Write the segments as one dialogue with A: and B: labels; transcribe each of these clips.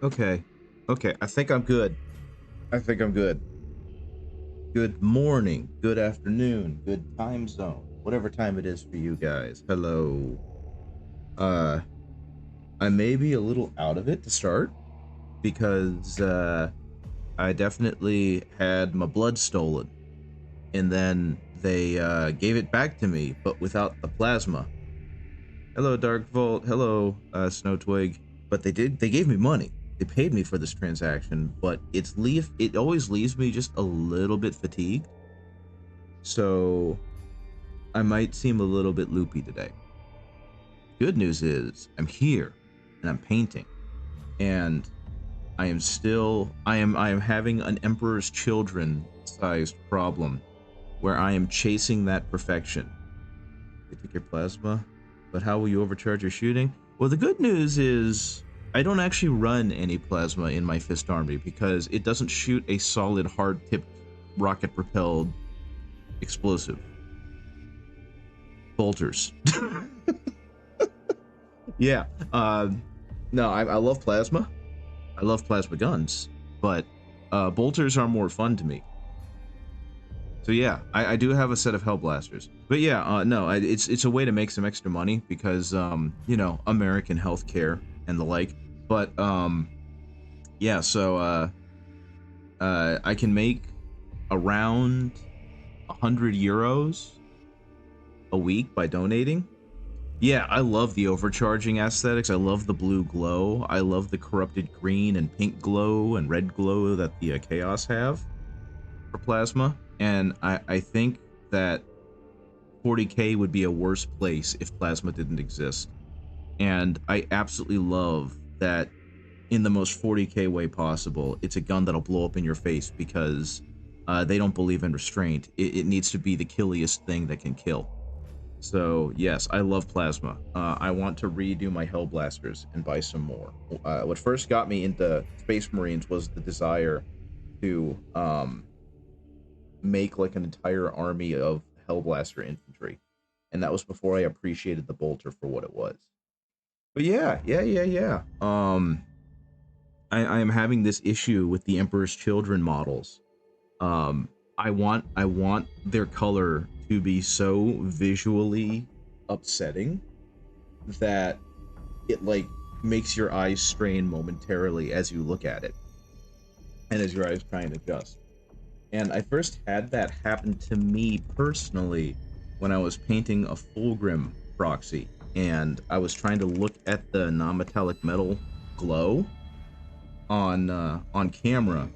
A: Okay. Okay. I think I'm good. I think I'm good. Good morning, good afternoon, good time zone, whatever time it is for you guys. Hello. Uh, I may be a little out of it to start because I definitely had my blood stolen, and then they gave it back to me, but without the plasma. Hello, Dark Vault. Hello, Snow Twig. But they gave me money. They paid me for this transaction, but it always leaves me just a little bit fatigued. So I might seem a little bit loopy today. Good news is I'm here and I'm painting, and I am having an Emperor's Children sized problem where I am chasing that perfection. They took your plasma, but how will you overcharge your shooting? Well, the good news is I don't actually run any plasma in my fist army because it doesn't shoot a solid hard tipped rocket propelled explosive. Bolters. Yeah. No, I love plasma. I love plasma guns, but bolters are more fun to me. So yeah, I do have a set of Hellblasters. But yeah, no, it's a way to make some extra money because American healthcare and the like. But yeah, so I can make around 100 euros a week by donating. Yeah, I love the overcharging aesthetics. I love the blue glow. I love the corrupted green and pink glow and red glow that the Chaos have for plasma. And I think that 40k would be a worse place if plasma didn't exist. And I absolutely love that in the most 40k way possible, it's a gun that'll blow up in your face because they don't believe in restraint. It needs to be the killiest thing that can kill. So yes, I love plasma. I want to redo my Hellblasters and buy some more. What first got me into Space Marines was the desire to make like an entire army of Hellblaster infantry, and that was before I appreciated the bolter for what it was. But yeah. I am having this issue with the Emperor's Children models. I want their color to be so visually upsetting that it like makes your eyes strain momentarily as you look at it and as your eyes try and adjust. And I first had that happen to me personally when I was painting a Fulgrim proxy, and I was trying to look at the non-metallic metal glow on camera,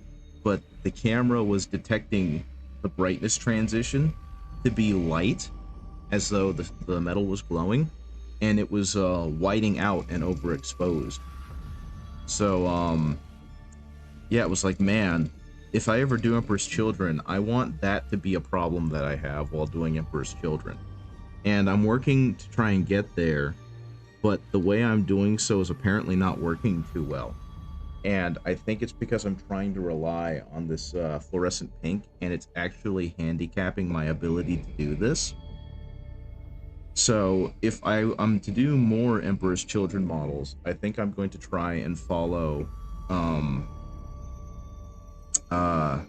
A: but the camera was detecting the brightness transition to be light, as though the metal was glowing, and it was whiting out and overexposed. So yeah, it was like, man, if I ever do Emperor's Children, I want that to be a problem that I have while doing Emperor's Children. And I'm working to try and get there, but the way I'm doing so is apparently not working too well. And I think it's because I'm trying to rely on this fluorescent pink, and it's actually handicapping my ability to do this. So if I'm to do more Emperor's Children models, I think I'm going to try and follow um, uh,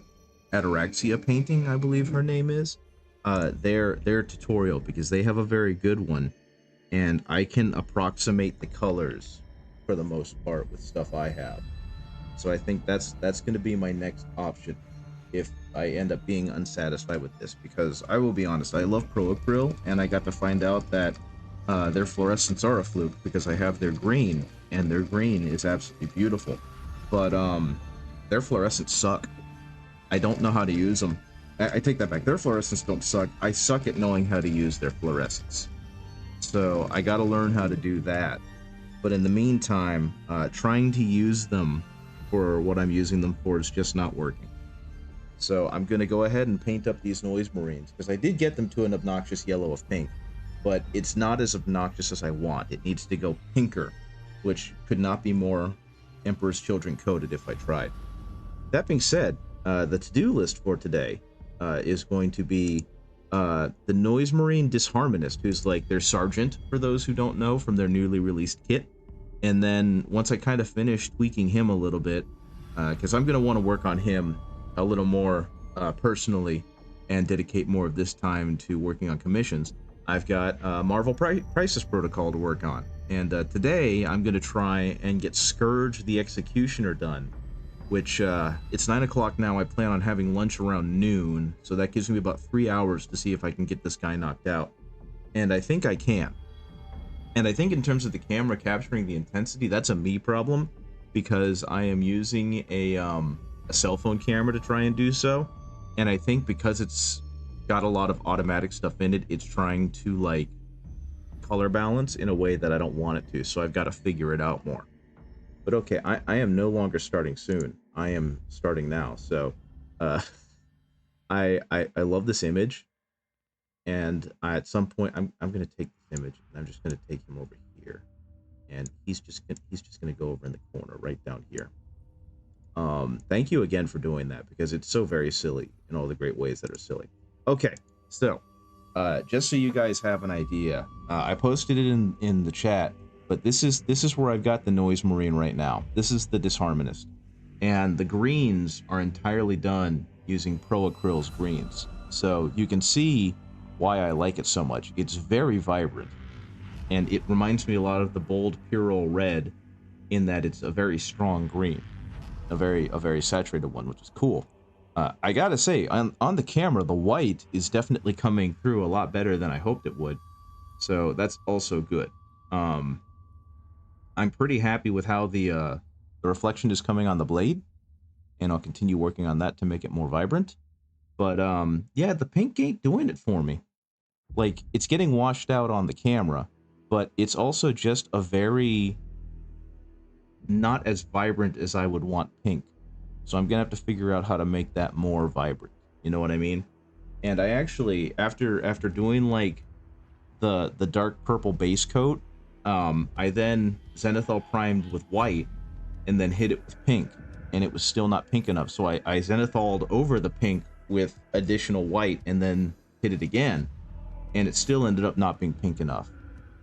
A: Ataraxia Painting, I believe her name is, their tutorial, because they have a very good one, and I can approximate the colors for the most part with stuff I have. So I think that's going to be my next option if I end up being unsatisfied with this, because I will be honest, I love Proacril, and I got to find out that their fluorescents are a fluke because I have their green, and their green is absolutely beautiful, but their fluorescents suck. I don't know how to use them. I take that back. Their fluorescents don't suck. I suck at knowing how to use their fluorescents. So I got to learn how to do that. But in the meantime, trying to use them for what I'm using them for is just not working. So I'm going to go ahead and paint up these Noise Marines, because I did get them to an obnoxious yellow of pink, but it's not as obnoxious as I want. It needs to go pinker, which could not be more Emperor's Children coded if I tried. That being said, the to-do list for today is going to be the Noise Marine Disharmonist, who's like their sergeant, for those who don't know, from their newly released kit. And then once I kind of finish tweaking him a little bit, because I'm going to want to work on him a little more personally and dedicate more of this time to working on commissions, I've got Marvel Crisis Protocol to work on. And today I'm going to try and get Scourge the Executioner done, which it's 9 o'clock now. I plan on having lunch around noon, so that gives me about 3 hours to see if I can get this guy knocked out. And I think I can. And I think in terms of the camera capturing the intensity, that's a me problem, because I am using a cell phone camera to try and do so. And I think because it's got a lot of automatic stuff in it, it's trying to like color balance in a way that I don't want it to. So I've got to figure it out more. But okay, I am no longer starting soon. I am starting now. So I love this image. And at some point, I'm going to take this image and I'm just going to take him over here, and he's just going to go over in the corner right down here. Thank you again for doing that, because it's so very silly in all the great ways that are silly. Okay, so just so you guys have an idea, I posted it in the chat, but this is where I've got the Noise Marine right now. This is the Disharmonist, and the greens are entirely done using Pro Acryl's greens, so you can see why I like it so much. It's very vibrant, and it reminds me a lot of the bold Pyrrole Red in that it's a very strong green, a very saturated one, which is cool. I gotta say, on the camera, the white is definitely coming through a lot better than I hoped it would, so that's also good. I'm pretty happy with how the reflection is coming on the blade, and I'll continue working on that to make it more vibrant. But yeah, the pink ain't doing it for me. Like, it's getting washed out on the camera, but it's also just a very not as vibrant as I would want pink. So I'm gonna have to figure out how to make that more vibrant. You know what I mean? And I actually, after doing like the dark purple base coat, I then Zenithal primed with white and then hit it with pink, and it was still not pink enough. So I Zenithaled over the pink with additional white and then hit it again, and it still ended up not being pink enough.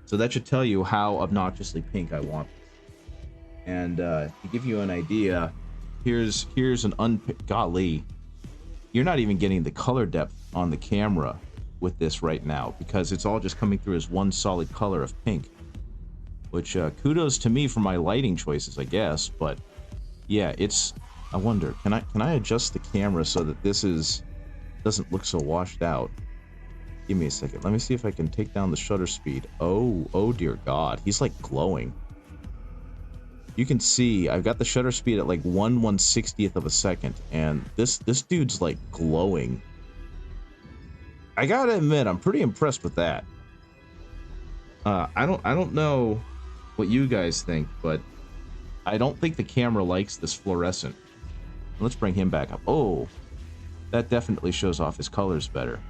A: So that should tell you how obnoxiously pink I want. And to give you an idea, here's an golly, you're not even getting the color depth on the camera with this right now, because it's all just coming through as one solid color of pink, which kudos to me for my lighting choices, I guess. But yeah, it's, I wonder, can I adjust the camera so that this doesn't look so washed out? Give me a second. Let me see if I can take down the shutter speed. Oh dear God, he's like glowing. You can see I've got the shutter speed at like 1/160th of a second, and this dude's like glowing. I gotta admit, I'm pretty impressed with that. I don't know what you guys think, but I don't think the camera likes this fluorescent. Let's bring him back up. Oh, that definitely shows off his colors better.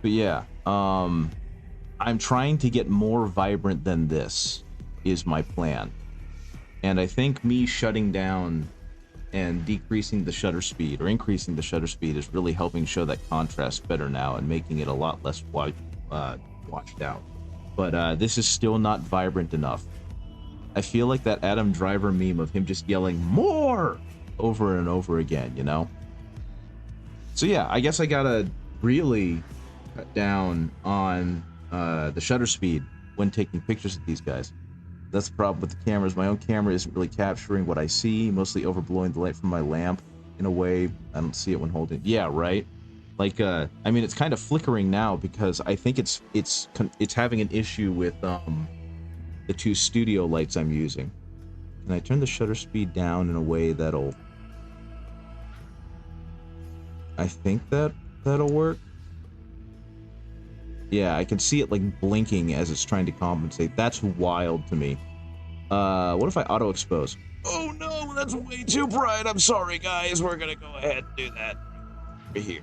A: But yeah, I'm trying to get more vibrant than this is my plan. And I think me shutting down and decreasing the shutter speed or increasing the shutter speed is really helping show that contrast better now and making it a lot less washed out. But this is still not vibrant enough. I feel like that Adam Driver meme of him just yelling more over and over again, you know? So yeah, I guess I gotta really cut down on the shutter speed when taking pictures of these guys. That's the problem with the cameras. My own camera isn't really capturing what I see, mostly overblowing the light from my lamp in a way I don't see it when holding. Yeah, right. Like, I mean, it's kind of flickering now because I think it's having an issue with the two studio lights I'm using. Can I turn the shutter speed down in a way that'll? I think that'll work. Yeah, I can see it like blinking as it's trying to compensate. That's wild to me. What if I auto expose? Oh no, that's way too bright. I'm sorry, guys. We're gonna go ahead and do that right here.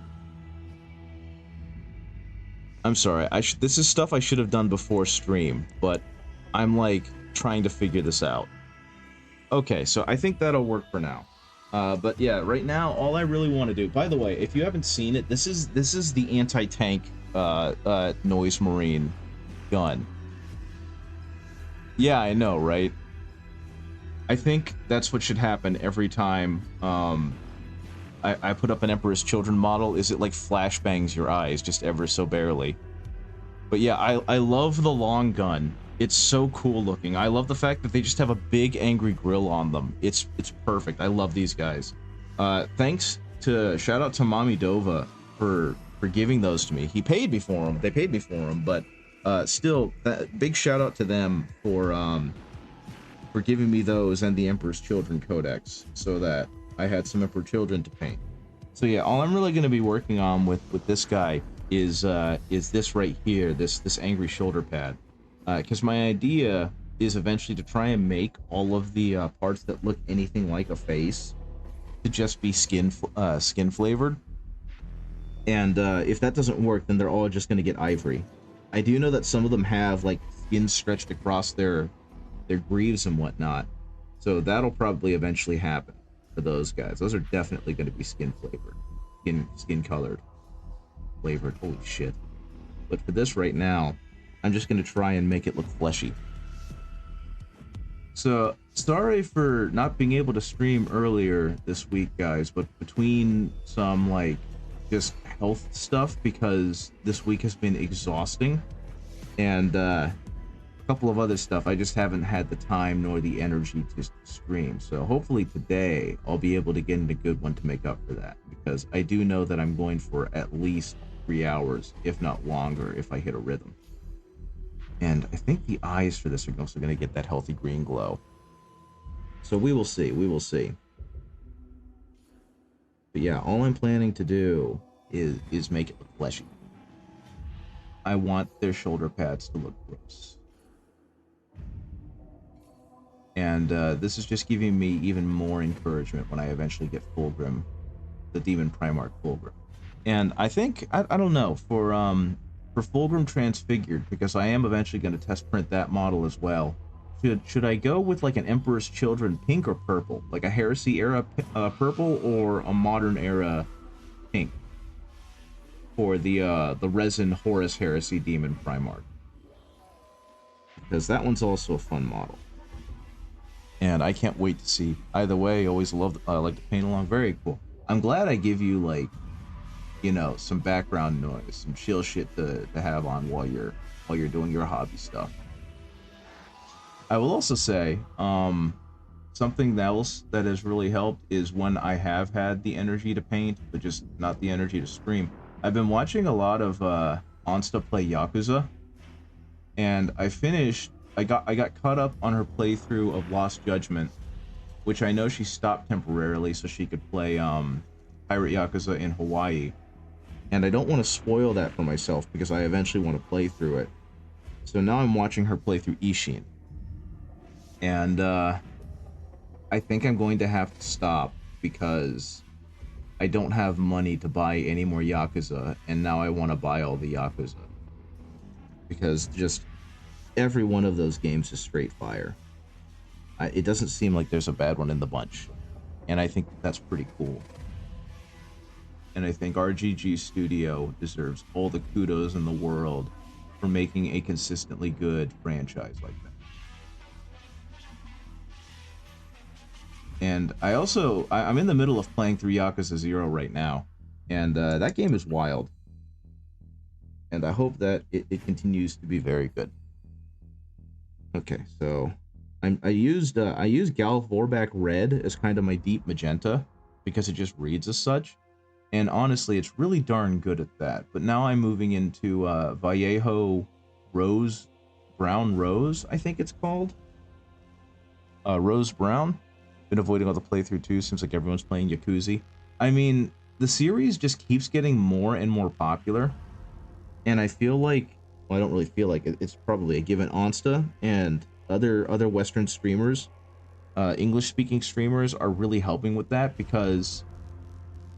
A: I'm sorry. This is stuff I should have done before stream, but I'm like trying to figure this out. Okay, so I think that'll work for now. But yeah, right now all I really want to do. By the way, if you haven't seen it, this is the anti-tank Noise Marine gun. Yeah, I know, right? I think that's what should happen every time I put up an Emperor's Children model, is it like flashbangs your eyes just ever so barely. But yeah, I love the long gun. It's so cool looking. I love the fact that they just have a big angry grill on them. It's perfect. I love these guys. Thanks to shout out to Mommy Dova for giving those to me. He paid me for them. They paid me for them, but still, big shout out to them for giving me those and the Emperor's Children Codex, so that I had some Emperor Children to paint. So yeah, all I'm really going to be working on with this guy is this right here, this angry shoulder pad, because my idea is eventually to try and make all of the parts that look anything like a face to just be skin flavored, and if that doesn't work, then they're all just going to get ivory. I do know that some of them have like skin stretched across their greaves and whatnot, so that'll probably eventually happen for those guys. Those are definitely going to be skin flavored, skin colored, flavored. Holy shit! But for this right now, I'm just going to try and make it look fleshy. So sorry for not being able to stream earlier this week, guys, but between some like just health stuff, because this week has been exhausting, and a couple of other stuff, I just haven't had the time nor the energy to stream. So hopefully today I'll be able to get in a good one to make up for that, because I do know that I'm going for at least 3 hours, if not longer, if I hit a rhythm. And I think the eyes for this are also going to get that healthy green glow. So we will see. We will see. But yeah, all I'm planning to do is make it look fleshy. I want their shoulder pads to look gross. And this is just giving me even more encouragement when I eventually get Fulgrim, the Demon Primarch Fulgrim. And I think, I don't know, for Fulgrim Transfigured, because I am eventually going to test print that model as well, should I go with like an Emperor's Children pink or purple? Like a Heresy era purple or a modern era pink? For the resin Horus Heresy Demon Primarch. Because that one's also a fun model. And I can't wait to see. Either way, always like to paint along. Very cool. I'm glad I give you, like, you know, some background noise, some chill shit to have on while you're doing your hobby stuff. I will also say, something else that has really helped is when I have had the energy to paint, but just not the energy to stream. I've been watching a lot of Onsta play Yakuza, and I got caught up on her playthrough of Lost Judgment, which I know she stopped temporarily so she could play Pirate Yakuza in Hawaii. And I don't want to spoil that for myself because I eventually want to play through it. So now I'm watching her play through Ishin. And I think I'm going to have to stop because I don't have money to buy any more Yakuza, and now I want to buy all the Yakuza. Because just every one of those games is straight fire. It doesn't seem like there's a bad one in the bunch. And I think that's pretty cool. And I think RGG Studio deserves all the kudos in the world for making a consistently good franchise like that. And I'm in the middle of playing through Yakuza 0 right now. And that game is wild. And I hope that it continues to be very good. Okay, so I used Gal Vorbak Red as kind of my deep magenta because it just reads as such. And honestly, it's really darn good at that. But now I'm moving into Vallejo Rose, Brown Rose, I think it's called. Rose Brown. Been avoiding all the playthrough too. Seems like everyone's playing Yakuza. I mean, the series just keeps getting more and more popular. And I feel like, well, I don't really feel like it. It's probably a given. Onsta and other Western streamers, English-speaking streamers, are really helping with that because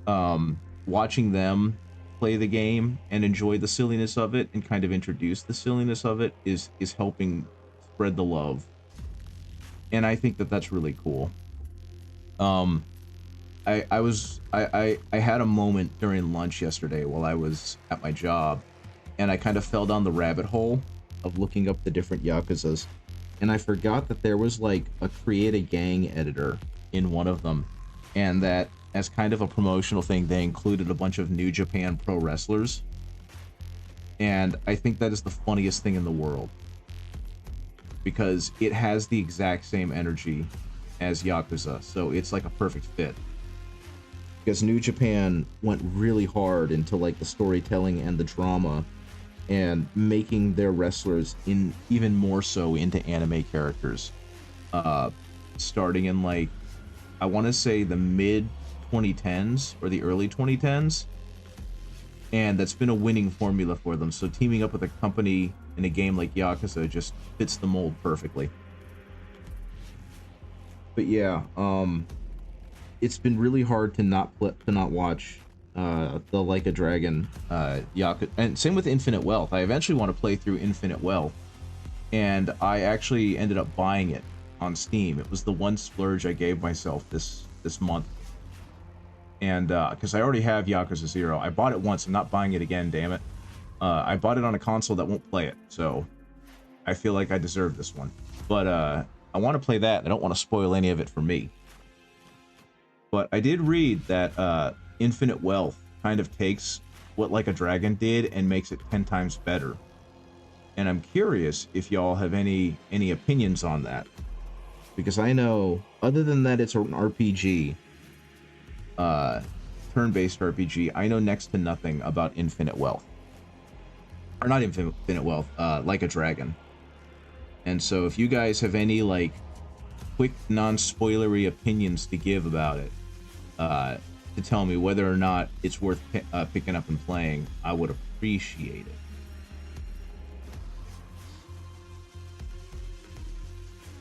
A: watching them play the game and enjoy the silliness of it and kind of introduce the silliness of it is helping spread the love. And I think that that's really cool. I had a moment during lunch yesterday while I was at my job, and I kind of fell down the rabbit hole of looking up the different Yakuzas. and I forgot that there was like a create a gang editor in one of them, and that as kind of a promotional thing, they included a bunch of New Japan Pro wrestlers. And I think that is the funniest thing in the world, because it has the exact same energy as Yakuza, so it's like a perfect fit. Because New Japan went really hard into like the storytelling and the drama, and making their wrestlers in even more so into anime characters. Starting in like, I want to say the mid 2010s or the early 2010s, and that's been a winning formula for them. So teaming up with a company in a game like Yakuza just fits the mold perfectly. But yeah, it's been really hard to not watch the Like a Dragon Yakuza, and same with Infinite Wealth. I eventually want to play through Infinite Wealth, and I actually ended up buying it on Steam. It was the one splurge I gave myself this month. And because I already have Yakuza 0. I bought it once, I'm not buying it again, damn it. I bought it on a console that won't play it, so I feel like I deserve this one. But I want to play that, and I don't want to spoil any of it for me. But I did read that Infinite Wealth kind of takes what Like a Dragon did and makes it 10 times better. And I'm curious if y'all have any opinions on that. Because I know, other than that it's an RPG, turn-based RPG, I know next to nothing about Infinite Wealth. Or not Infinite Wealth, Like a Dragon. And so if you guys have any, like, quick, non-spoilery opinions to give about it, to tell me whether or not it's worth picking up and playing, I would appreciate it.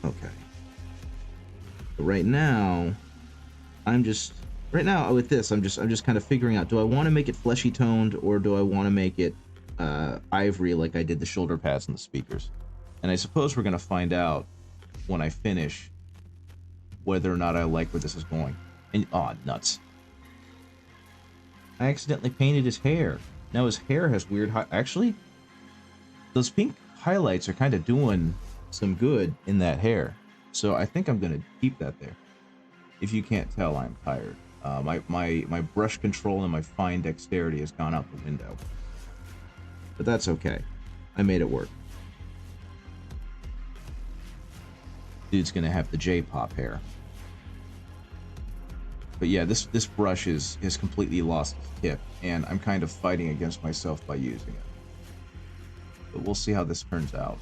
A: Okay. But right now, with this, I'm just kind of figuring out, do I want to make it fleshy toned, or do I want to make it ivory like I did the shoulder pads and the speakers? And I suppose we're going to find out when I finish whether or not I like where this is going. And, oh, nuts. I accidentally painted his hair. Now his hair has weird actually, those pink highlights are kind of doing some good in that hair. So I think I'm going to keep that there. If you can't tell, I'm tired. My brush control and my fine dexterity has gone out the window. But that's okay. I made it work. Dude's gonna have the J-pop hair. But yeah, this brush is completely lost its tip, and I'm kind of fighting against myself by using it. But we'll see how this turns out.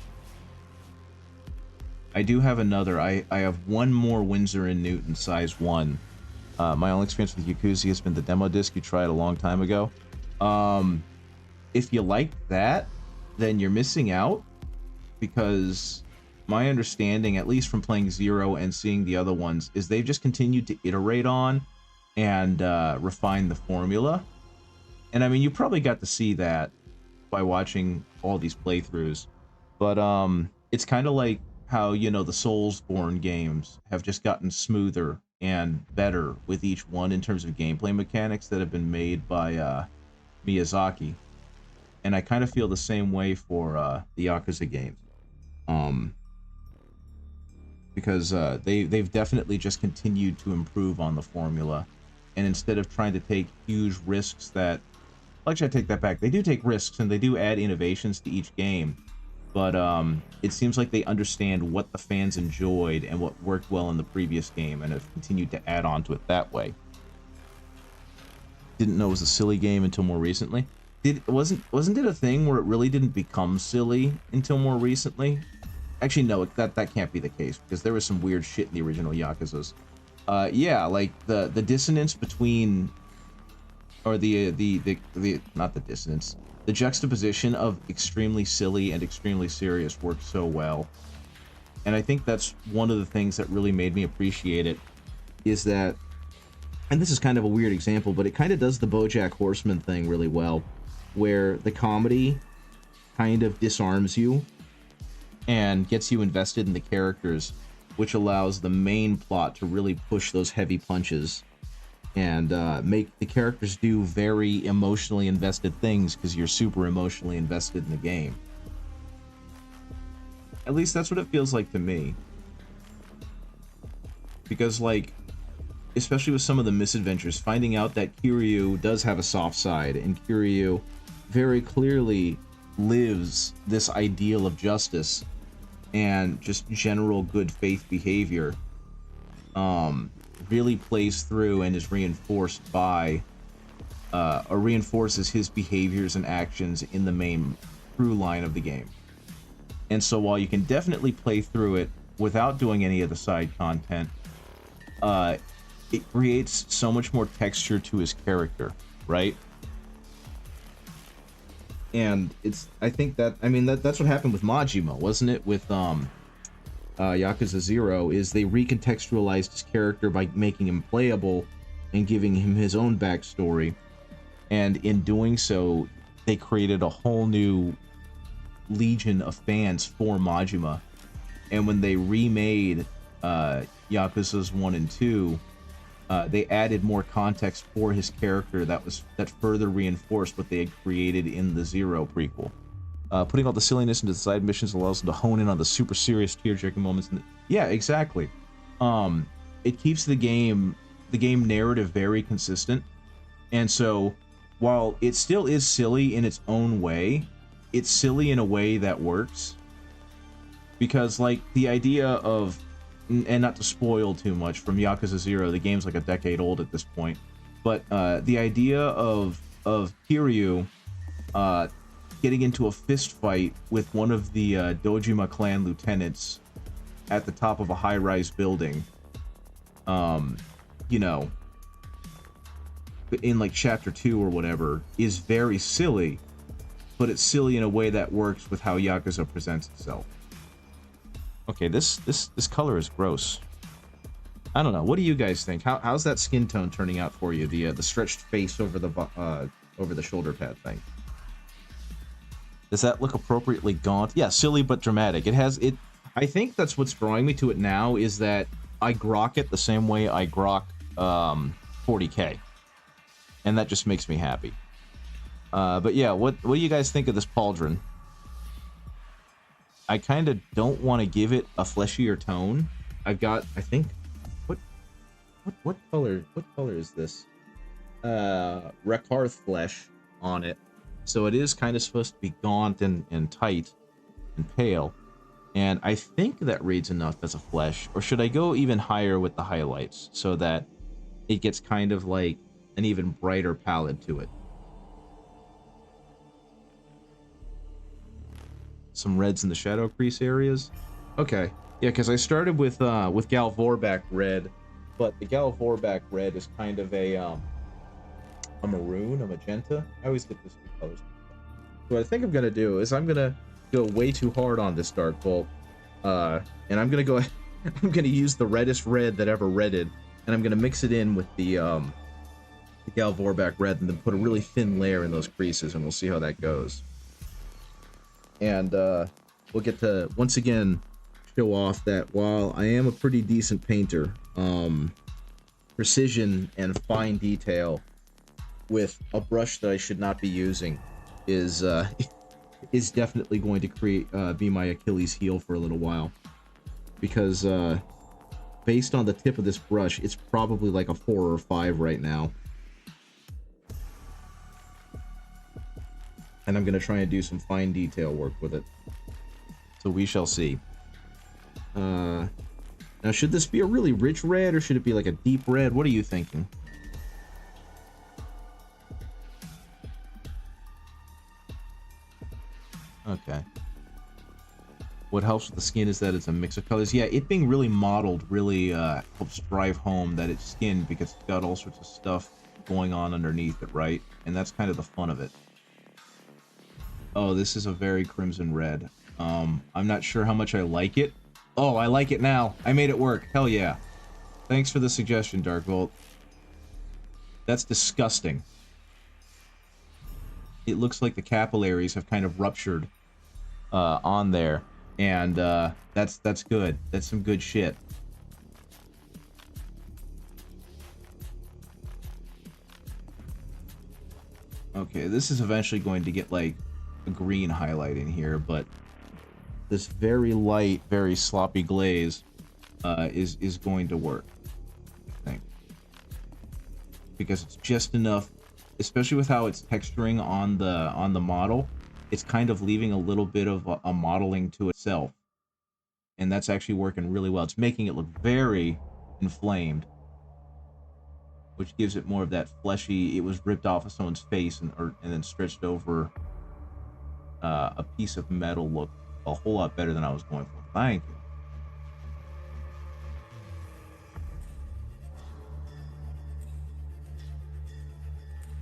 A: I do have another. I have one more Winsor & Newton size 1. My only experience with Yakuza has been the demo disc you tried a long time ago. If you like that, then you're missing out, because my understanding, at least from playing 0 and seeing the other ones, is they've just continued to iterate on and refine the formula. And I mean, you probably got to see that by watching all these playthroughs. But it's kind of like how, you know, the Soulsborne games have just gotten smoother and better with each one in terms of gameplay mechanics that have been made by Miyazaki. And I kind of feel the same way for the Yakuza games. Because they've definitely just continued to improve on the formula. And instead of trying to take huge risks that... Actually, I take that back. They do take risks, and they do add innovations to each game. But it seems like they understand what the fans enjoyed and what worked well in the previous game, and have continued to add on to it that way. Didn't know it was a silly game until more recently. Wasn't it a thing where it really didn't become silly until more recently? Actually, no, that can't be the case, because there was some weird shit in the original Yakuzas. Yeah, like the dissonance between, or the not the dissonance, the juxtaposition of extremely silly and extremely serious worked so well. And I think that's one of the things that really made me appreciate it, is that, and this is kind of a weird example, but it kind of does the BoJack Horseman thing really well, where the comedy kind of disarms you and gets you invested in the characters, which allows the main plot to really push those heavy punches and make the characters do very emotionally invested things, because you're super emotionally invested in the game. At least that's what it feels like to me. Because, like, especially with some of the misadventures, finding out that Kiryu does have a soft side, and Kiryu very clearly lives this ideal of justice and just general good faith behavior, really plays through and is reinforced by, or reinforces his behaviors and actions in the main through line of the game. And so while you can definitely play through it without doing any of the side content, it creates so much more texture to his character, right? And I think that, I mean, that's what happened with Majima, wasn't it? With Yakuza 0, is they recontextualized his character by making him playable and giving him his own backstory. And in doing so, they created a whole new legion of fans for Majima. And when they remade Yakuza's 1 and 2, they added more context for his character that further reinforced what they had created in the Zero prequel. Putting all the silliness into the side missions allows them to hone in on the super serious tear-jerking moments. Yeah, exactly. It keeps the game narrative very consistent, and so while it still is silly in its own way, it's silly in a way that works. Because, like, the idea of, and not to spoil too much from Yakuza 0, the game's like a decade old at this point, but the idea of Kiryu getting into a fist fight with one of the Dojima clan lieutenants at the top of a high-rise building, you know, in like chapter 2 or whatever, is very silly, but it's silly in a way that works with how Yakuza presents itself. Okay, this color is gross. I don't know. What do you guys think? How's that skin tone turning out for you? The stretched face over the shoulder pad thing. Does that look appropriately gaunt? Yeah, silly but dramatic. I think that's what's drawing me to it now, is that I grok it the same way I grok 40K, and that just makes me happy. But yeah, what do you guys think of this pauldron? I kind of don't want to give it a fleshier tone. I've got, I think, what color is this? Rakarth flesh on it. So it is kind of supposed to be gaunt and tight and pale. And I think that reads enough as a flesh. Or should I go even higher with the highlights so that it gets kind of like an even brighter palette to it? Some reds in the shadow crease areas. Okay, yeah, because I started with Gal Vorbak red, but the Gal Vorbak red is kind of a maroon, a magenta. I always get these two colors. So what I think I'm gonna do is I'm gonna go way too hard on this Dark Bolt, and I'm gonna go. I'm gonna use the reddest red that ever redded, and I'm gonna mix it in with the Gal Vorbak red, and then put a really thin layer in those creases, and we'll see how that goes. And we'll get to, once again, show off that while I am a pretty decent painter, precision and fine detail with a brush that I should not be using is definitely going to be my Achilles heel for a little while. Because based on the tip of this brush, it's probably like a 4 or 5 right now. And I'm going to try and do some fine detail work with it. So we shall see. Now, should this be a really rich red, or should it be like a deep red? What are you thinking? Okay. What helps with the skin is that it's a mix of colors. Yeah, it being really mottled really helps drive home that it's skinned, because it's got all sorts of stuff going on underneath it, right? And that's kind of the fun of it. Oh, this is a very crimson red. I'm not sure how much I like it. Oh, I like it now. I made it work. Hell yeah. Thanks for the suggestion, Darkbolt. That's disgusting. It looks like the capillaries have kind of ruptured on there. And that's good. That's some good shit. Okay, this is eventually going to get like a green highlight in here, but this very light, very sloppy glaze is going to work, I think. Because it's just enough, especially with how it's texturing on the model, it's kind of leaving a little bit of a modeling to itself. And that's actually working really well. It's making it look very inflamed, which gives it more of that fleshy, it was ripped off of someone's face and then stretched over a piece of metal look a whole lot better than I was going for. Thank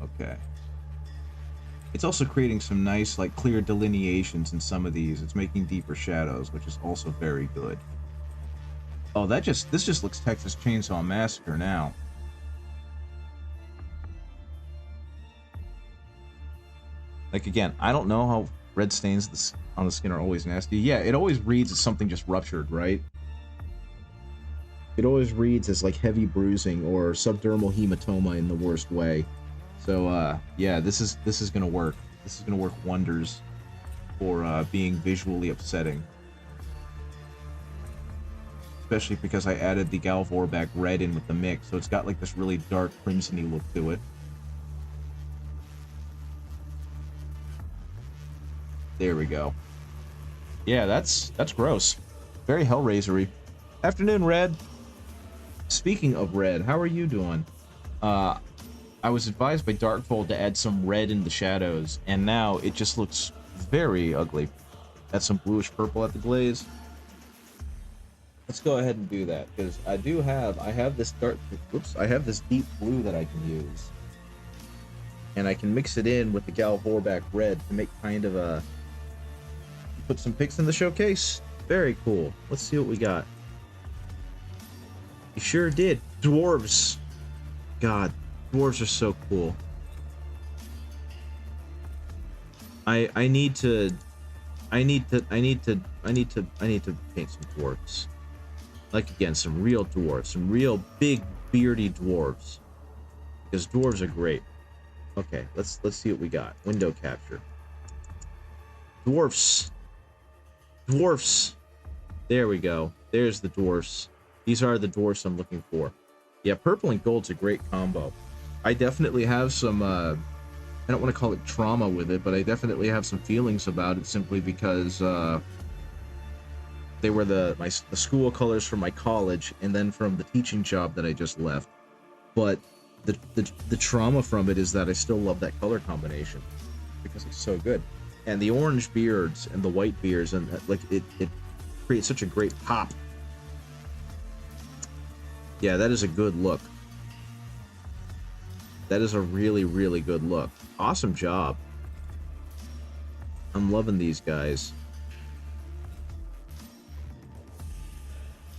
A: you. Okay. It's also creating some nice, like, clear delineations in some of these. It's making deeper shadows, which is also very good. Oh, this just looks Texas Chainsaw Massacre now. Like, again, I don't know how red stains on the skin are always nasty. Yeah, it always reads as something just ruptured, right? It always reads as, like, heavy bruising or subdermal hematoma in the worst way. So, yeah, this is gonna work. This is gonna work wonders for being visually upsetting. Especially because I added the Gal Vorbak red in with the mix, so it's got like this really dark crimson-y look to it. There we go. Yeah, that's gross. Very Hellraiser-y. Afternoon, Red. Speaking of red, how are you doing? I was advised by Darkfold to add some red in the shadows, and now it just looks very ugly. Add some bluish purple at the glaze. Let's go ahead and do that, because I have this deep blue that I can use. And I can mix it in with the Gal Vorbak red to make kind of a... Put some pics in the showcase. Very cool. Let's see what we got. You sure did. Dwarves. God, dwarves are so cool. I need to paint some dwarves. Like, again, some real dwarves, some real big beardy dwarves. Because dwarves are great. Okay, let's see what we got. Window capture. Dwarfs. Dwarfs. There we go. There's the dwarfs. These are the dwarfs I'm looking for. Yeah, purple and gold's a great combo. I definitely have some, I don't want to call it trauma with it, but I definitely have some feelings about it simply because, they were the school colors from my college and then from the teaching job that I just left. But the trauma from it is that I still love that color combination because it's so good. And the orange beards and the white beards, and like it creates such a great pop. Yeah, that is a good look. That is a really, really good look. Awesome job. I'm loving these guys.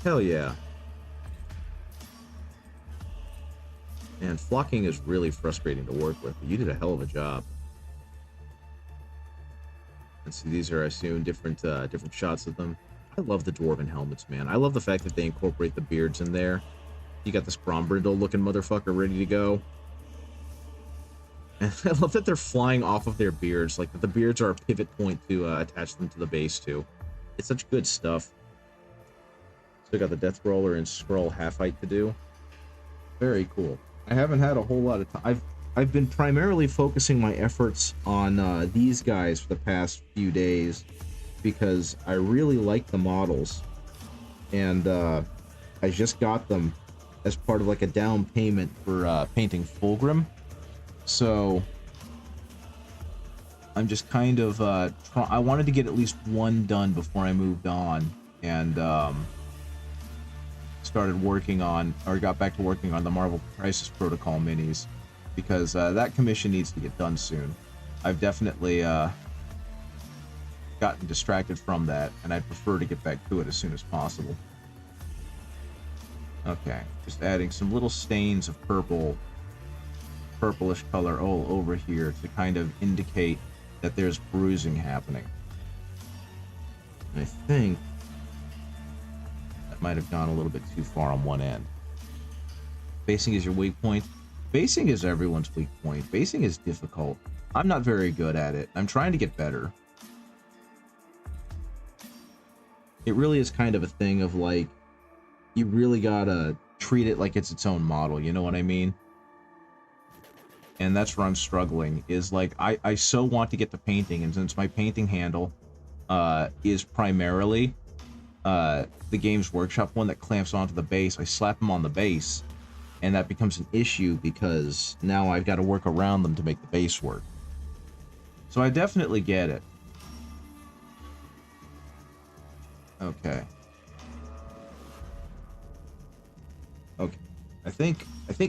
A: Hell yeah. Man, flocking is really frustrating to work with, but you did a hell of a job. And see, these are, I assume, different shots of them. I love the dwarven helmets, man. I love the fact that they incorporate the beards in there. You got this Brombrindle looking motherfucker ready to go. And I love that they're flying off of their beards, like that the beards are a pivot point to attach them to the base to. It's such good stuff. Still got the Death Roller and Skrull half-height to do. Very cool. I haven't had a whole lot of time. I've been primarily focusing my efforts on these guys for the past few days because I really like the models, and I just got them as part of like a down payment for painting Fulgrim. So I'm just kind of I wanted to get at least one done before I moved on, and started working on, or got back to working on the Marvel Crisis Protocol minis, because that commission needs to get done soon. I've definitely gotten distracted from that, and I'd prefer to get back to it as soon as possible. Okay, just adding some little stains of purplish color all over here to kind of indicate that there's bruising happening. And I think that might have gone a little bit too far on one end. Basing is your weak point. Basing is everyone's weak point. Basing is difficult. I'm not very good at it. I'm trying to get better. It really is kind of a thing of like, you really gotta treat it like it's its own model, you know what I mean? And that's where I'm struggling, is like, I so want to get to painting, and since my painting handle is primarily the Games Workshop one that clamps onto the base, I slap them on the base, and that becomes an issue because now I've got to work around them to make the base work. So I definitely get it. Okay. Okay. I think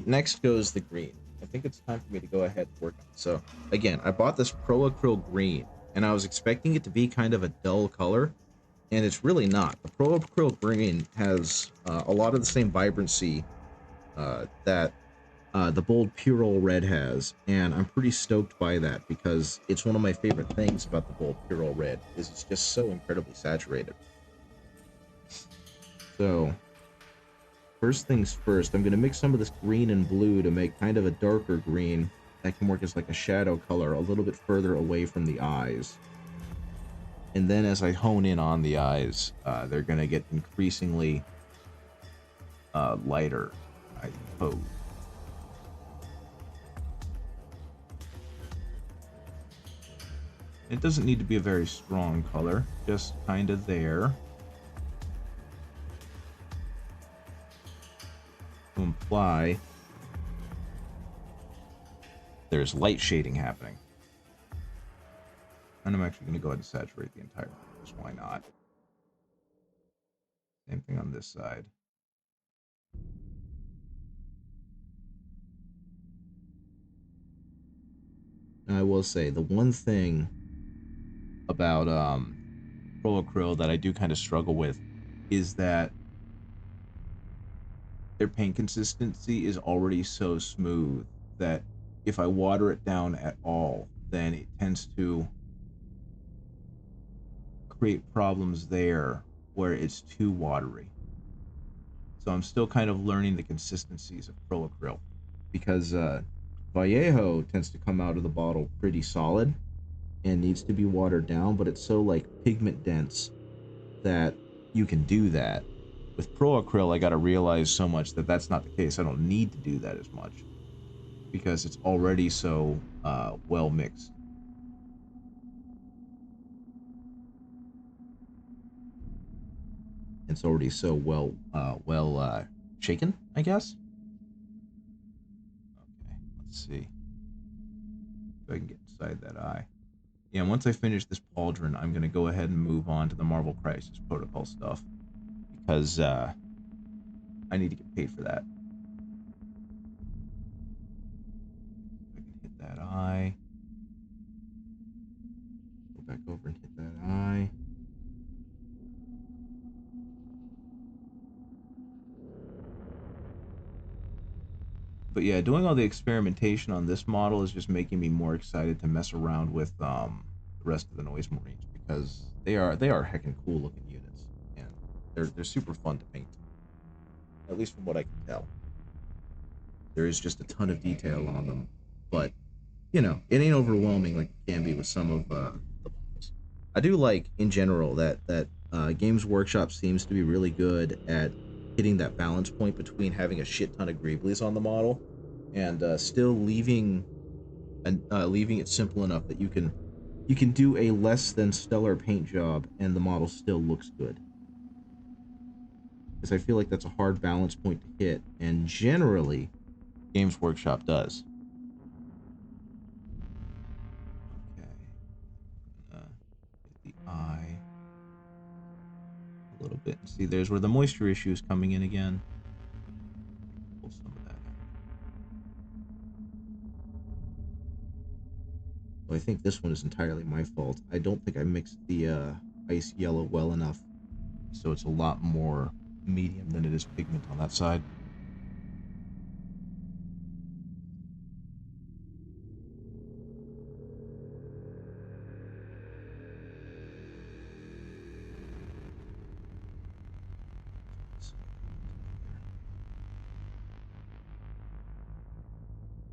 A: next goes the green. I think it's time for me to go ahead and work on it. So again, I bought this Pro Acryl green, and I was expecting it to be kind of a dull color, and it's really not. The Pro Acryl green has a lot of the same vibrancy that the bold Purell red has, and I'm pretty stoked by that because it's one of my favorite things about the bold Purell red is it's just so incredibly saturated. So first things first, I'm going to mix some of this green and blue to make kind of a darker green that can work as like a shadow color a little bit further away from the eyes. And then as I hone in on the eyes, they're going to get increasingly lighter, I suppose. It doesn't need to be a very strong color, just kind of there. To imply there's light shading happening. And I'm actually going to go ahead and saturate the entire canvas. Why not? Same thing on this side. And I will say, the one thing about Pro Acryl that I do kind of struggle with is that their paint consistency is already so smooth that if I water it down at all, then it tends to create problems there where it's too watery. So I'm still kind of learning the consistencies of Pro Acryl because Vallejo tends to come out of the bottle pretty solid and needs to be watered down, but it's so like pigment dense that you can do that. With Pro Acryl, I got to realize so much that that's not the case. I don't need to do that as much because it's already so well mixed. It's already so well shaken, I guess. Okay, let's see if I can get inside that eye. Yeah, once I finish this pauldron, I'm gonna go ahead and move on to the Marvel Crisis Protocol stuff because I need to get paid for that. I can hit that eye. Go back over and hit that eye. But yeah, doing all the experimentation on this model is just making me more excited to mess around with the rest of the Noise Marines because they are heckin' cool looking units and they're super fun to paint. At least from what I can tell. There is just a ton of detail on them, but you know, it ain't overwhelming like it can be with some of the models. I do like in general that Games Workshop seems to be really good at hitting that balance point between having a shit ton of Greeblies on the model and still leaving leaving it simple enough that you can do a less than stellar paint job and the model still looks good. Because I feel like that's a hard balance point to hit, and generally, Games Workshop does. Okay, hit the eye a little bit. See, there's where the moisture issue is coming in again. Pull some of that out. Well, I think this one is entirely my fault. I don't think I mixed the ice yellow well enough, so it's a lot more medium than it is pigment on that side.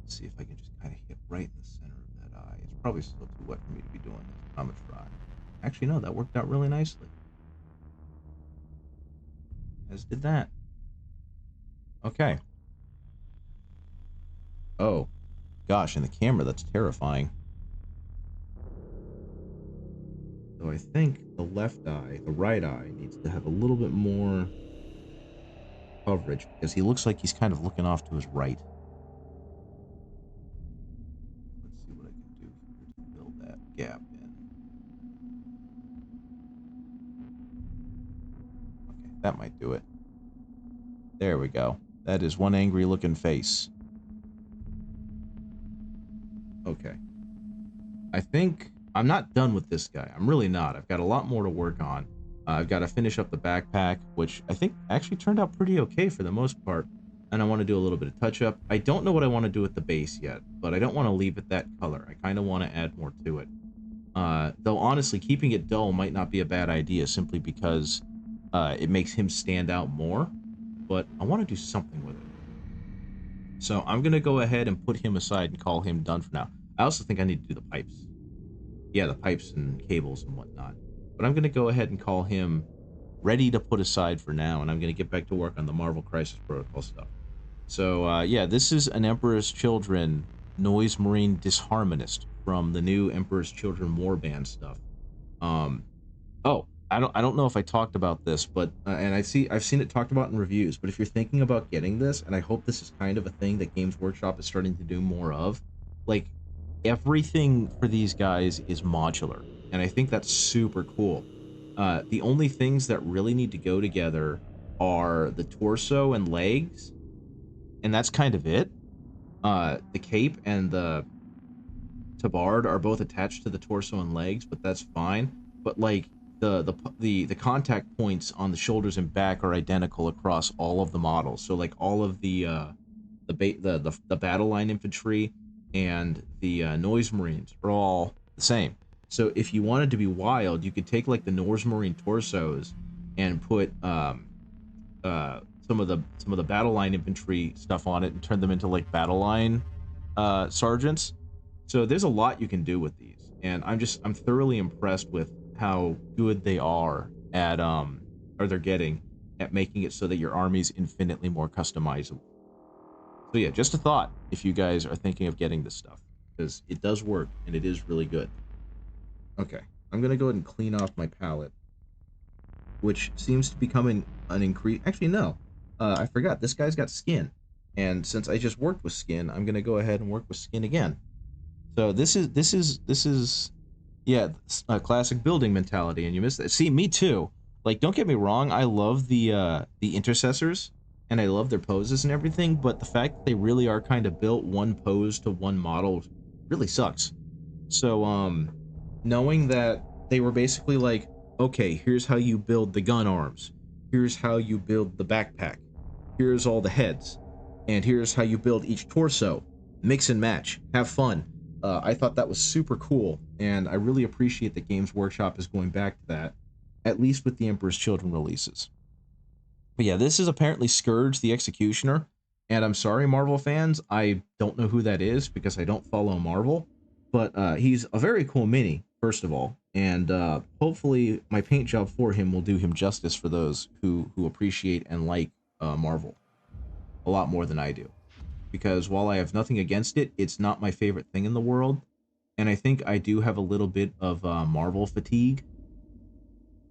A: See if I can just kind of hit right in the center of that eye. It's probably still too wet for me to be doing this. I'm gonna try. Actually, no, that worked out really nicely. as did that. Okay. Oh, gosh, in the camera, that's terrifying. So I think the left eye, the right eye, needs to have a little bit more coverage because he looks like he's kind of looking off to his right. Let's see what I can do here to fill that gap in. Okay, that might do it. There we go. That is one angry looking face. Okay. I think I'm not done with this guy. I'm really not. I've got a lot more to work on. I've got to finish up the backpack, which I think actually turned out pretty okay for the most part. And I want to do a little bit of touch up. I don't know what I want to do with the base yet, but I don't want to leave it that color. I kind of want to add more to it. Though honestly, keeping it dull might not be a bad idea simply because it makes him stand out more. But I want to do something with it. So I'm going to go ahead and put him aside and call him done for now. I also think I need to do the pipes. Yeah, the pipes and cables and whatnot. But I'm going to go ahead and call him ready to put aside for now, and I'm going to get back to work on the Marvel Crisis Protocol stuff. So, yeah, this is an Emperor's Children Noise Marine Disharmonist from the new Emperor's Children Warband stuff. Oh, I don't know if I talked about this, but and I've seen it talked about in reviews. But if you're thinking about getting this, and I hope this is kind of a thing that Games Workshop is starting to do more of, like everything for these guys is modular, and I think that's super cool. The only things that really need to go together are the torso and legs, and that's kind of it. The cape and the tabard are both attached to the torso and legs, but that's fine. But like the contact points on the shoulders and back are identical across all of the models. So like all of the battle line infantry and the noise marines are all the same. So if you wanted to be wild, you could take like the noise marine torsos and put some of the battle line infantry stuff on it and turn them into like battle line sergeants. So there's a lot you can do with these, and I'm thoroughly impressed with how good they are at or they're getting at making it so that your army's infinitely more customizable. So yeah, just a thought if you guys are thinking of getting this stuff, because it does work and it is really good. Okay, I'm gonna go ahead and clean off my palette, which seems to be becoming an increase. Actually, no, I forgot. This guy's got skin, and since I just worked with skin, I'm gonna go ahead and work with skin again. So this is yeah, a classic building mentality, and you missed that. See, me too. Like, don't get me wrong, I love the intercessors, and I love their poses and everything, but the fact that they really are kind of built one pose to one model really sucks. So, knowing that they were basically like, okay, here's how you build the gun arms, here's how you build the backpack, here's all the heads, and here's how you build each torso, mix and match, have fun. I thought that was super cool, and I really appreciate that Games Workshop is going back to that, at least with the Emperor's Children releases. But yeah, this is apparently Scourge the Executioner, and I'm sorry, Marvel fans, I don't know who that is because I don't follow Marvel, but he's a very cool mini, first of all, and hopefully my paint job for him will do him justice for those who appreciate and like Marvel a lot more than I do. Because while I have nothing against it, it's not my favorite thing in the world. And I think I do have a little bit of Marvel fatigue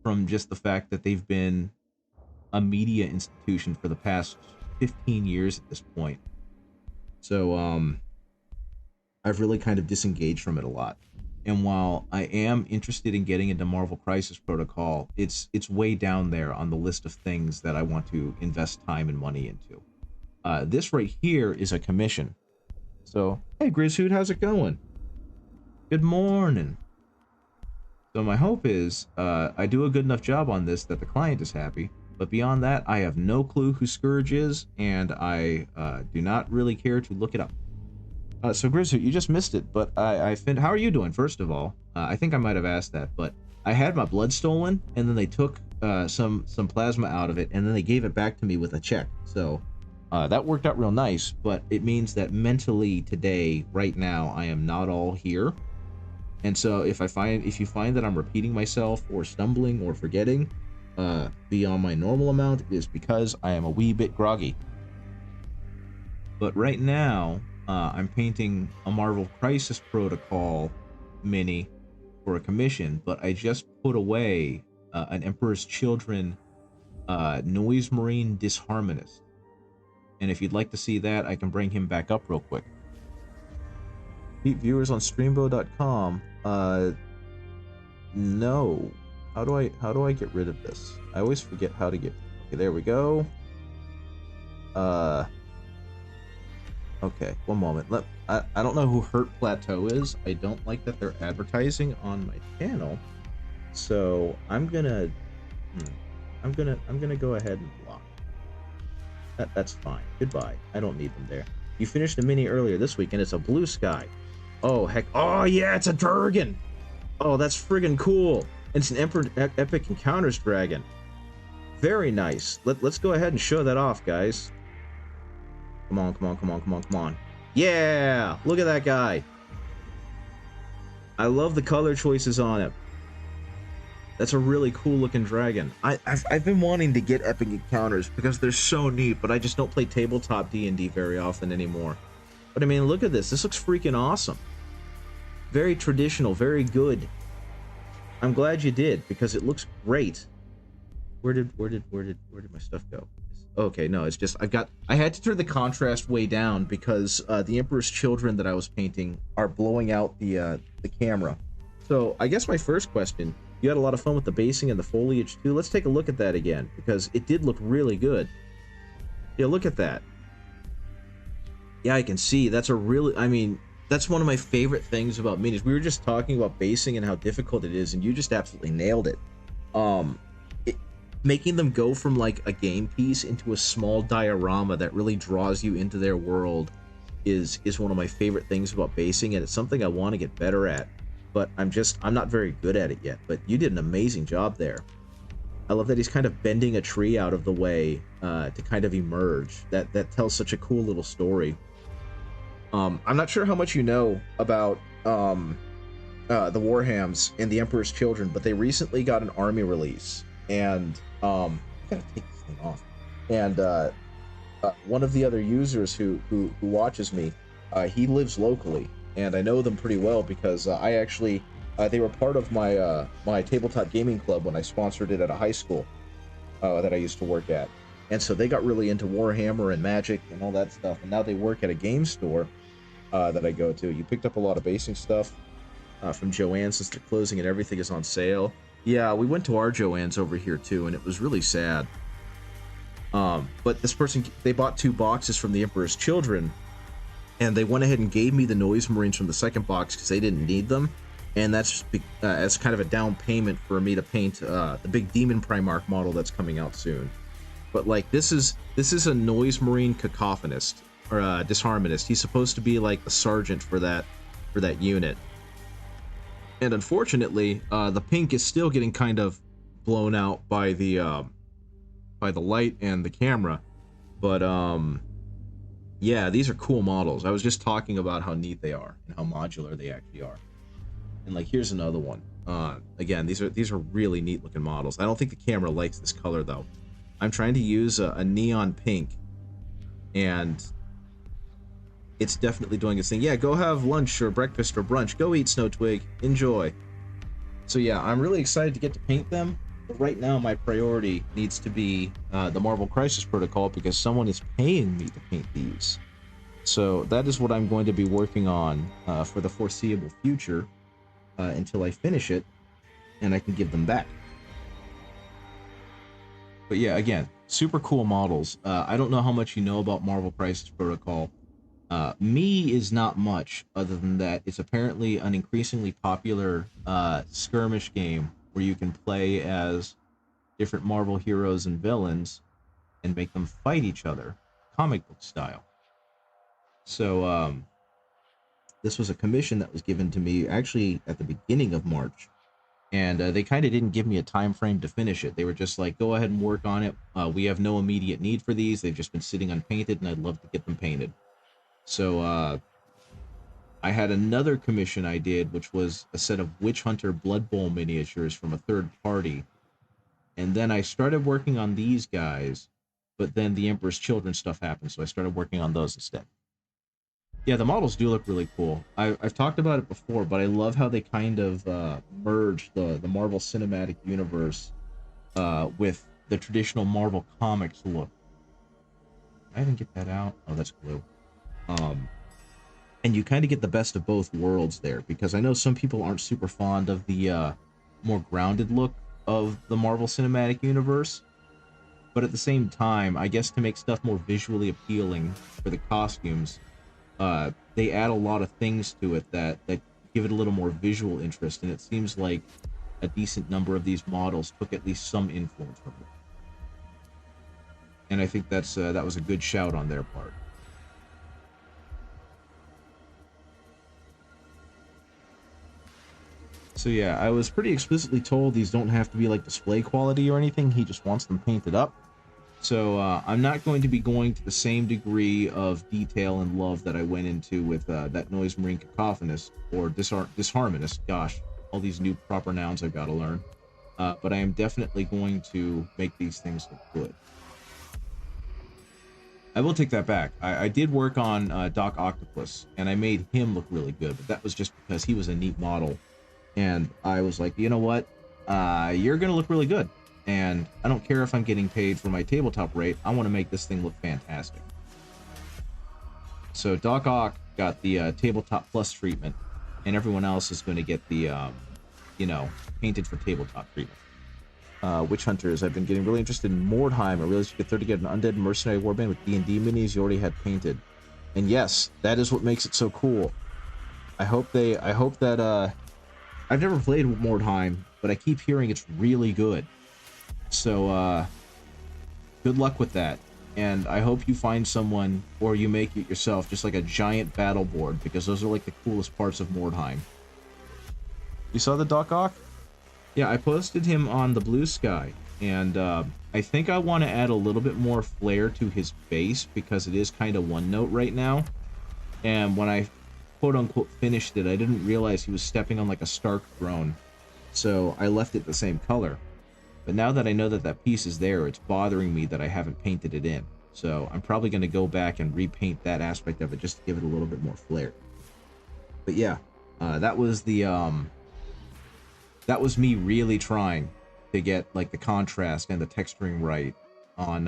A: from just the fact that they've been a media institution for the past 15 years at this point. So I've really kind of disengaged from it a lot. And while I am interested in getting into Marvel Crisis Protocol, it's way down there on the list of things that I want to invest time and money into. This right here is a commission. So, hey Grizzhoot, how's it going? Good morning. So my hope is I do a good enough job on this that the client is happy. But beyond that, I have no clue who Scourge is, and I do not really care to look it up. So Grizzhoot, you just missed it, but how are you doing, first of all? I think I might have asked that, but I had my blood stolen, and then they took some plasma out of it, and then they gave it back to me with a check. So that worked out real nice, but it means that mentally today, right now, I am not all here. And so if you find that I'm repeating myself or stumbling or forgetting, be on my normal amount, it is because I am a wee bit groggy. But right now, I'm painting a Marvel Crisis Protocol mini for a commission, but I just put away an Emperor's Children Noise Marine Disharmonist. And if you'd like to see that, I can bring him back up real quick. Viewers on streambo.com, no. How do I get rid of this? I always forget how to get. Okay, there we go. Okay, one moment. I don't know who Hurt Plateau is. I don't like that they're advertising on my channel. So I'm gonna go ahead and block. That's fine. Goodbye. I don't need them there. You finished a mini earlier this week and it's a blue sky. Oh heck. Oh yeah, it's a Durgan. Oh, that's friggin' cool. It's an Epic Encounters dragon. Very nice. Let's go ahead and show that off, guys. Come on, come on, come on, come on, come on. Yeah! Look at that guy. I love the color choices on it. That's a really cool looking dragon. I've been wanting to get Epic Encounters because they're so neat, but I just don't play tabletop D&D very often anymore. But I mean, look at this. This looks freaking awesome. Very traditional, very good. I'm glad you did because it looks great. Where did my stuff go? Okay, no, it's just I had to turn the contrast way down because the Emperor's Children that I was painting are blowing out the camera. So I guess my first question, you had a lot of fun with the basing and the foliage too. Let's take a look at that again because it did look really good. Yeah, look at that. Yeah, I can see that's a really, I mean, that's one of my favorite things about minis. We were just talking about basing and how difficult it is, and you just absolutely nailed it. Making them go from like a game piece into a small diorama that really draws you into their world is one of my favorite things about basing, and it's something I want to get better at, but I'm not very good at it yet. But you did an amazing job there. I love that he's kind of bending a tree out of the way to kind of emerge. That tells such a cool little story. I'm not sure how much you know about the Warhams and the Emperor's Children, but they recently got an army release. And I gotta take this thing off. And one of the other users who watches me, he lives locally, and I know them pretty well because I actually they were part of my my tabletop gaming club when I sponsored it at a high school that I used to work at. And so they got really into Warhammer and Magic and all that stuff. And now they work at a game store that I go to. You picked up a lot of basing stuff from Joanne since they're closing and everything is on sale. Yeah, we went to our Joann's over here too, and it was really sad. But this person, they bought 2 boxes from the Emperor's Children, and they went ahead and gave me the Noise Marines from the second box because they didn't need them, and that's as kind of a down payment for me to paint the big Demon Primarch model that's coming out soon. But like this is a Noise Marine cacophonist or disharmonist. He's supposed to be like the sergeant for that unit. And unfortunately, the pink is still getting kind of blown out by the light and the camera. But yeah, these are cool models. I was just talking about how neat they are and how modular they actually are. And like, here's another one. Again, these are really neat looking models. I don't think the camera likes this color though. I'm trying to use a neon pink, and it's definitely doing its thing. Yeah, go have lunch or breakfast or brunch. Go eat, Snowtwig. Enjoy. So yeah, I'm really excited to get to paint them. But right now, my priority needs to be the Marvel Crisis Protocol because someone is paying me to paint these. So that is what I'm going to be working on for the foreseeable future until I finish it and I can give them back. But yeah, again, super cool models. I don't know how much you know about Marvel Crisis Protocol. Me is not much other than that it's apparently an increasingly popular skirmish game where you can play as different Marvel heroes and villains and make them fight each other, comic book style. So this was a commission that was given to me actually at the beginning of March, and they kind of didn't give me a time frame to finish it. They were just like, go ahead and work on it. We have no immediate need for these. They've just been sitting unpainted, and I'd love to get them painted. So I had another commission I did, which was a set of Witch Hunter Blood Bowl miniatures from a third party. And then I started working on these guys, but then the Emperor's Children stuff happened, so I started working on those instead. Yeah, the models do look really cool. I've talked about it before, but I love how they kind of merge the Marvel Cinematic Universe with the traditional Marvel Comics look. I didn't get that out. Oh, that's glue. And you kind of get the best of both worlds there, because I know some people aren't super fond of the more grounded look of the Marvel Cinematic Universe, but at the same time, I guess to make stuff more visually appealing for the costumes, they add a lot of things to it that give it a little more visual interest, and it seems like a decent number of these models took at least some influence from it. And I think that was a good shout on their part. So yeah, I was pretty explicitly told these don't have to be like display quality or anything. He just wants them painted up. So I'm not going to be going to the same degree of detail and love that I went into with that Noise Marine Cacophonist or Disharmonist. Gosh, all these new proper nouns I've got to learn. But I am definitely going to make these things look good. I will take that back. I did work on Doc Octopus, and I made him look really good, but that was just because he was a neat model. And I was like, you know what? You're going to look really good. And I don't care if I'm getting paid for my tabletop rate. I want to make this thing look fantastic. So Doc Ock got the tabletop plus treatment, and everyone else is going to get the, painted for tabletop treatment. Witch Hunters, I've been getting really interested in Mordheim. I realized you could get an undead mercenary warband with D&D minis you already had painted. And yes, that is what makes it so cool. I hope that, I've never played Mordheim, but I keep hearing it's really good. So, good luck with that. And I hope you find someone, or you make it yourself, just like a giant battle board, because those are like the coolest parts of Mordheim. You saw the Doc Ock? Yeah, I posted him on the Blue Sky, and I think I want to add a little bit more flair to his base, because it is kind of one note right now. And when I quote-unquote finished it, I didn't realize he was stepping on like a Stark throne, so I left it the same color. But now that I know that that piece is there, it's bothering me that I haven't painted it in. So I'm probably going to go back and repaint that aspect of it just to give it a little bit more flair. But yeah, that was me really trying to get like the contrast and the texturing right on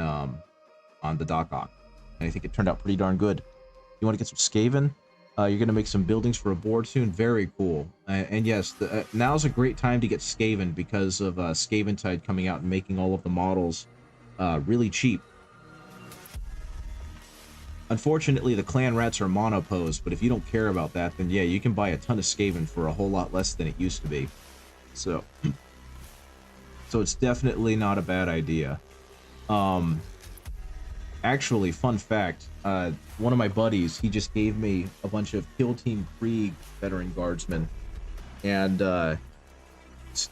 A: the Doc Ock. And I think it turned out pretty darn good. You want to get some Skaven? You're going to make some buildings for a board soon. Very cool. And yes, now's a great time to get Skaven because of Skaventide coming out and making all of the models really cheap. Unfortunately, the clan rats are monopose, but if you don't care about that, then yeah, you can buy a ton of Skaven for a whole lot less than it used to be. So it's definitely not a bad idea. Actually, fun fact, one of my buddies, he just gave me a bunch of Kill Team Krieg veteran guardsmen, and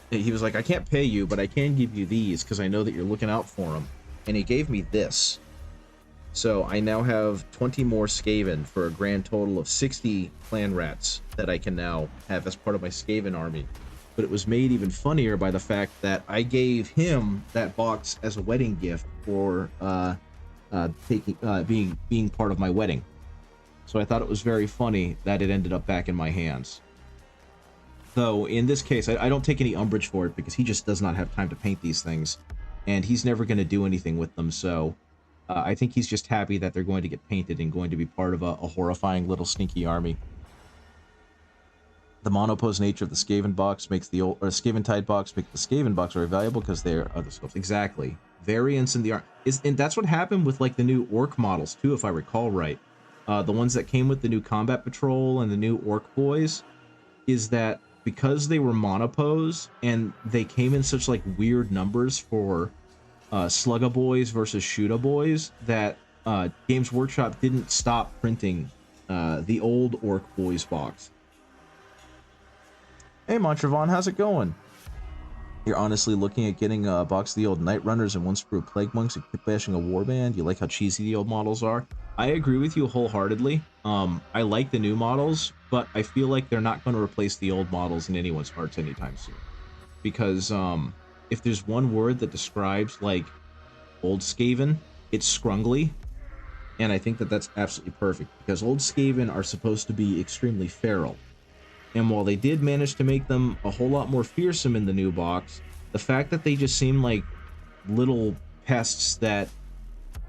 A: he was like, I can't pay you, but I can give you these because I know that you're looking out for them. And he gave me this. So I now have 20 more Skaven for a grand total of 60 clan rats that I can now have as part of my Skaven army. But it was made even funnier by the fact that I gave him that box as a wedding gift for being part of my wedding. So I thought it was very funny that it ended up back in my hands. Though in this case, I don't take any umbrage for it because he just does not have time to paint these things, and he's never going to do anything with them. So I think he's just happy that they're going to get painted and going to be part of a horrifying little sneaky army. The monopose nature of the Skaven box makes the old, or Skaventide box make the Skaven box very valuable because they are other scopes. Exactly. Variance in the art and that's what happened with like the new orc models too, if I recall right. The ones that came with the new combat patrol and the new orc boys, is that because they were monopose and they came in such like weird numbers for Slugga boys versus Shoota boys, that Games Workshop didn't stop printing the old orc boys box. Hey Montravon, how's it going? You're honestly looking at getting a box of the old Night Runners and one sprue of Plague Monks and quit bashing a warband? You like how cheesy the old models are? I agree with you wholeheartedly. I like the new models, but I feel like they're not going to replace the old models in anyone's hearts anytime soon. Because if there's one word that describes like Old Skaven, it's scrungly. And I think that that's absolutely perfect because Old Skaven are supposed to be extremely feral. And while they did manage to make them a whole lot more fearsome in the new box, the fact that they just seem like little pests that,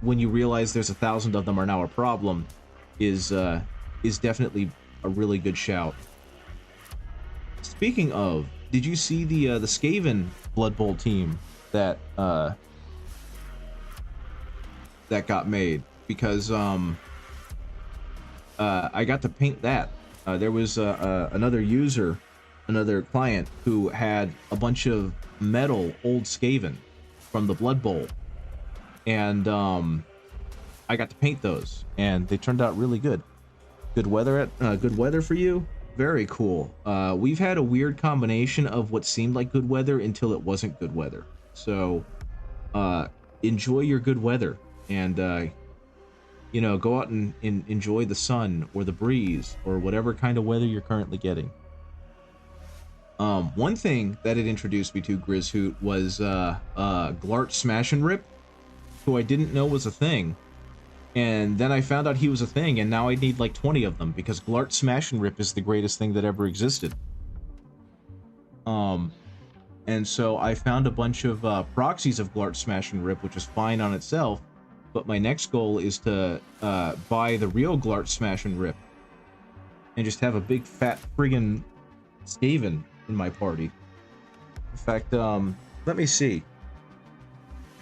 A: when you realize there's 1,000 of them, are now a problem, is definitely a really good shout. Speaking of, did you see the Skaven Blood Bowl team that that got made? Because I got to paint that. There was another user, another client, who had a bunch of metal Old Skaven from the Blood Bowl, and I got to paint those, and they turned out really good. Good weather for you. Very cool. We've had a weird combination of what seemed like good weather until it wasn't good weather. So enjoy your good weather, and you know, go out and enjoy the sun or the breeze or whatever kind of weather you're currently getting. One thing that it introduced me to, Grizzhoot, was Glart Smash and Rip, who I didn't know was a thing. And then I found out he was a thing, and now I need like 20 of them because Glart Smash and Rip is the greatest thing that ever existed. And so I found a bunch of proxies of Glart Smash and Rip, which is fine on itself. But my next goal is to buy the real Glart Smash and Rip and just have a big fat friggin' Skaven in my party. In fact, let me see.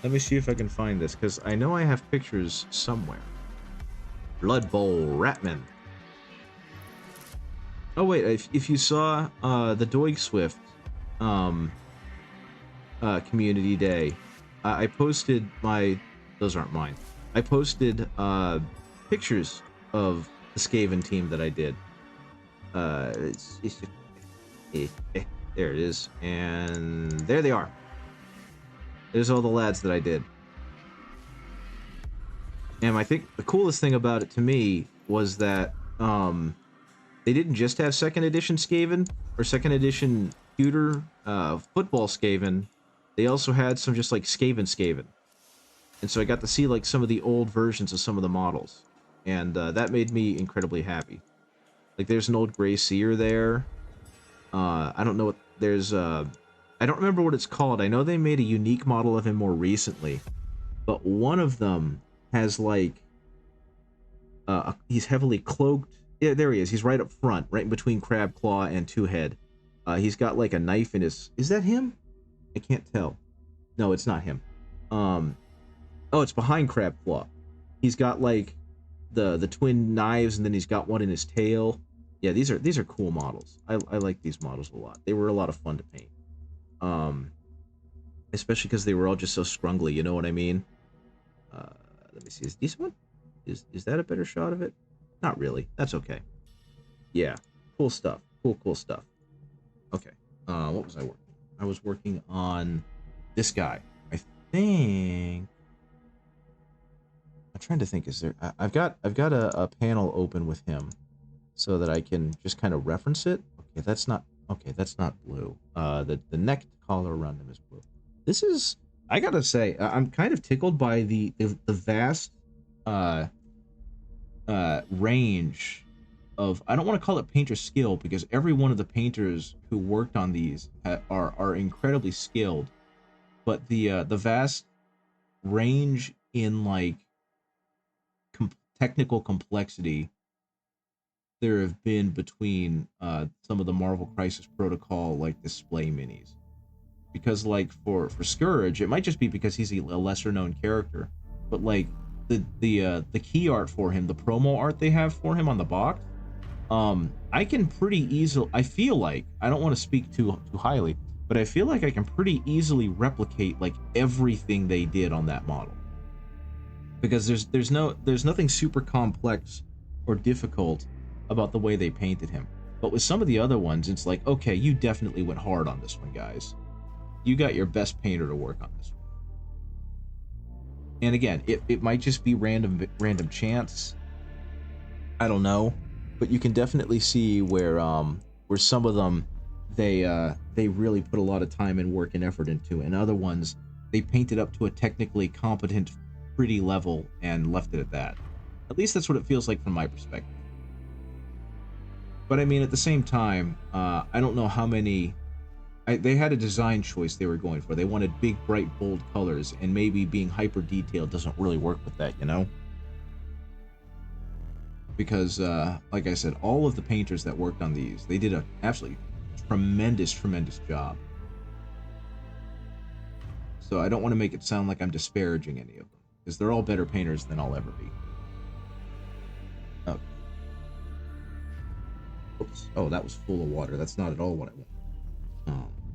A: Let me see if I can find this, because I know I have pictures somewhere. Blood Bowl Ratman. Oh wait, if you saw the Doig Swift community day, I posted my... Those aren't mine. I posted pictures of the Skaven team that I did. There it is, and there they are. There's all the lads that I did. And I think the coolest thing about it to me was that they didn't just have 2nd edition Skaven or 2nd edition computer football Skaven. They also had some just like Skaven. And so I got to see like some of the old versions of some of the models. And that made me incredibly happy. Like there's an old Grey Seer there. I don't know what... There's... I don't remember what it's called. I know they made a unique model of him more recently. But one of them has like... he's heavily cloaked. Yeah, there he is. He's right up front. Right in between Crab Claw and Two Head. He's got like a knife in his... Is that him? I can't tell. No, it's not him. Oh, it's behind Crab Claw. He's got like the twin knives, and then he's got one in his tail. Yeah, these are cool models. I like these models a lot. They were a lot of fun to paint. Especially because they were all just so scrungly, you know what I mean? Let me see, is this one? Is that a better shot of it? Not really. That's okay. Yeah, cool stuff. Cool stuff. Okay, what was I working on? I was working on this guy. I think... I'm trying to think, is there... I've got a panel open with him so that I can just kind of reference it. Okay, that's not blue. The neck collar around him is blue. This is... I gotta say, I'm kind of tickled by the vast range of... I don't want to call it painter skill, because every one of the painters who worked on these are incredibly skilled, but the vast range in like technical complexity there have been between some of the Marvel Crisis Protocol like display minis. Because like for Scourge, it might just be because he's a lesser known character, but like the key art for him, the promo art they have for him on the box, I can pretty easily, I feel like, I don't want to speak too highly, but I feel like I can pretty easily replicate like everything they did on that model. Because there's nothing super complex or difficult about the way they painted him. But with some of the other ones, it's like, okay, you definitely went hard on this one, guys. You got your best painter to work on this one. And again, it might just be random chance. I don't know, but you can definitely see where some of them they really put a lot of time and work and effort into, and other ones they painted up to a technically competent, pretty level and left it at that. At least that's what it feels like from my perspective. But I mean, at the same time, I don't know how many. They had a design choice they were going for. They wanted big, bright, bold colors, and maybe being hyper detailed doesn't really work with that, you know? Because, like I said, all of the painters that worked on these, they did an absolutely tremendous, tremendous job. So I don't want to make it sound like I'm disparaging any of them, because they're all better painters than I'll ever be. Okay. Oops. Oh, that was full of water. That's not at all what I want.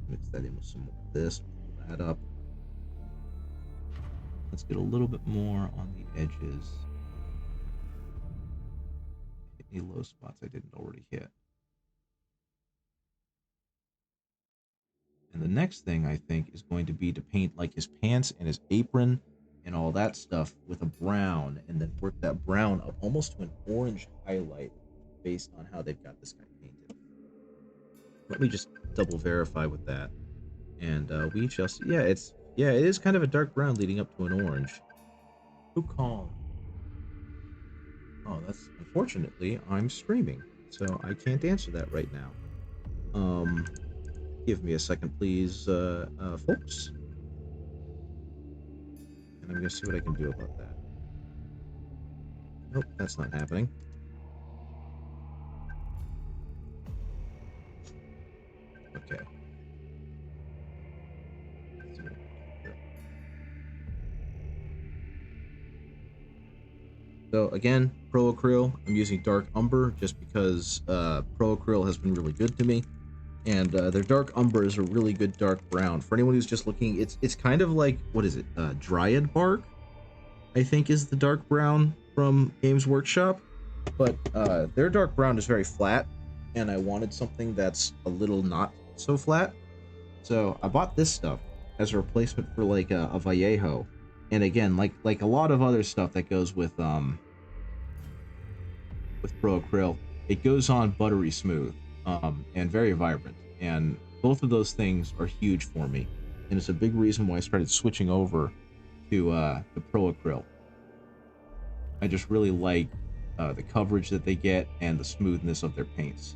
A: Mix that in with some more of this, pull that up. Let's get a little bit more on the edges. Hit any low spots I didn't already hit. And the next thing I think is going to be to paint like his pants and his apron and all that stuff with a brown, and then work that brown up almost to an orange highlight based on how they've got this guy painted. Let me just double verify with that. And we just, yeah, it is kind of a dark brown leading up to an orange. Who called? Oh, that's unfortunately I'm streaming, so I can't answer that right now. Give me a second, please, folks. And I'm gonna see what I can do about that. Nope, that's not happening. Okay. So again, Pro Acryl, I'm using Dark Umber just because Pro Acryl has been really good to me, and their Dark Umber is a really good dark brown. For anyone who's just looking, it's kind of like, what is it? Dryad Bark, I think, is the dark brown from Games Workshop, but their dark brown is very flat, and I wanted something that's a little not so flat, so I bought this stuff as a replacement for like a Vallejo. And again, like a lot of other stuff that goes with Pro Acryl, it goes on buttery smooth, and very vibrant. And both of those things are huge for me, and it's a big reason why I started switching over to the Pro Acryl. I just really like the coverage that they get and the smoothness of their paints.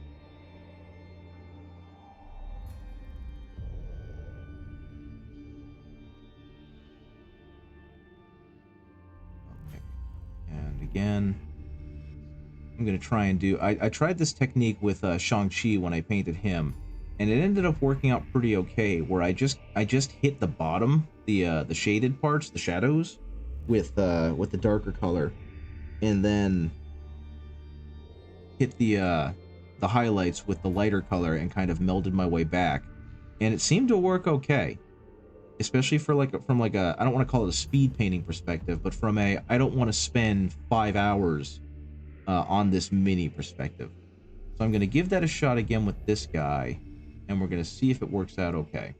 A: Okay, and again, I'm gonna try and do. I tried this technique with Shang-Chi when I painted him, and it ended up working out pretty okay. Where I just hit the bottom, the shaded parts, the shadows, with the darker color, and then hit the highlights with the lighter color, and kind of melded my way back, and it seemed to work okay. Especially for from a I don't want to call it a speed painting perspective, but from a I don't want to spend 5 hours on this mini perspective. So I'm going to give that a shot again with this guy, and we're going to see if it works out okay.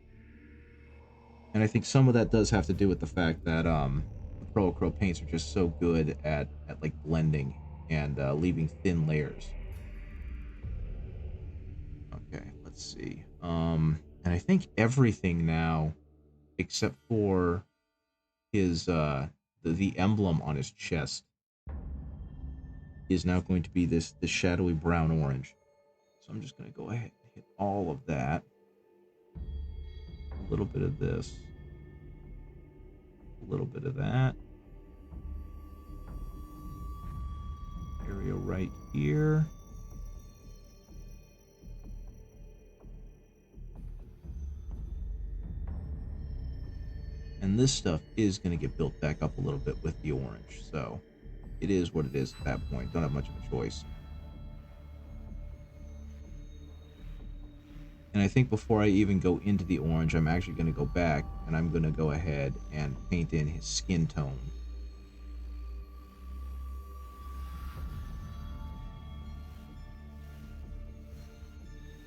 A: And I think some of that does have to do with the fact that the Pro Acryl paints are just so good at like blending and leaving thin layers. Okay, let's see. And I think everything now, except for his the emblem on his chest, is now going to be this shadowy brown orange. So I'm just going to go ahead and hit all of that. A little bit of this. A little bit of that. Area right here. And this stuff is going to get built back up a little bit with the orange. So it is what it is at that point. Don't have much of a choice. And I think before I even go into the orange, I'm actually going to go back and I'm going to go ahead and paint in his skin tone.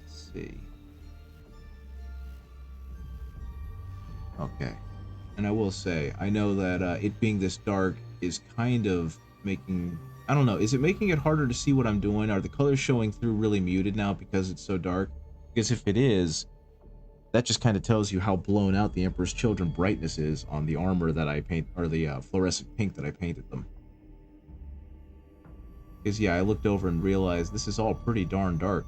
A: Let's see. Okay. And I will say, I know that it being this dark is kind of making... I don't know, is it making it harder to see what I'm doing? Are the colors showing through really muted now because it's so dark? Because if it is, that just kind of tells you how blown out the Emperor's Children brightness is on the armor that I paint, or the fluorescent pink that I painted them. Because yeah, I looked over and realized this is all pretty darn dark.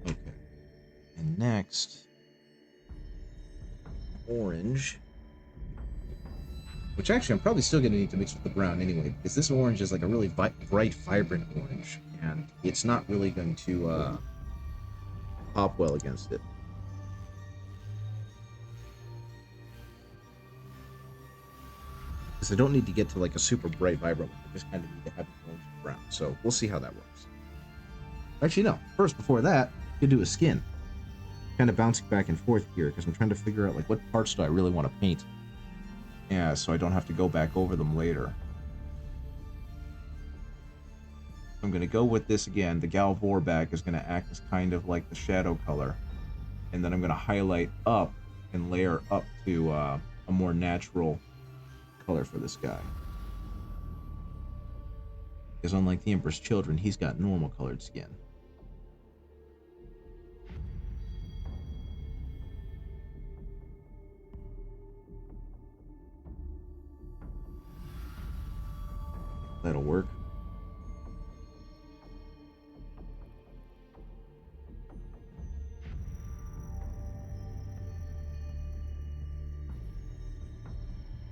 A: Okay. And next, orange. Which actually I'm probably still going to need to mix with the brown anyway, because this orange is like a really bright, vibrant orange, and it's not really going to pop well against it. Because I don't need to get to like a super bright, vibrant one. I just kind of need to have it orange and brown. So we'll see how that works. Actually, no. First, before that, you do a skin. Kind of bouncing back and forth here, because I'm trying to figure out like what parts do I really want to paint. Yeah, so I don't have to go back over them later. I'm going to go with this again. The Gal Vorbak is going to act as kind of like the shadow color. And then I'm going to highlight up and layer up to a more natural color for this guy. Because unlike the Emperor's Children, he's got normal colored skin. That'll work.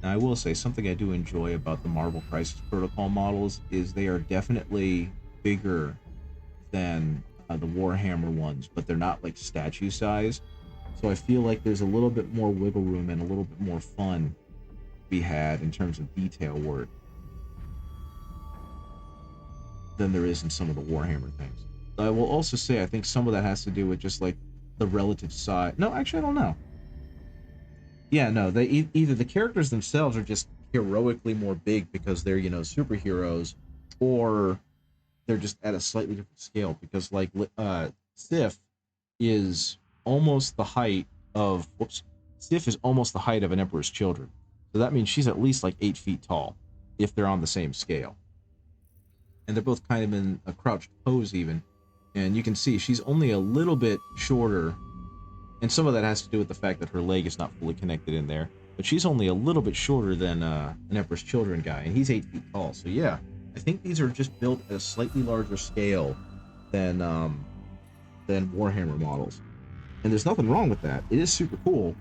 A: Now, I will say something I do enjoy about the Marvel Crisis Protocol models is they are definitely bigger than the Warhammer ones, but they're not like statue size. So I feel like there's a little bit more wiggle room and a little bit more fun to be had in terms of detail work than there is in some of the Warhammer things. I will also say I think some of that has to do with just like the relative size. No, actually I don't know. Yeah, no, they either the characters themselves are just heroically more big because they're, you know, superheroes, or they're just at a slightly different scale because like Sif is almost the height of Sif is almost the height of an Emperor's Children. So that means she's at least like 8 feet tall if they're on the same scale. And they're both kind of in a crouched pose even. And you can see she's only a little bit shorter. And some of that has to do with the fact that her leg is not fully connected in there. But she's only a little bit shorter than an Emperor's Children guy. And he's 8 feet tall. So yeah, I think these are just built at a slightly larger scale than Warhammer models. And there's nothing wrong with that. It is super cool.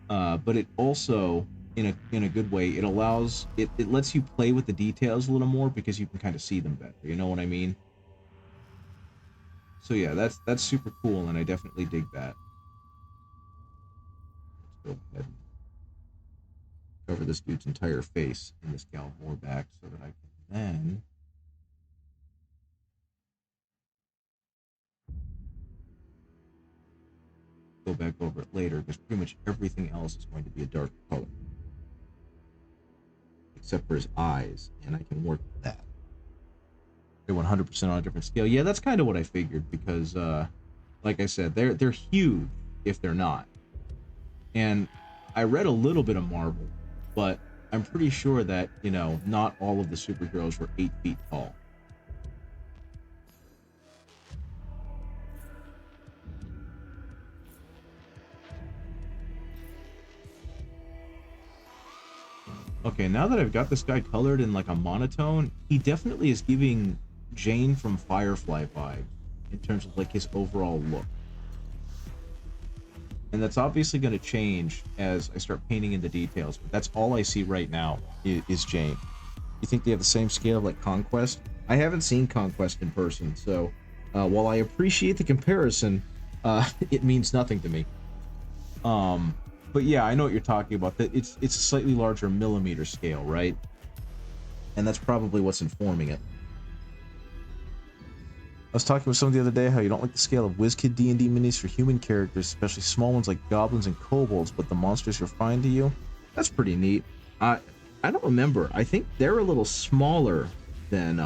A: But it also, in a good way, it allows it lets you play with the details a little more because you can kind of see them better. You know what I mean? So yeah, that's super cool, and I definitely dig that. Let's go ahead and cover this dude's entire face in this Gal Vorbak so that I can then go back over it later, because pretty much everything else is going to be a dark color. Except for his eyes, and I can work with that. They're 100% on a different scale. Yeah, that's kind of what I figured, because, like I said, they're huge if they're not. And I read a little bit of Marvel, but I'm pretty sure that, you know, not all of the superheroes were 8 feet tall. Okay, now that I've got this guy colored in like a monotone, he definitely is giving Jane from Firefly vibe in terms of like his overall look. And that's obviously going to change as I start painting in the details, but that's all I see right now is Jane. You think they have the same scale like Conquest? I haven't seen Conquest in person, so while I appreciate the comparison, it means nothing to me. But yeah, I know what you're talking about. It's a slightly larger millimeter scale, right? And that's probably what's informing it. I was talking with someone the other day how you don't like the scale of WizKid D&D minis for human characters, especially small ones like goblins and kobolds, but the monsters are fine to you. That's pretty neat. I don't remember. I think they're a little smaller than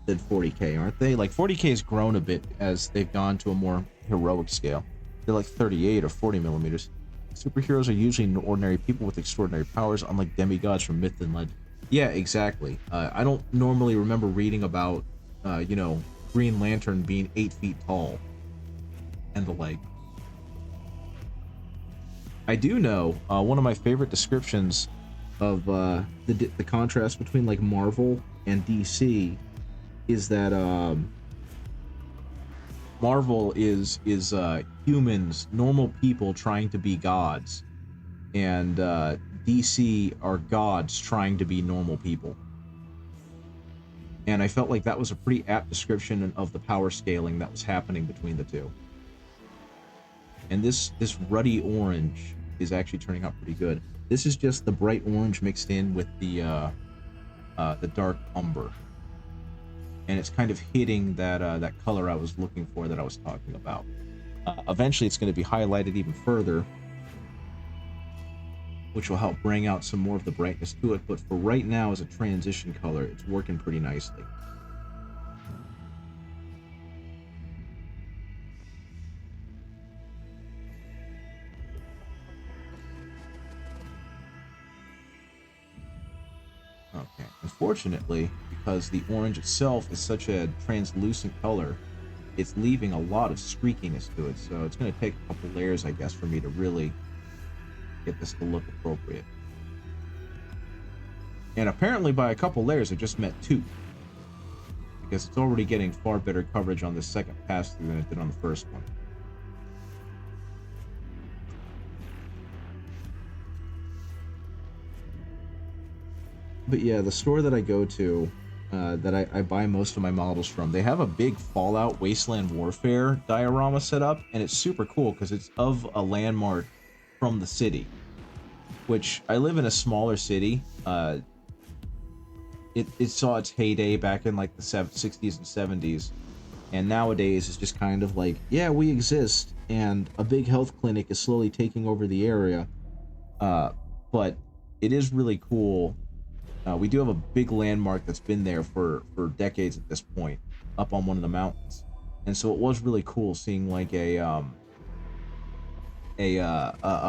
A: 40K, aren't they? Like 40K has grown a bit as they've gone to a more heroic scale. They're like 38 or 40 millimeters. Superheroes are usually ordinary people with extraordinary powers, unlike demigods from myth and legend. Yeah, exactly. I don't normally remember reading about, you know, Green Lantern being 8 feet tall and the like. I do know one of my favorite descriptions of the contrast between like Marvel and DC is that Marvel is humans, normal people trying to be gods, and DC are gods trying to be normal people. And I felt like that was a pretty apt description of the power scaling that was happening between the two. And this ruddy orange is actually turning out pretty good. This is just the bright orange mixed in with the dark umber, and it's kind of hitting that color I was looking for that I was talking about. Eventually, it's going to be highlighted even further, which will help bring out some more of the brightness to it. But for right now, as a transition color, it's working pretty nicely. Okay. Unfortunately, because the orange itself is such a translucent color, it's leaving a lot of streakiness to it. So it's going to take a couple layers, I guess, for me to really get this to look appropriate. And apparently by a couple layers, I just meant 2. Because it's already getting far better coverage on the second pass through than it did on the first one. But yeah, the store that I go to, that I buy most of my models from, they have a big Fallout Wasteland Warfare diorama set up, and it's super cool because it's of a landmark from the city. Which, I live in a smaller city. It saw its heyday back in like the 60s and 70s, and nowadays it's just kind of like, yeah, we exist, and a big health clinic is slowly taking over the area. But it is really cool. We do have a big landmark that's been there for decades at this point, up on one of the mountains, and so it was really cool seeing like a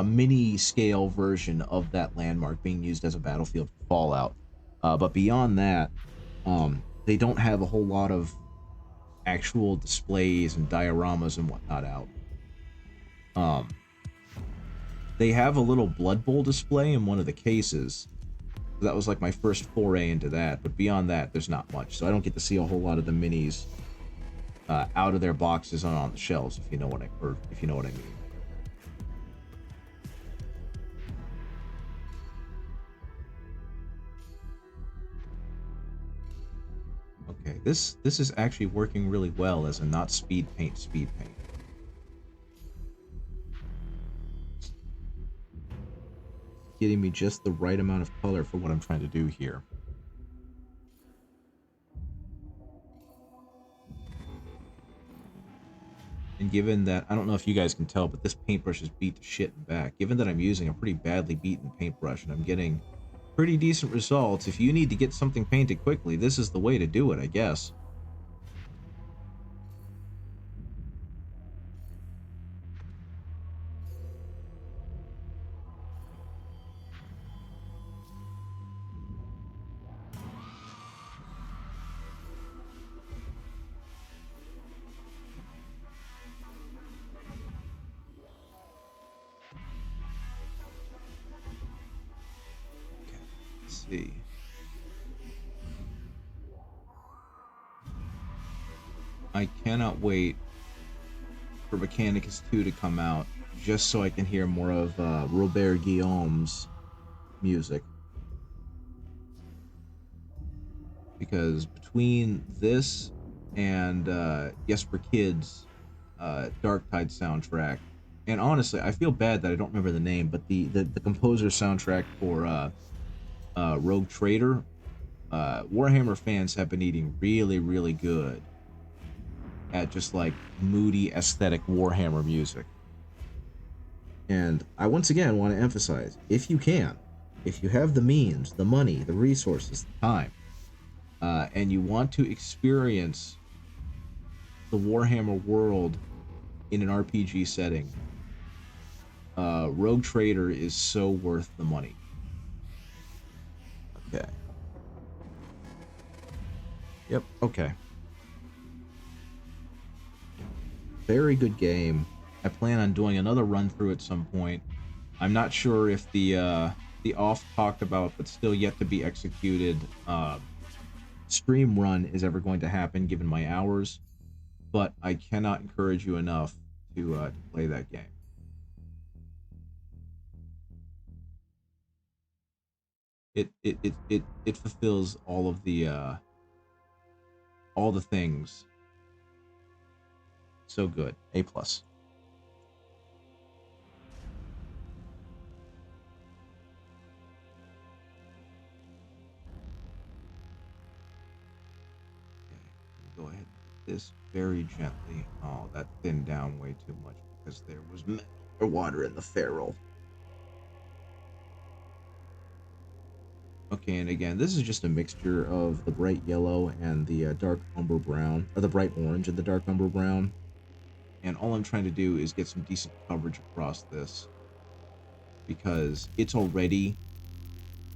A: mini scale version of that landmark being used as a battlefield for Fallout. But beyond that, they don't have a whole lot of actual displays and dioramas and whatnot out. They have a little Blood Bowl display in one of the cases. That was like my first foray into that, but beyond that, there's not much. So I don't get to see a whole lot of the minis out of their boxes and on the shelves, if you know what I mean. Okay, this is actually working really well as a not speed paint. Getting me just the right amount of color for what I'm trying to do here. And given that, I don't know if you guys can tell, but this paintbrush is beat to shit and back. Given that I'm using a pretty badly beaten paintbrush and I'm getting pretty decent results, if you need to get something painted quickly, this is the way to do it, I guess. See. I cannot wait for Mechanicus 2 to come out, just so I can hear more of Robert Guillaume's music. Because between this and Jesper Kid's Darktide soundtrack, and honestly, I feel bad that I don't remember the name, but the composer soundtrack for Rogue Trader, Warhammer fans have been eating really, really good at just like moody aesthetic Warhammer music. And I once again want to emphasize, if you have the means, the money, the resources, the time, and you want to experience the Warhammer world in an RPG setting, Rogue Trader is so worth the money. Okay. Yep. Okay. Very good game. I plan on doing another run through at some point. I'm not sure if the oft talked about but still yet to be executed stream run is ever going to happen given my hours, but I cannot encourage you enough to play that game. It fulfills all the things. So good. A plus. Go ahead and do this very gently. Oh, that thinned down way too much because there was water in the ferrule. Okay, and again, this is just a mixture of the bright yellow and the dark umber brown, or the bright orange and the dark umber brown. And all I'm trying to do is get some decent coverage across this, because it's already,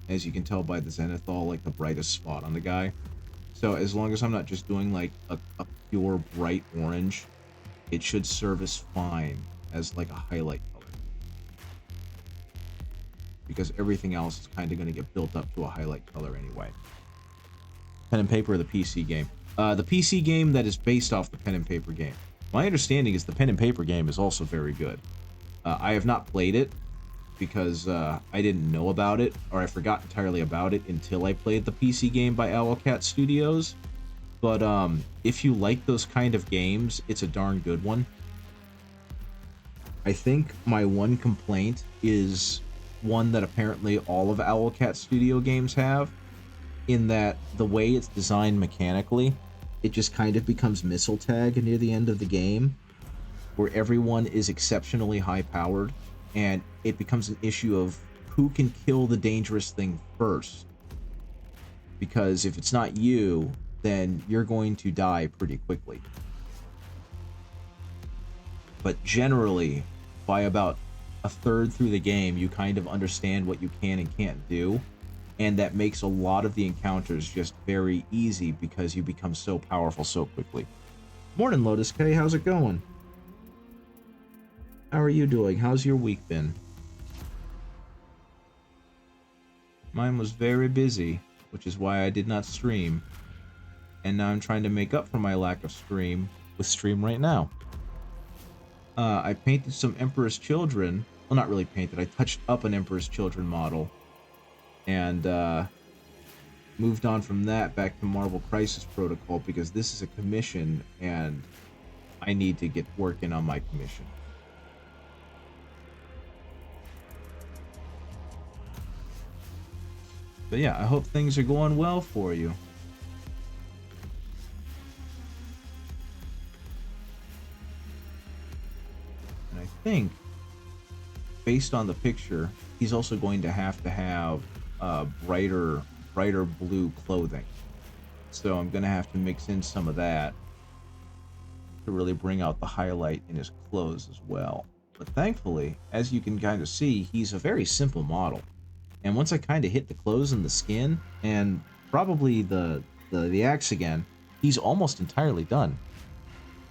A: as you can tell by the zenithal, like the brightest spot on the guy. So as long as I'm not just doing like a pure bright orange, it should service fine as like a highlight color, because everything else is kind of going to get built up to a highlight color anyway. Pen and paper, the PC game. The PC game that is based off the pen and paper game. My understanding is the pen and paper game is also very good. I have not played it because I didn't know about it, or I forgot entirely about it until I played the PC game by Owlcat Studios. But if you like those kind of games, it's a darn good one. I think my one complaint is one that apparently all of Owlcat Studio games have, in that the way it's designed mechanically, it just kind of becomes missile tag near the end of the game, where everyone is exceptionally high powered, and it becomes an issue of who can kill the dangerous thing first. Because if it's not you, then you're going to die pretty quickly. But generally, by about a third through the game, you kind of understand what you can and can't do, and that makes a lot of the encounters just very easy because you become so powerful so quickly. Morning, Lotus K, how's it going? How are you doing? How's your week been? Mine was very busy, which is why I did not stream. And now I'm trying to make up for my lack of stream with Stream Right Now. I painted some Emperor's Children. Well, not really painted. I touched up an Emperor's Children model. And moved on from that back to Marvel Crisis Protocol because this is a commission and I need to get working on my commission. But yeah, I hope things are going well for you. And I think, based on the picture, he's also going to have brighter blue clothing. So I'm going to have to mix in some of that to really bring out the highlight in his clothes as well. But thankfully, as you can kind of see, he's a very simple model. And once I kind of hit the clothes and the skin, and probably the axe again, he's almost entirely done.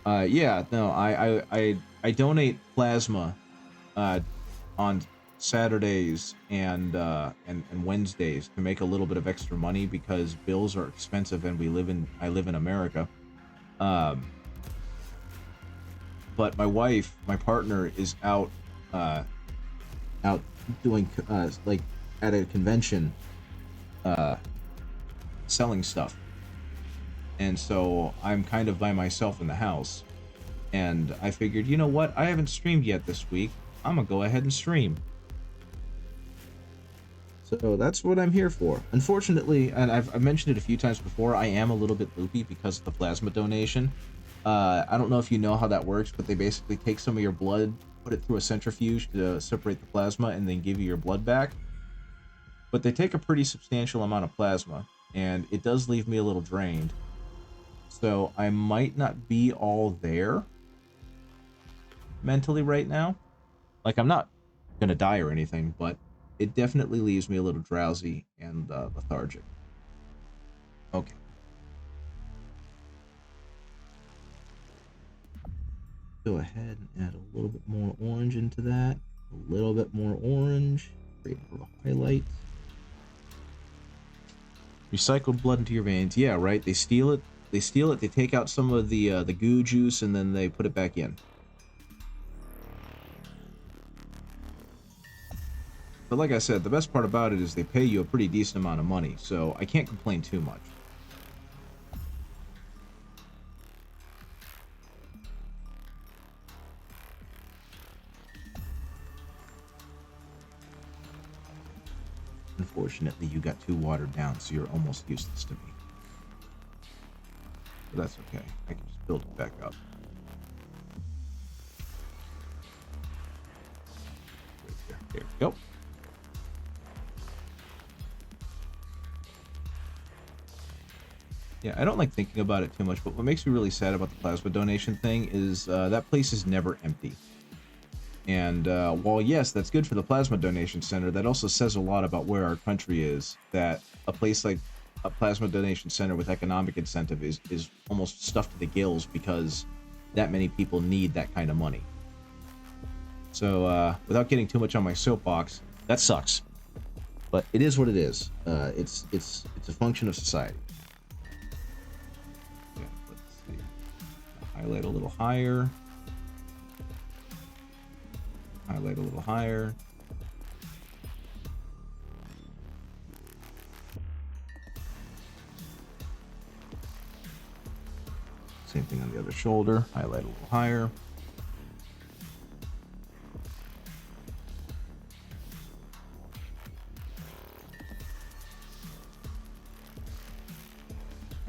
A: Yeah, no, I donate plasma on Saturdays and Wednesdays to make a little bit of extra money because bills are expensive and I live in America. But my partner is out doing like at a convention selling stuff. And so I'm kind of by myself in the house. And I figured, you know what? I haven't streamed yet this week. I'm gonna go ahead and stream. So that's what I'm here for. Unfortunately, and I've mentioned it a few times before, I am a little bit loopy because of the plasma donation. I don't know if you know how that works, but they basically take some of your blood, put it through a centrifuge to separate the plasma, and then give you your blood back. But they take a pretty substantial amount of plasma, and it does leave me a little drained. So I might not be all there mentally right now. Like, I'm not gonna die or anything, but it definitely leaves me a little drowsy and lethargic. Okay. go ahead and add a little bit more orange into that. A little bit more orange. Create more of a highlight. Recycled blood into your veins. Yeah, right. They steal it. They steal it. They take out some of the goo juice and then they put it back in. But like I said, the best part about it is they pay you a pretty decent amount of money, so I can't complain too much. Unfortunately, you got too watered down, so you're almost useless to me. But that's okay. I can just build it back up. Right there. There we go. Yeah, I don't like thinking about it too much, but what makes me really sad about the plasma donation thing is that place is never empty. And while yes, that's good for the plasma donation center, that also says a lot about where our country is, that a place like a plasma donation center with economic incentive is almost stuffed to the gills because that many people need that kind of money. So without getting too much on my soapbox, that sucks. But it is what it is. It's a function of society. Yeah, let's see. Highlight a little higher. Highlight a little higher. Same thing on the other shoulder. Highlight a little higher.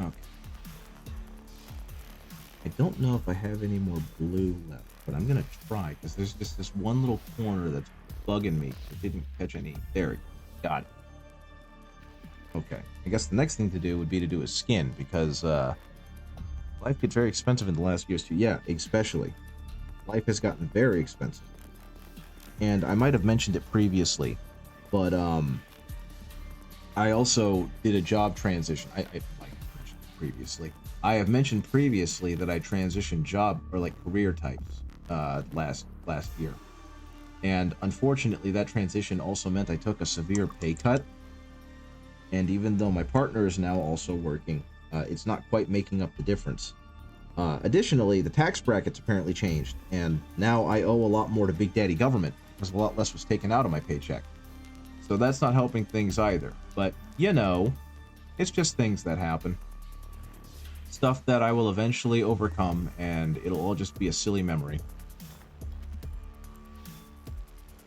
A: Okay. I don't know if I have any more blue left, but I'm gonna try because there's just this one little corner that's bugging me. I didn't catch any. There, got it. Okay, I guess the next thing to do would be to do a skin because life gets very expensive in the last years too. Yeah, especially. Life has gotten very expensive. And I might have mentioned it previously, but I also did a job transition. I might have mentioned it previously. I have mentioned previously that I transitioned job or like career types last year. And unfortunately that transition also meant I took a severe pay cut. And even though my partner is now also working, it's not quite making up the difference. Additionally, the tax brackets apparently changed, and now I owe a lot more to Big Daddy government because a lot less was taken out of my paycheck. So that's not helping things either. But, you know, it's just things that happen. Stuff that I will eventually overcome, and it'll all just be a silly memory.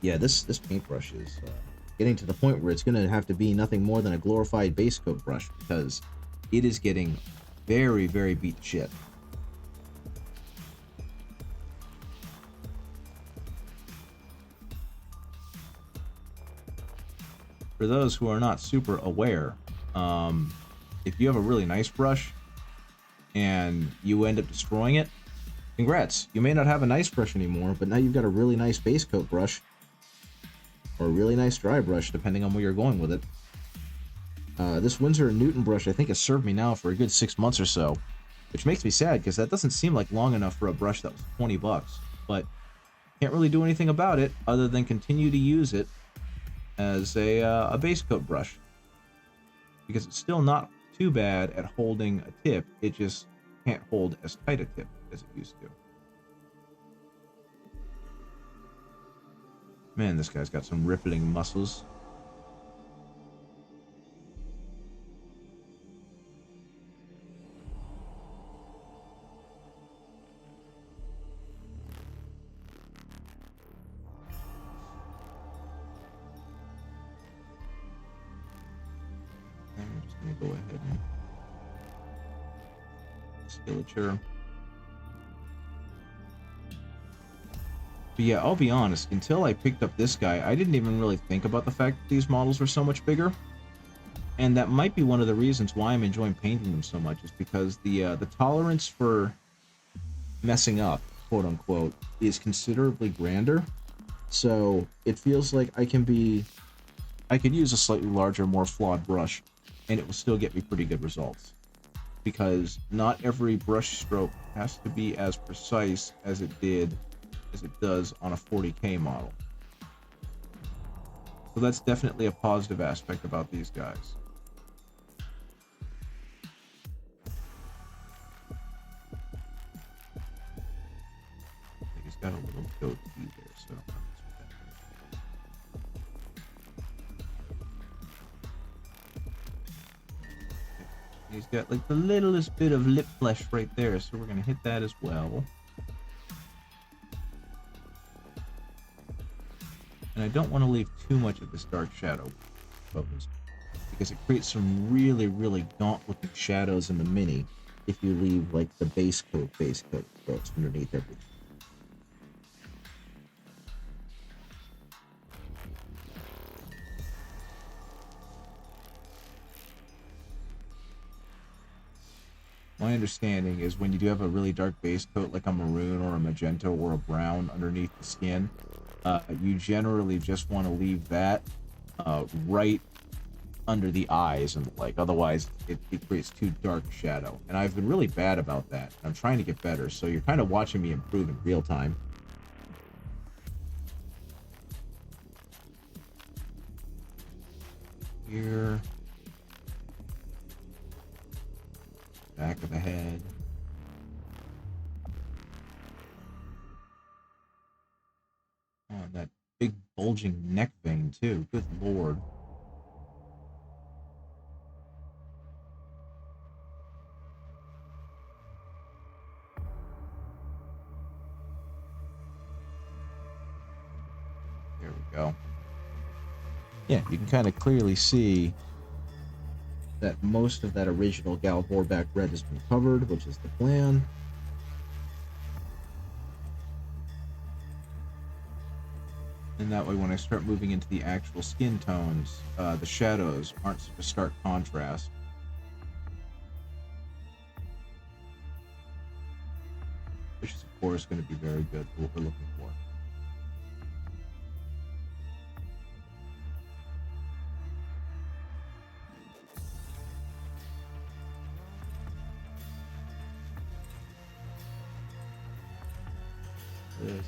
A: Yeah, this paintbrush is getting to the point where it's going to have to be nothing more than a glorified base coat brush because it is getting very, very beat shit. For those who are not super aware, if you have a really nice brush and you end up destroying it, congrats. You may not have a nice brush anymore, but now you've got a really nice base coat brush or a really nice dry brush, depending on where you're going with it. This Winsor & Newton brush, I think, has served me now for a good 6 months or so, which makes me sad because that doesn't seem like long enough for a brush that was 20 bucks, but can't really do anything about it other than continue to use it as a base coat brush because it's still not too bad at holding a tip. It just can't hold as tight a tip as it used to. Man, this guy's got some rippling muscles. I'm just gonna go ahead and skeleture. But yeah, I'll be honest, until I picked up this guy, I didn't even really think about the fact that these models were so much bigger. And that might be one of the reasons why I'm enjoying painting them so much, is because the tolerance for messing up, quote unquote, is considerably grander. So it feels like I could use a slightly larger, more flawed brush, and it will still get me pretty good results. because not every brush stroke has to be as precise as it does on a 40K model. So that's definitely a positive aspect about these guys. He's got a little goatee there, so he's got like the littlest bit of lip flesh right there, so we're gonna hit that as well. And I don't want to leave too much of this dark shadow exposed, because it creates some really, really gaunt-looking shadows in the mini if you leave like the base coat strokes underneath everything. My understanding is when you do have a really dark base coat, like a maroon or a magenta or a brown underneath the skin, you generally just want to leave that right under the eyes and like, otherwise it creates too dark shadow. And I've been really bad about that. I'm trying to get better, so you're kind of watching me improve in real time. Here. Back of the head. Oh, that big bulging neck vein too. Good lord. There we go. Yeah, you can kind of clearly see that most of that original Gal Vorbak red has been covered, which is the plan. And that way, when I start moving into the actual skin tones, the shadows aren't such a stark contrast. Which is, of course, going to be very good for what we're looking for. This.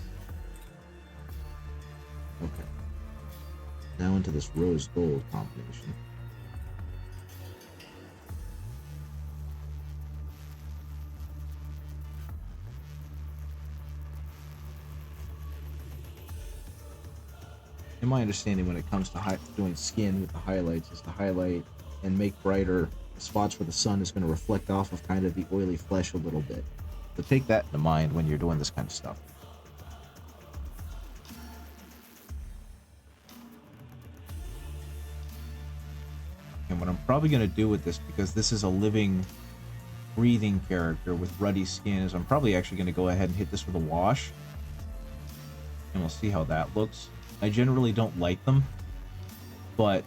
A: Okay. Now into this rose gold combination. In my understanding, when it comes to doing skin with the highlights, is to highlight and make brighter the spots where the sun is going to reflect off of kind of the oily flesh a little bit. So take that into mind when you're doing this kind of stuff. And what I'm probably going to do with this, because this is a living, breathing character with ruddy skin, is I'm probably actually going to go ahead and hit this with a wash. And we'll see how that looks. I generally don't like them, but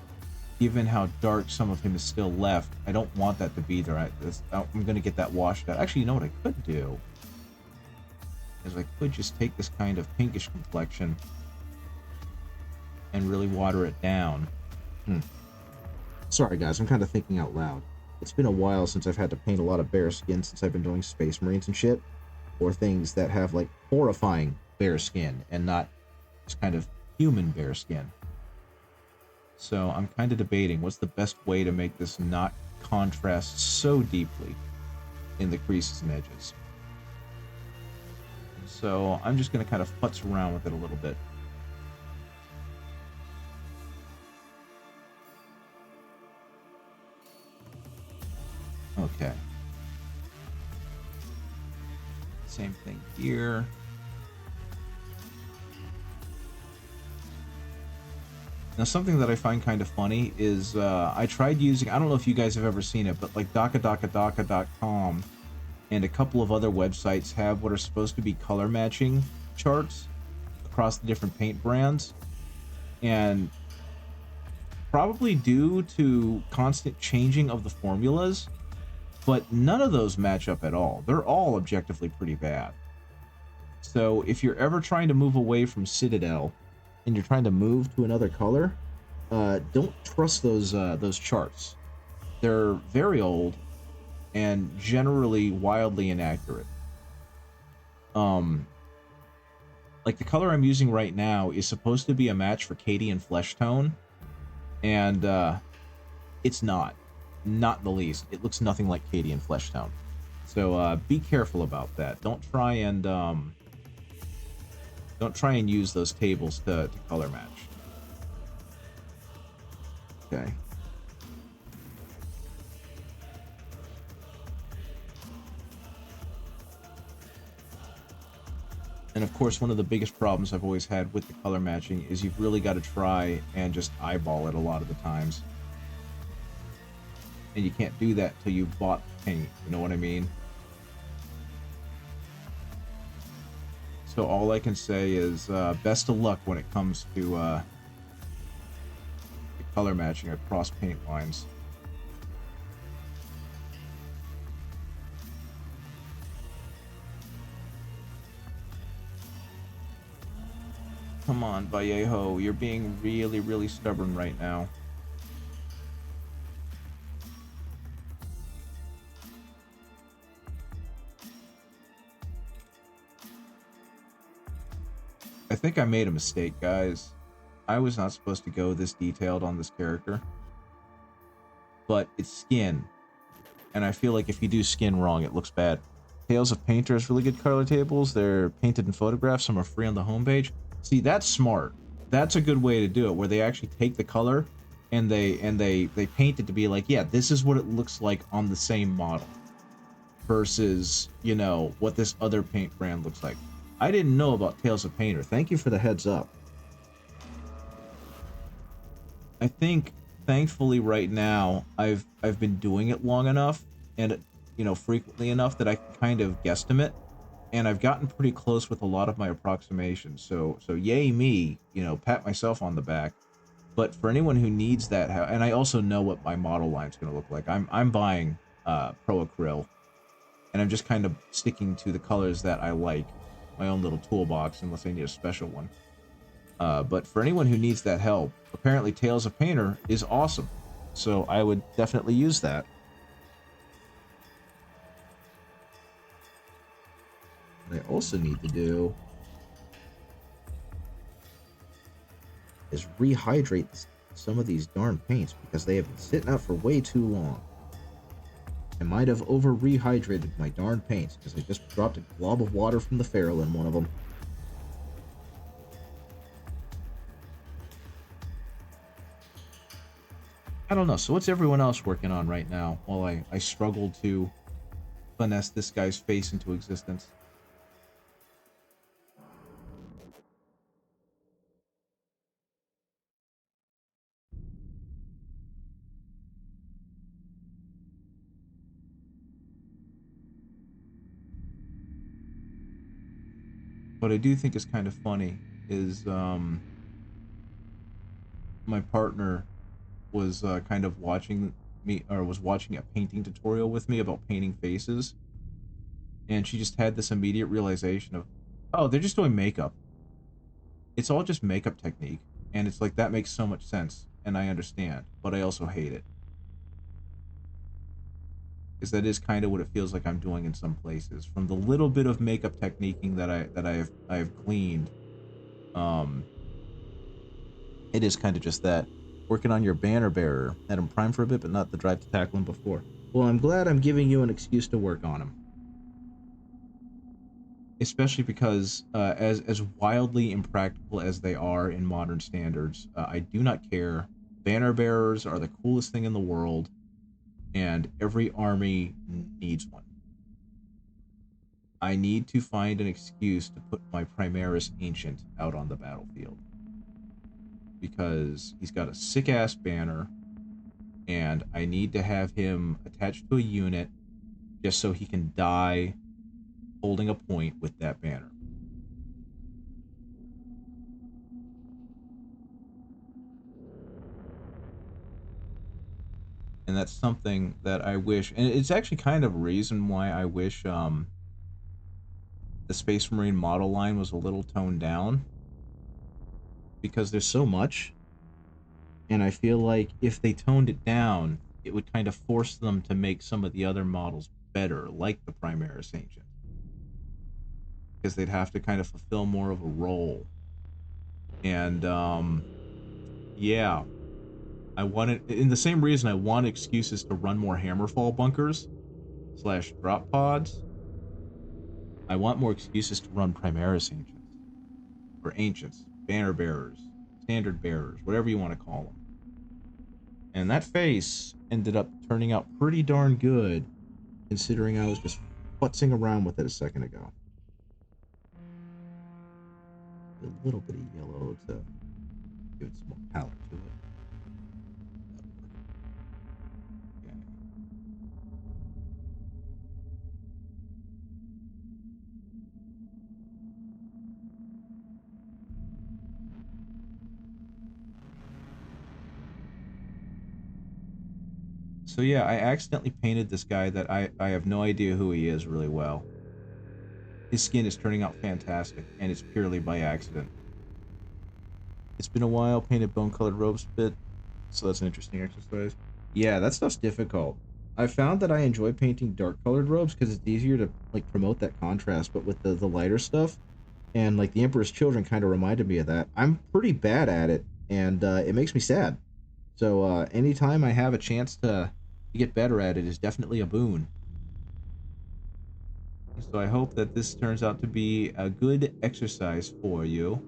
A: given how dark some of him is still left, I don't want that to be there. I'm going to get that washed out. Actually, you know what I could do? Is I could just take this kind of pinkish complexion and really water it down. Sorry guys, I'm kind of thinking out loud. It's been a while since I've had to paint a lot of bare skin since I've been doing Space Marines and shit. Or things that have like horrifying bare skin and not just kind of human bare skin. So I'm kind of debating what's the best way to make this not contrast so deeply in the creases and edges. So I'm just going to kind of futz around with it a little bit. Okay. Same thing here. Now, something that I find kind of funny is I tried using, I don't know if you guys have ever seen it, but like dakadakadaka.com and a couple of other websites have what are supposed to be color matching charts across the different paint brands. And probably due to constant changing of the formulas, but none of those match up at all. They're all objectively pretty bad. So if you're ever trying to move away from Citadel and you're trying to move to another color, don't trust those charts. They're very old, and generally wildly inaccurate. Like the color I'm using right now is supposed to be a match for Katie and Flesh Tone, and it's not the least. It looks nothing like Katie and Flesh Tone. So be careful about that. Don't try and use those tables to color match. Okay. And of course, one of the biggest problems I've always had with the color matching is you've really got to try and just eyeball it a lot of the times. And you can't do that till you've bought paint, you know what I mean? So all I can say is best of luck when it comes to the color matching across paint lines. Come on, Vallejo, you're being really, really stubborn right now. I think I made a mistake, guys. I was not supposed to go this detailed on this character. But it's skin. And I feel like if you do skin wrong, it looks bad. Tales of Painter has really good color tables. They're painted in photographs. Some are free on the homepage. See, that's smart. That's a good way to do it, where they actually take the color and they paint it to be like, yeah, this is what it looks like on the same model. Versus, you know, what this other paint brand looks like. I didn't know about Tales of Painter. Thank you for the heads up. I think, thankfully, right now I've been doing it long enough and, you know, frequently enough that I can kind of guesstimate, and I've gotten pretty close with a lot of my approximations. So yay me, you know, pat myself on the back. But for anyone who needs that, and I also know what my model line's going to look like. I'm buying Pro Acryl, and I'm just kind of sticking to the colors that I like. My own little toolbox, unless I need a special one. But for anyone who needs that help, apparently Tales of Painter is awesome. So I would definitely use that. What I also need to do is rehydrate some of these darn paints because they have been sitting out for way too long. I might have over rehydrated my darn paints because I just dropped a glob of water from the Ferrule in one of them. I don't know. So what's everyone else working on right now while I struggle to finesse this guy's face into existence? What I do think is kind of funny is my partner was kind of watching me, or was watching a painting tutorial with me about painting faces, and she just had this immediate realization of, oh, they're just doing makeup. It's all just makeup technique, and it's like, that makes so much sense, and I understand, but I also hate it. Because that is kind of what it feels like I'm doing in some places. From the little bit of makeup techniquing that I've gleaned, it is kind of just that. Working on your banner bearer. Had him prime for a bit, but not the drive to tackle him before. Well, I'm glad I'm giving you an excuse to work on him. Especially because, as wildly impractical as they are in modern standards, I do not care. Banner bearers are the coolest thing in the world, and every army needs one. I need to find an excuse to put my Primaris Ancient out on the battlefield. Because he's got a sick-ass banner, and I need to have him attached to a unit just so he can die holding a point with that banner. And that's something that I wish, and it's actually kind of a reason why I wish the Space Marine model line was a little toned down, because there's so much, and I feel like if they toned it down, it would kind of force them to make some of the other models better, like the Primaris Ancient, because they'd have to kind of fulfill more of a role. And yeah, I wanted, in the same reason I want excuses to run more Hammerfall bunkers / drop pods. I want more excuses to run Primaris Ancients, or Ancients, Banner Bearers, Standard Bearers, whatever you want to call them. And that face ended up turning out pretty darn good, considering I was just futzing around with it a second ago. A little bit of yellow to give it some more color to it. Okay. So yeah, I accidentally painted this guy that I have no idea who he is really well. His skin is turning out fantastic, and it's purely by accident. It's been a while, painted bone-colored robes a bit, so that's an interesting exercise. Yeah, that stuff's difficult. I found that I enjoy painting dark-colored robes because it's easier to like promote that contrast, but with the lighter stuff, and like the Emperor's Children kind of reminded me of that. I'm pretty bad at it, and it makes me sad. So anytime I have a chance to get better at it is definitely a boon. So I hope that this turns out to be a good exercise for you,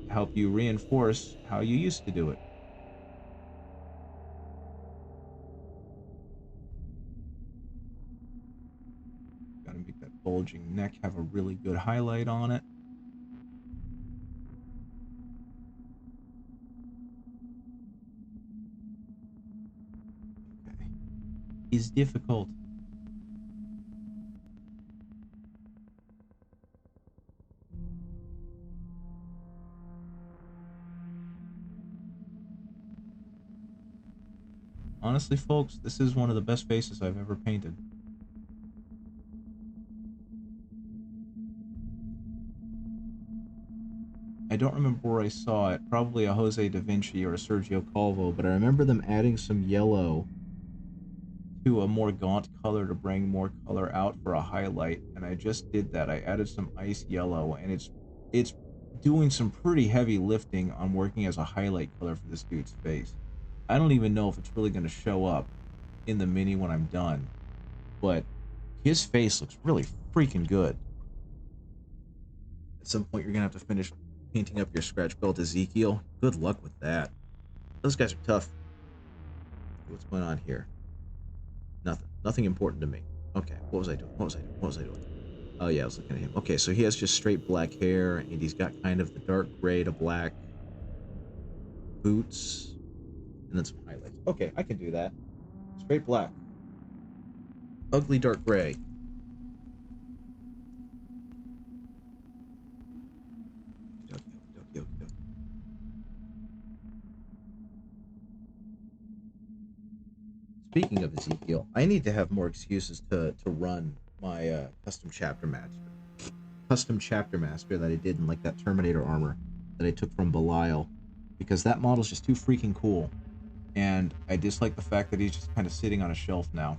A: to help you reinforce how you used to do it. Gotta make that bulging neck have a really good highlight on it. Okay. Is difficult. Honestly, folks, this is one of the best faces I've ever painted. I don't remember where I saw it, probably a Jose da Vinci or a Sergio Calvo, but I remember them adding some yellow to a more gaunt color to bring more color out for a highlight, and I just did that. I added some ice yellow, and it's doing some pretty heavy lifting on working as a highlight color for this dude's face. I don't even know if it's really going to show up in the mini when I'm done, but his face looks really freaking good. At some point, you're going to have to finish painting up your scratch belt Ezekiel. Good luck with that. Those guys are tough. What's going on here? Nothing. Nothing important to me. Okay, what was I doing? What was I doing? What was I doing? Oh yeah, I was looking at him. Okay, so he has just straight black hair, and he's got kind of the dark gray to black boots, and then some highlights. Okay, I can do that. Straight black. Ugly dark gray. Speaking of Ezekiel, I need to have more excuses to run my custom chapter master. Custom chapter master that I did in like that Terminator armor that I took from Belial, because that model's just too freaking cool. And I dislike the fact that he's just kind of sitting on a shelf now.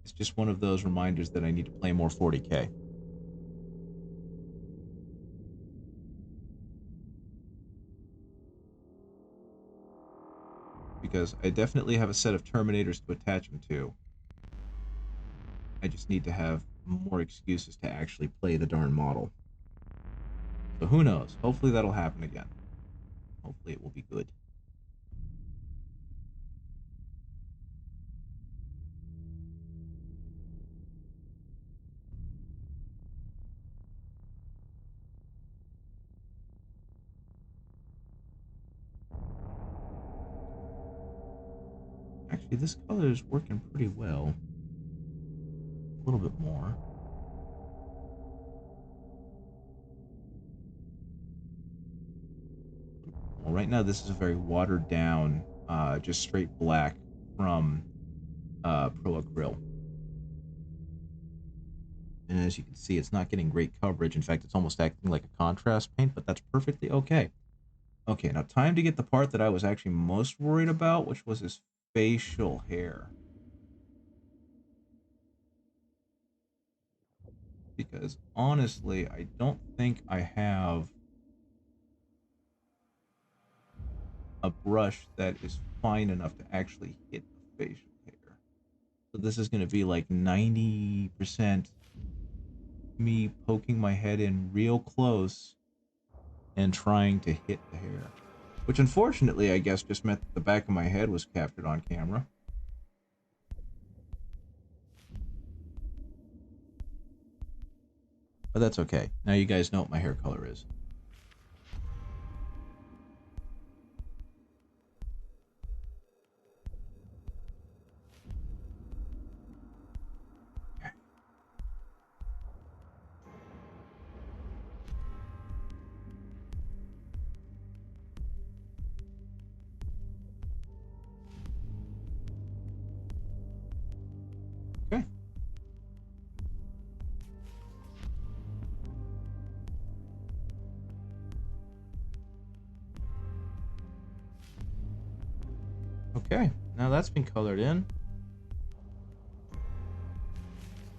A: It's just one of those reminders that I need to play more 40k. Because I definitely have a set of Terminators to attach him to. I just need to have more excuses to actually play the darn model. So who knows? Hopefully that'll happen again. Hopefully it will be good. Actually, this color is working pretty well. A little bit more. Well, right now this is a very watered down, just straight black from Pro Acryl. And as you can see, it's not getting great coverage. In fact, it's almost acting like a contrast paint, but that's perfectly okay. Okay, now time to get the part that I was actually most worried about, which was his facial hair. Because honestly, I don't think I have a brush that is fine enough to actually hit the facial hair. So this is going to be like 90% me poking my head in real close and trying to hit the hair. Which unfortunately, I guess, just meant that the back of my head was captured on camera. But that's okay. Now you guys know what my hair color is. Okay. Okay. Now that's been colored in.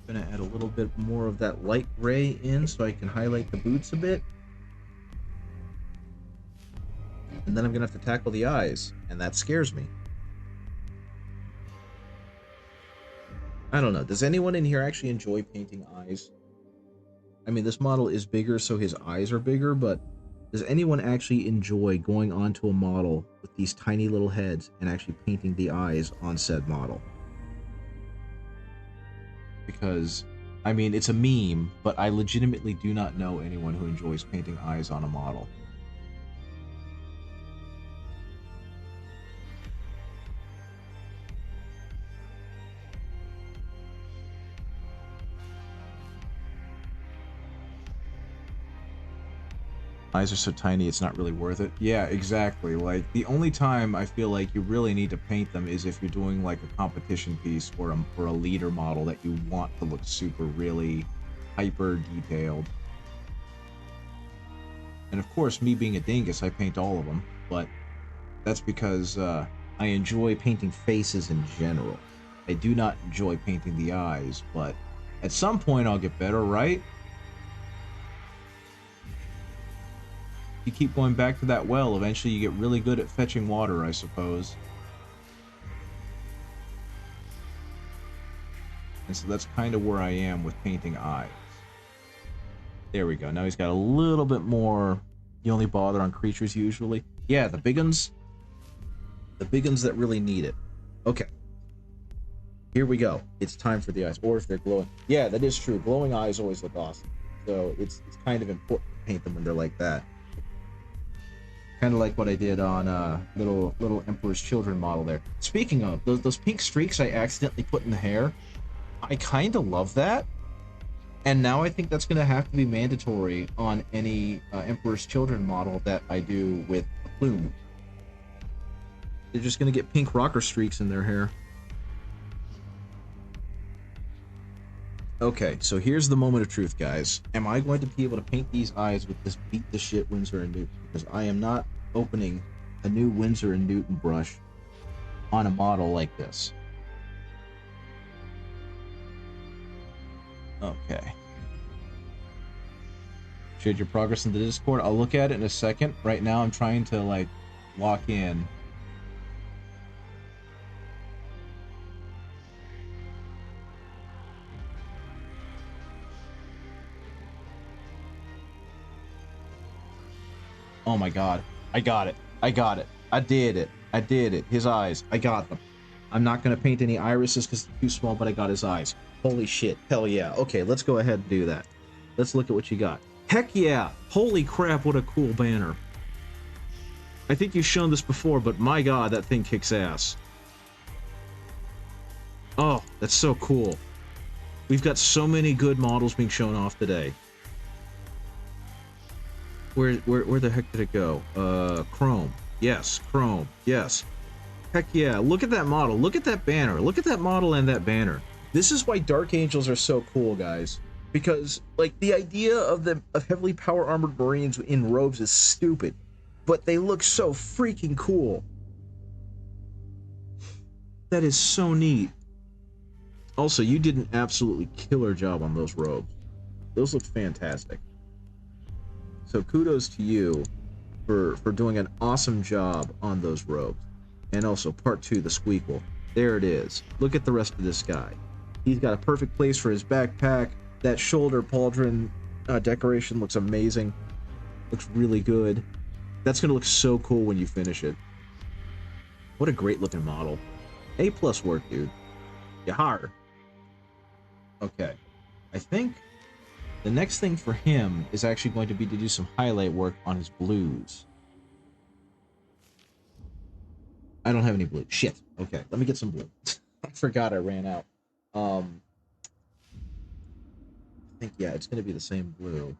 A: Gonna add a little bit more of that light gray in so I can highlight the boots a bit. And then I'm gonna have to tackle the eyes, and that scares me. I don't know. Does anyone in here actually enjoy painting eyes? I mean, this model is bigger, so his eyes are bigger, but does anyone actually enjoy going onto a model with these tiny little heads and actually painting the eyes on said model? Because, I mean, it's a meme, but I legitimately do not know anyone who enjoys painting eyes on a model. Eyes are so tiny, it's not really worth it. Yeah, exactly. Like, the only time I feel like you really need to paint them is if you're doing, like, a competition piece or a leader model that you want to look super really hyper detailed. And of course, me being a dingus, I paint all of them, but that's because I enjoy painting faces in general. I do not enjoy painting the eyes, but at some point I'll get better, right? You keep going back to that well, eventually you get really good at fetching water, I suppose. And so that's kind of where I am with painting eyes. There we go. Now he's got a little bit more. You only bother on creatures usually. Yeah, the big ones. The big ones that really need it. Okay. Here we go. It's time for the eyes. Or if they're glowing. Yeah, that is true. Glowing eyes always look awesome. So it's kind of important to paint them when they're like that. Kind of like what I did on little Emperor's Children model there. Speaking of, those pink streaks I accidentally put in the hair, I kind of love that. And now I think that's going to have to be mandatory on any Emperor's Children model that I do with a plume. They're just going to get pink rocker streaks in their hair. Okay, so here's the moment of truth, guys. Am I going to be able to paint these eyes with this beat the shit Winsor & Newton? Because I am not opening a new Winsor & Newton brush on a model like this. Okay. Shared your progress in the Discord. I'll look at it in a second. Right now I'm trying to, like, lock in. Oh my god. I got it. I got it. I did it. I did it. His eyes. I got them. I'm not going to paint any irises because they're too small, but I got his eyes. Holy shit. Hell yeah. Okay, let's go ahead and do that. Let's look at what you got. Heck yeah. Holy crap, what a cool banner. I think you've shown this before, but my god, that thing kicks ass. Oh, that's so cool. We've got so many good models being shown off today. Where the heck did it go? Chrome. Yes, Chrome. Yes. Heck yeah, look at that model. Look at that banner. Look at that model and that banner. This is why Dark Angels are so cool, guys. Because, like, the idea of heavily power armored Marines in robes is stupid. but they look so freaking cool. That is so neat. Also, you did an absolutely killer job on those robes. Those look fantastic. So kudos to you for doing an awesome job on those robes. And also part 2, the squeakle. There it is. Look at the rest of this guy. He's got a perfect place for his backpack. That shoulder pauldron decoration looks amazing. Looks really good. That's gonna look so cool when you finish it. What a great looking model. A+ work, dude. Yahar. Okay. I think the next thing for him is actually going to be to do some highlight work on his blues. I don't have any blue. Shit. Okay, let me get some blue. I forgot I ran out. I think, yeah, it's going to be the same blue.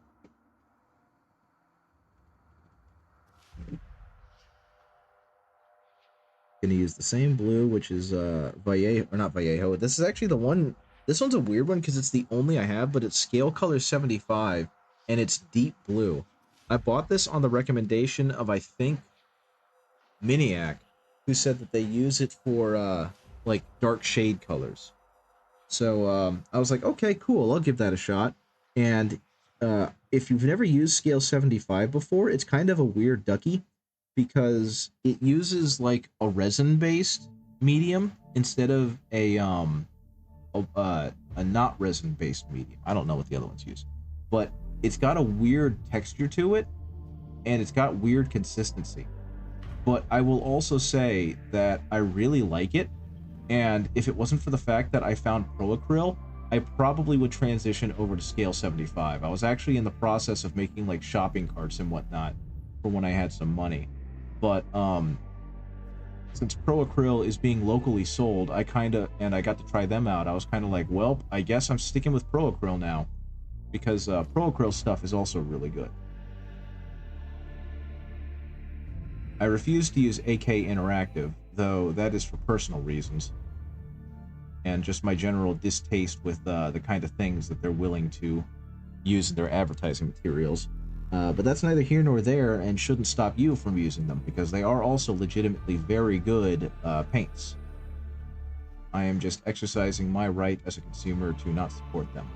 A: Going to use the same blue, which is Vallejo, or not Vallejo. This is actually the one. This one's a weird one because it's the only I have, but it's scale color 75, and it's deep blue. I bought this on the recommendation of, I think, Miniac, who said that they use it for like dark shade colors. So I was like, okay, cool, I'll give that a shot. And if you've never used scale 75 before, it's kind of a weird ducky because it uses like a resin-based medium instead of a not resin-based medium. I don't know what the other ones use, but it's got a weird texture to it, and it's got weird consistency. But I will also say that I really like it, and if it wasn't for the fact that I found Pro-Acryl, I probably would transition over to scale 75. I was actually in the process of making like shopping carts and whatnot for when I had some money. But since Pro-Acryl is being locally sold, I got to try them out. I was kind of like, well, I guess I'm sticking with Pro-Acryl now, because Pro-Acryl stuff is also really good. I refuse to use AK Interactive, though that is for personal reasons, and just my general distaste with the kind of things that they're willing to use in their advertising materials. But that's neither here nor there, and shouldn't stop you from using them, because they are also legitimately very good paints. I am just exercising my right as a consumer to not support them.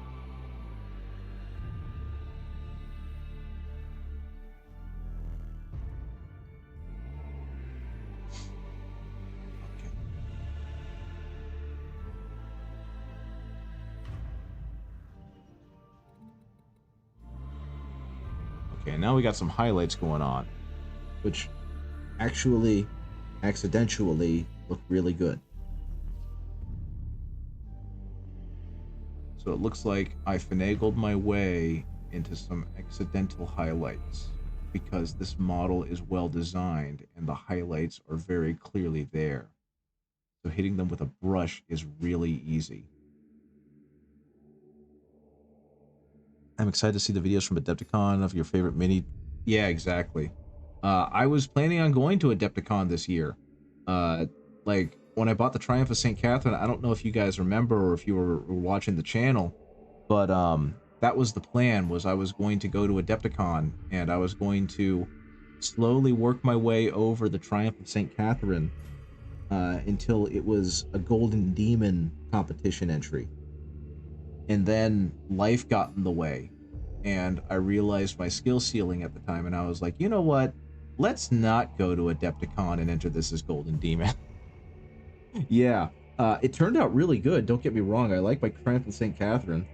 A: Okay, now we got some highlights going on, which actually, accidentally look really good. So it looks like I finagled my way into some accidental highlights, because this model is well designed and the highlights are very clearly there. So hitting them with a brush is really easy. I'm excited to see the videos from Adepticon of your favorite mini. Yeah, exactly. I was planning on going to Adepticon this year. Like, when I bought the Triumph of St. Catherine, I don't know if you guys remember or if you were watching the channel, but that was the plan, was I was going to go to Adepticon, and I was going to slowly work my way over the Triumph of St. Catherine until it was a Golden Demon competition entry. And then life got in the way, and I realized my skill ceiling at the time, and I was like, you know what? Let's not go to Adepticon and enter this as Golden Demon. Yeah, it turned out really good, don't get me wrong. I like my Triumph of St. Catherine,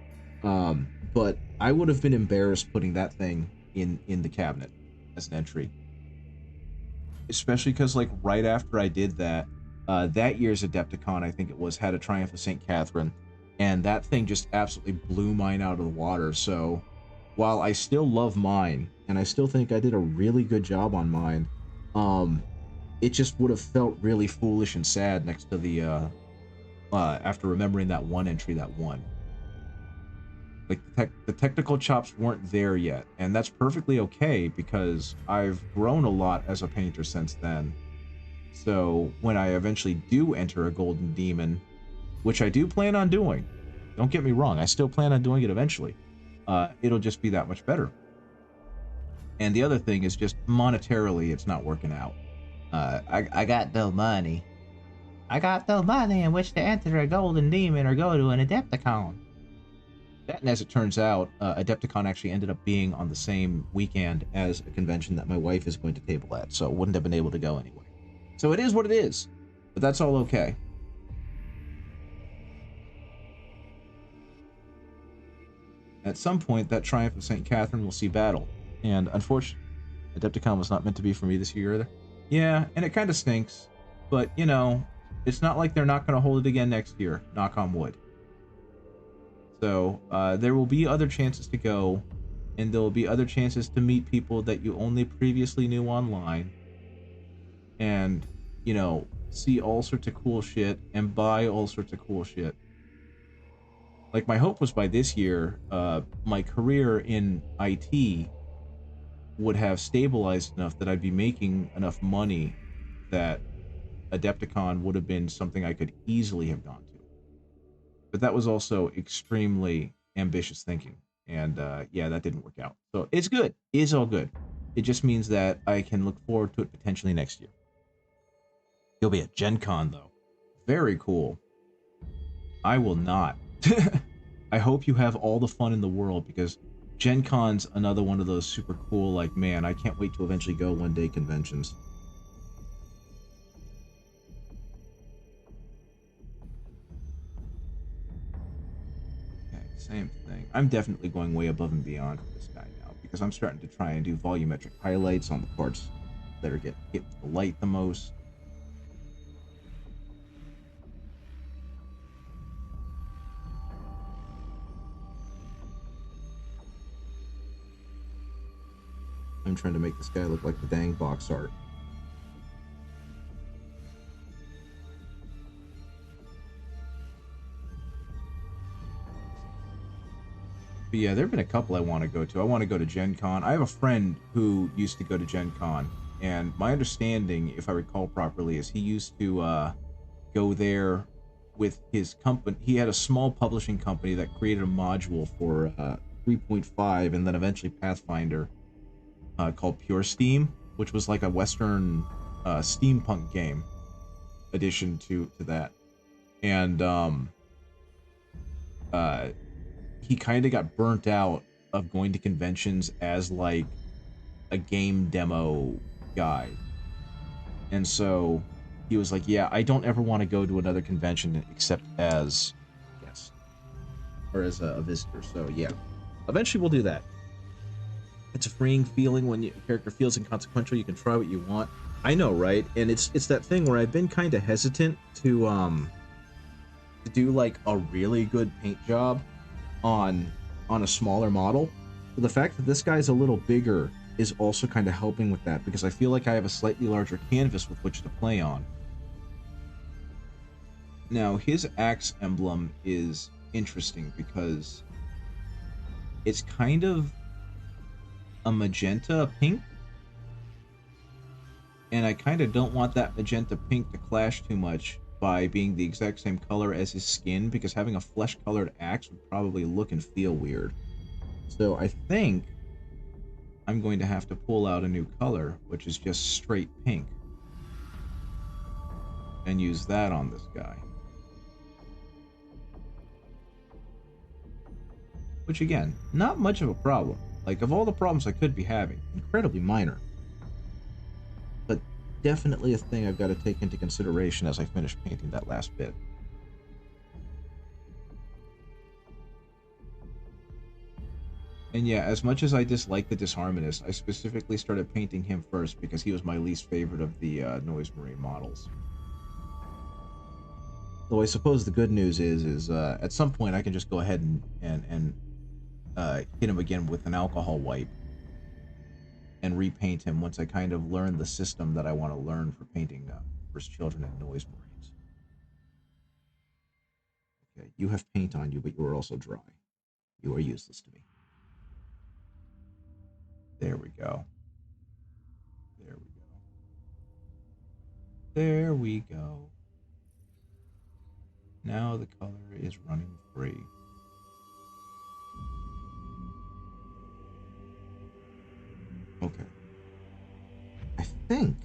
A: but I would have been embarrassed putting that thing in the cabinet as an entry. Especially because, like, right after I did that, that year's Adepticon, I think it was, had a Triumph of St. Catherine, and that thing just absolutely blew mine out of the water. So while I still love mine, and I still think I did a really good job on mine, it just would have felt really foolish and sad next to the after remembering that one entry that won. Like, the technical chops weren't there yet, and that's perfectly okay, because I've grown a lot as a painter since then. So when I eventually do enter a Golden Demon, which I do plan on doing, don't get me wrong, I still plan on doing it eventually, it'll just be that much better. And the other thing is just monetarily, it's not working out. I got no money. I got no money in which to enter a golden demon or go to an Adepticon. That, and as it turns out, Adepticon actually ended up being on the same weekend as a convention that my wife is going to table at, so wouldn't have been able to go anyway. So it is what it is, but that's all okay. At some point, that Triumph of St. Catherine will see battle, and unfortunately, Adepticon was not meant to be for me this year either. Yeah, and it kind of stinks, but, you know, it's not like they're not going to hold it again next year, knock on wood. So, there will be other chances to go, and there will be other chances to meet people that you only previously knew online, and, you know, see all sorts of cool shit, and buy all sorts of cool shit. Like, my hope was by this year, my career in IT would have stabilized enough that I'd be making enough money that Adepticon would have been something I could easily have gone to. But that was also extremely ambitious thinking. And yeah, that didn't work out. So it's good. It's all good. It just means that I can look forward to it potentially next year. You'll be at Gen Con, though. Very cool. I will not. I hope you have all the fun in the world, because Gen Con's another one of those super cool, like, man, I can't wait to eventually go one day conventions. Okay, same thing. I'm definitely going way above and beyond for this guy now, because I'm starting to try and do volumetric highlights on the parts that are getting hit with the light the most. I'm trying to make this guy look like the dang box art. But yeah, there have been a couple I want to go to. I want to go to Gen Con. I have a friend who used to go to Gen Con, and my understanding, if I recall properly, is he used to go there with his company. He had a small publishing company that created a module for 3.5 and then eventually Pathfinder called Pure Steam, which was like a Western steampunk game addition to that. And he kind of got burnt out of going to conventions as like a game demo guy. And so he was like, yeah, I don't ever want to go to another convention except as a guest or as a visitor. So yeah, eventually we'll do that. It's a freeing feeling when your character feels inconsequential. You can try what you want. I know, right? And it's that thing where I've been kind of hesitant to do like a really good paint job on a smaller model. But the fact that this guy's a little bigger is also kind of helping with that, because I feel like I have a slightly larger canvas with which to play on. Now, his axe emblem is interesting because it's kind of a magenta pink, and I kind of don't want that magenta pink to clash too much by being the exact same color as his skin, because having a flesh colored axe would probably look and feel weird. So I think I'm going to have to pull out a new color, which is just straight pink, and use that on this guy. Which again, not much of a problem. Like, of all the problems I could be having, incredibly minor. But definitely a thing I've got to take into consideration as I finish painting that last bit. And yeah, as much as I dislike the Disharmonist, I specifically started painting him first because he was my least favorite of the Noise Marine models. Though I suppose the good news is at some point I can just go ahead and hit him again with an alcohol wipe and repaint him once I kind of learn the system that I want to learn for painting First Children and Noise Marines. Okay, you have paint on you, but you are also dry. You are useless to me. There we go. There we go. There we go. Now the color is running free. think.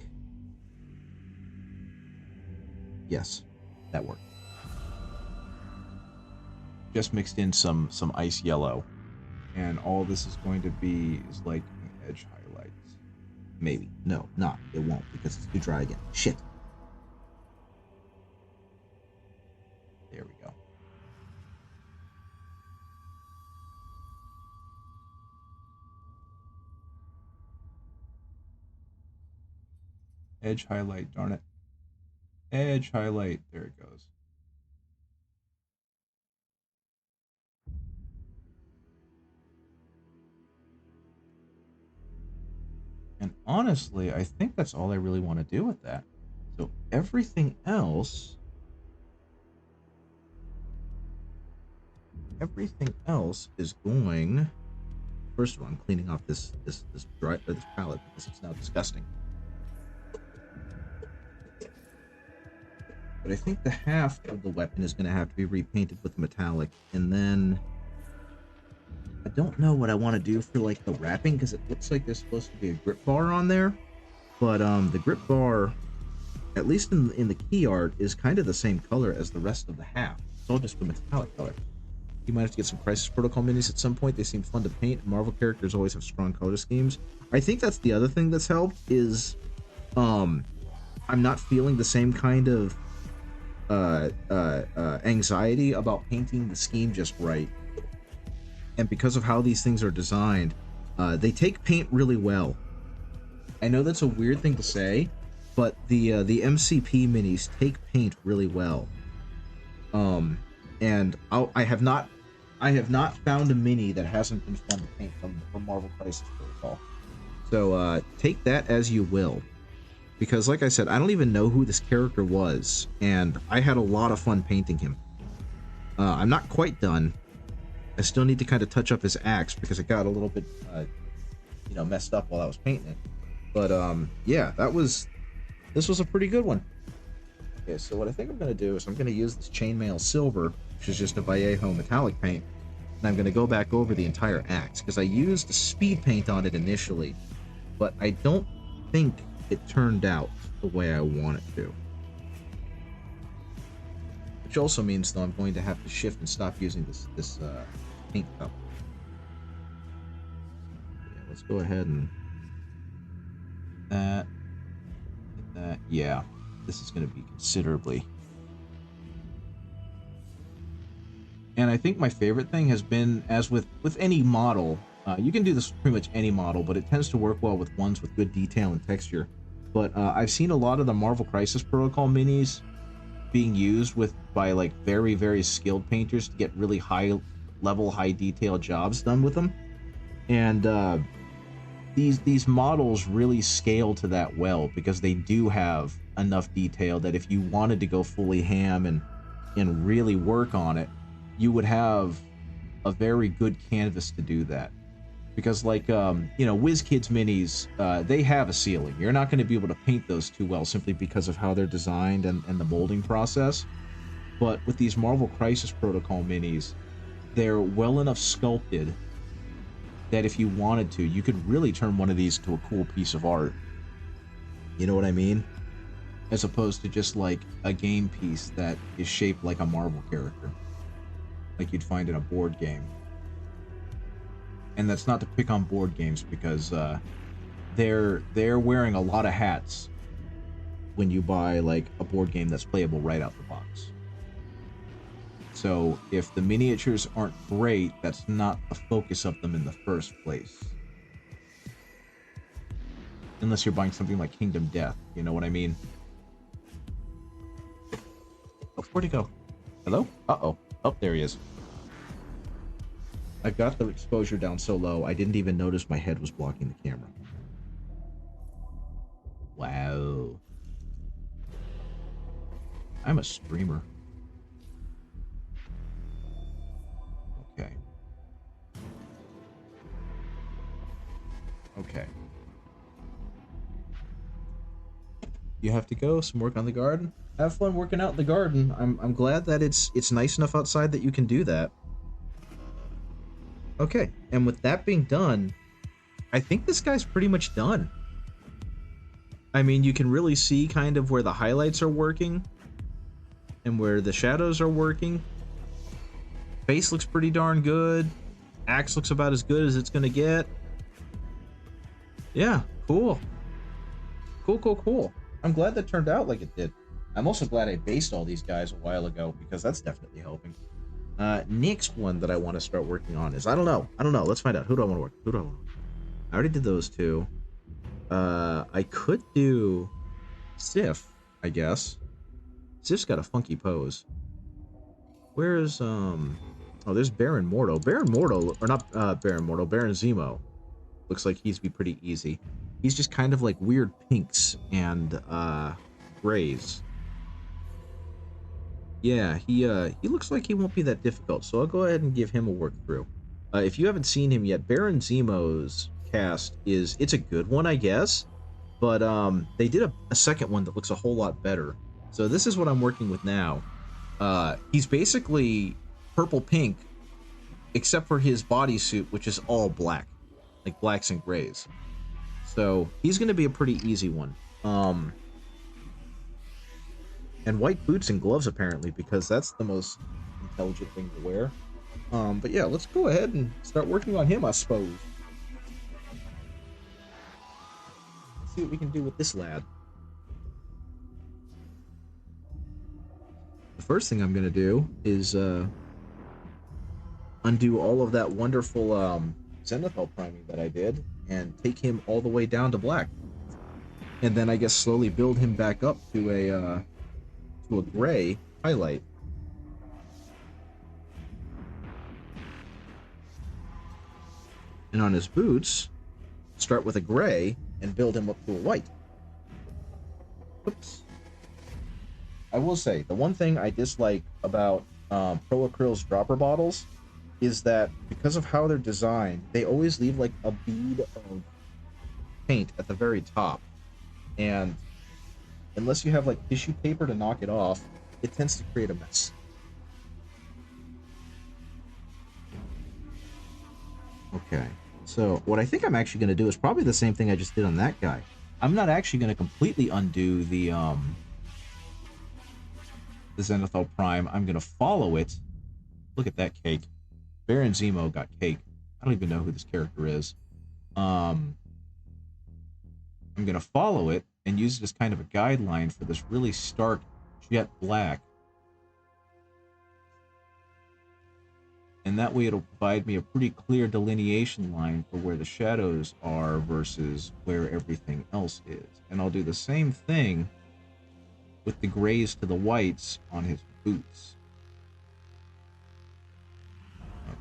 A: Yes, that worked. Just mixed in some ice yellow, and all this is going to be is like edge highlights. Maybe. No, not. It won't because it's too dry again. Shit. There we go. Edge highlight, darn it. Edge highlight. There it goes. And honestly, I think that's all I really want to do with that. So everything else is going. First of all, I'm cleaning off this palette because it's now disgusting. But I think the half of the weapon is going to have to be repainted with metallic, and then I don't know what I want to do for like the wrapping because it looks like there's supposed to be a grip bar on there, but the grip bar, at least in the key art, is kind of the same color as the rest of the half. It's all just the metallic color. You might have to get some Crisis Protocol minis at some point. They seem fun to paint. Marvel characters always have strong color schemes. I think that's the other thing that's helped is I'm not feeling the same kind of anxiety about painting the scheme just right. And because of how these things are designed, they take paint really well. I know that's a weird thing to say, but the MCP minis take paint really well. And I have not found a mini that hasn't been fun to paint from Marvel Crisis Protocol. So take that as you will. Because like I said, I don't even know who this character was, and I had a lot of fun painting him. I'm not quite done. I still need to kind of touch up his axe because it got a little bit, messed up while I was painting it. But yeah, this was a pretty good one. Okay, so what I think I'm going to do is I'm going to use this Chainmail Silver, which is just a Vallejo metallic paint, and I'm going to go back over the entire axe because I used the speed paint on it initially, but I don't think it turned out the way I want it to. Which also means, though, I'm going to have to shift and stop using this paint cup. Yeah, let's go ahead and that. Yeah, this is going to be considerably. And I think my favorite thing has been, as with any model, you can do this with pretty much any model, but it tends to work well with ones with good detail and texture. But I've seen a lot of the Marvel Crisis Protocol minis being used by like very, very skilled painters to get really high detail jobs done with them. And these models really scale to that well because they do have enough detail that if you wanted to go fully ham and really work on it, you would have a very good canvas to do that. Because like, WizKids minis, they have a ceiling. You're not going to be able to paint those too well simply because of how they're designed and the molding process. But with these Marvel Crisis Protocol minis, they're well enough sculpted that if you wanted to, you could really turn one of these to a cool piece of art. You know what I mean? As opposed to just like a game piece that is shaped like a Marvel character, like you'd find in a board game. And that's not to pick on board games because they're wearing a lot of hats when you buy like a board game that's playable right out the box. So if the miniatures aren't great, that's not the focus of them in the first place. Unless you're buying something like Kingdom Death, you know what I mean? Oh, where'd he go? Hello? Uh-oh. Oh, there he is. I've got the exposure down so low, I didn't even notice my head was blocking the camera. Wow. I'm a streamer. Okay. Okay. You have to go, some work on the garden? Have fun working out in the garden. I'm glad that it's nice enough outside that you can do that. Okay, and with that being done, I think this guy's pretty much done. I mean, you can really see kind of where the highlights are working and where the shadows are working. Face looks pretty darn good. Axe looks about as good as it's gonna get. Yeah, cool. Cool. I'm glad that turned out like it did. I'm also glad I based all these guys a while ago because that's definitely helping. Next one that I want to start working on is I don't know. Let's find out. Who do I want to work? Who do I want to work? I already did those two. I could do Sif, I guess. Sif's got a funky pose. Where's oh, there's Baron Mordo. Baron Mordo, or not Baron Mordo, Baron Zemo. Looks like he's be pretty easy. He's just kind of like weird pinks and grays. Yeah, he looks like he won't be that difficult, so I'll go ahead and give him a work through. If you haven't seen him yet, Baron Zemo's cast it's a good one, I guess, but they did a second one that looks a whole lot better. So this is what I'm working with now. He's basically purple pink, except for his bodysuit, which is all black, like blacks and grays. So he's going to be a pretty easy one. And white boots and gloves, apparently, because that's the most intelligent thing to wear. But yeah, let's go ahead and start working on him, I suppose. Let's see what we can do with this lad. The first thing I'm going to do is undo all of that wonderful Zenithal priming that I did and take him all the way down to black. And then I guess slowly build him back up to a gray highlight. And on his boots, start with a gray and build him up to a white. Oops. I will say, the one thing I dislike about Pro Acryl's dropper bottles is that because of how they're designed, they always leave like a bead of paint at the very top. And unless you have like tissue paper to knock it off, it tends to create a mess. Okay, so what I think I'm actually going to do is probably the same thing I just did on that guy. I'm not actually going to completely undo the Zenithal Prime. I'm going to follow it. Look at that cake. Baron Zemo got cake. I don't even know who this character is. I'm going to follow it and use it as kind of a guideline for this really stark jet black. And that way it'll provide me a pretty clear delineation line for where the shadows are versus where everything else is. And I'll do the same thing with the grays to the whites on his boots.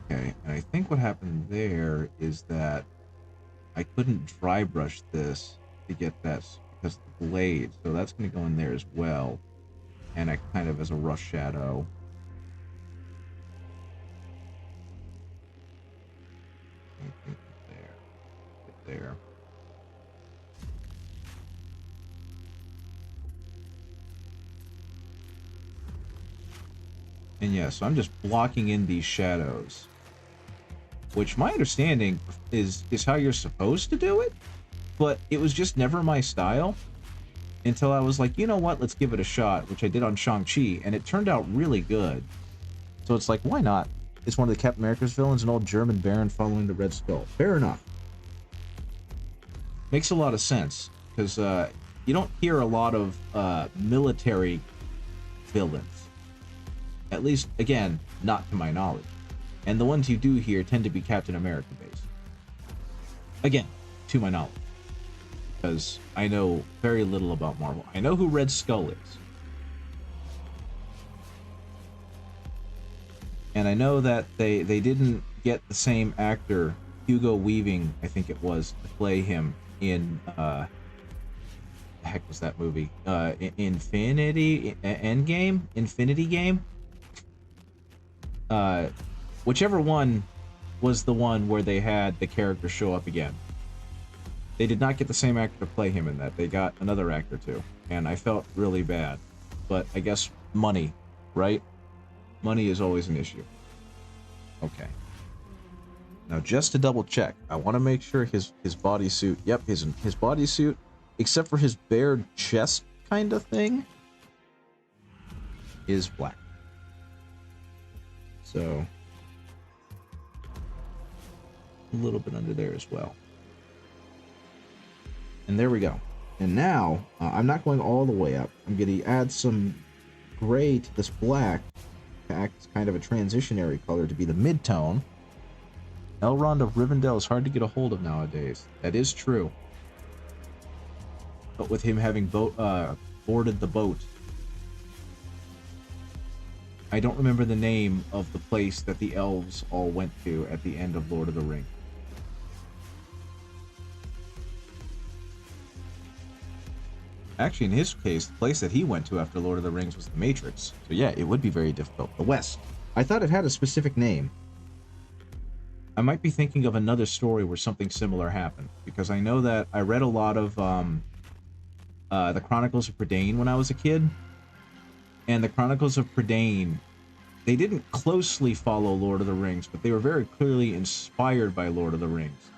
A: Okay, and I think what happened there is that I couldn't dry brush this to get that because of the blade, so that's going to go in there as well. And I kind of as a rough shadow. There. And yeah, so I'm just blocking in these shadows, which my understanding is how you're supposed to do it, but it was just never my style until I was like, you know what, let's give it a shot, which I did on Shang-Chi, and it turned out really good. So it's like, why not? It's one of the Captain America's villains, an old German baron following the Red Skull. Fair enough. Makes a lot of sense, because you don't hear a lot of military villains. At least, again, not to my knowledge. And the ones you do hear tend to be Captain America based. Again, to my knowledge. Because I know very little about Marvel. I know who Red Skull is. And I know that they didn't get the same actor, Hugo Weaving, I think it was, to play him in the heck was that movie? Infinity Endgame? Infinity Game? Whichever one was the one where they had the character show up again. They did not get the same actor to play him in that. They got another actor too. And I felt really bad. But I guess money, right? Money is always an issue. Okay. Now, just to double check, I want to make sure his bodysuit, yep, his bodysuit except for his bare chest kind of thing, is black. So a little bit under there as well. And there we go. And now, I'm not going all the way up. I'm going to add some gray to this black to act as kind of a transitionary color to be the mid-tone. Elrond of Rivendell is hard to get a hold of nowadays. That is true. But with him having boarded the boat, I don't remember the name of the place that the elves all went to at the end of Lord of the Rings. Actually, in his case, the place that he went to after Lord of the Rings was the Matrix. So yeah, it would be very difficult. The West. I thought it had a specific name. I might be thinking of another story where something similar happened, because I know that I read a lot of the Chronicles of Prydain when I was a kid, and the Chronicles of Prydain, they didn't closely follow Lord of the Rings, but they were very clearly inspired by Lord of the Rings.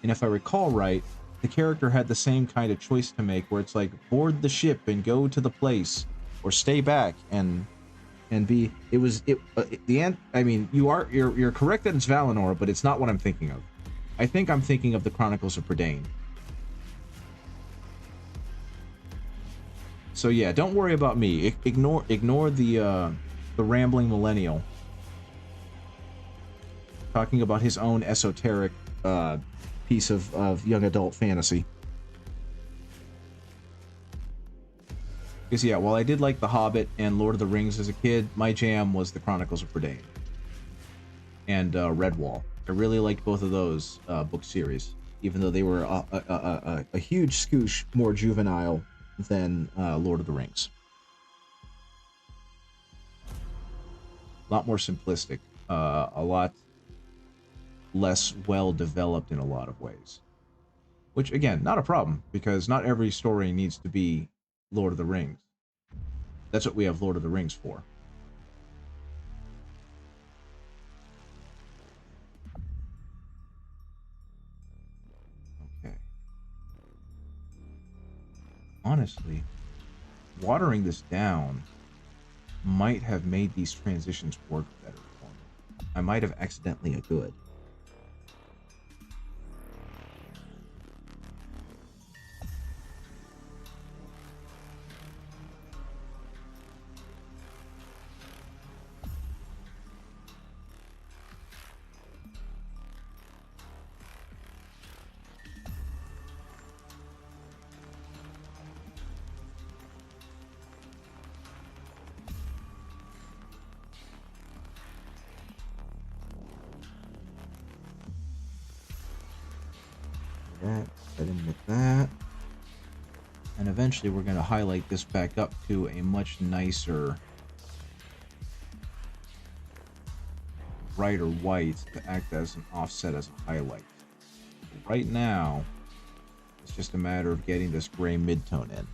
A: And if I recall right, the character had the same kind of choice to make, where it's like, board the ship and go to the place, or stay back and be. I mean, you're correct that it's Valinor, but it's not what I'm thinking of. I think I'm thinking of the Chronicles of Prydain. So yeah, don't worry about me. Ignore the rambling millennial talking about his own esoteric piece of young adult fantasy. Because yeah, while I did like The Hobbit and Lord of the Rings as a kid, my jam was the Chronicles of Prydain and Redwall. I really liked both of those book series, even though they were a huge scoosh more juvenile than Lord of the Rings. A lot more simplistic, a lot less well developed in a lot of ways. Which, again, not a problem, because not every story needs to be Lord of the Rings. That's what we have Lord of the Rings for. Okay. Honestly, watering this down might have made these transitions work better for me. I might have accidentally a good. Eventually we're going to highlight this back up to a much nicer brighter white to act as an offset, as a highlight. Right now it's just a matter of getting this gray mid-tone in.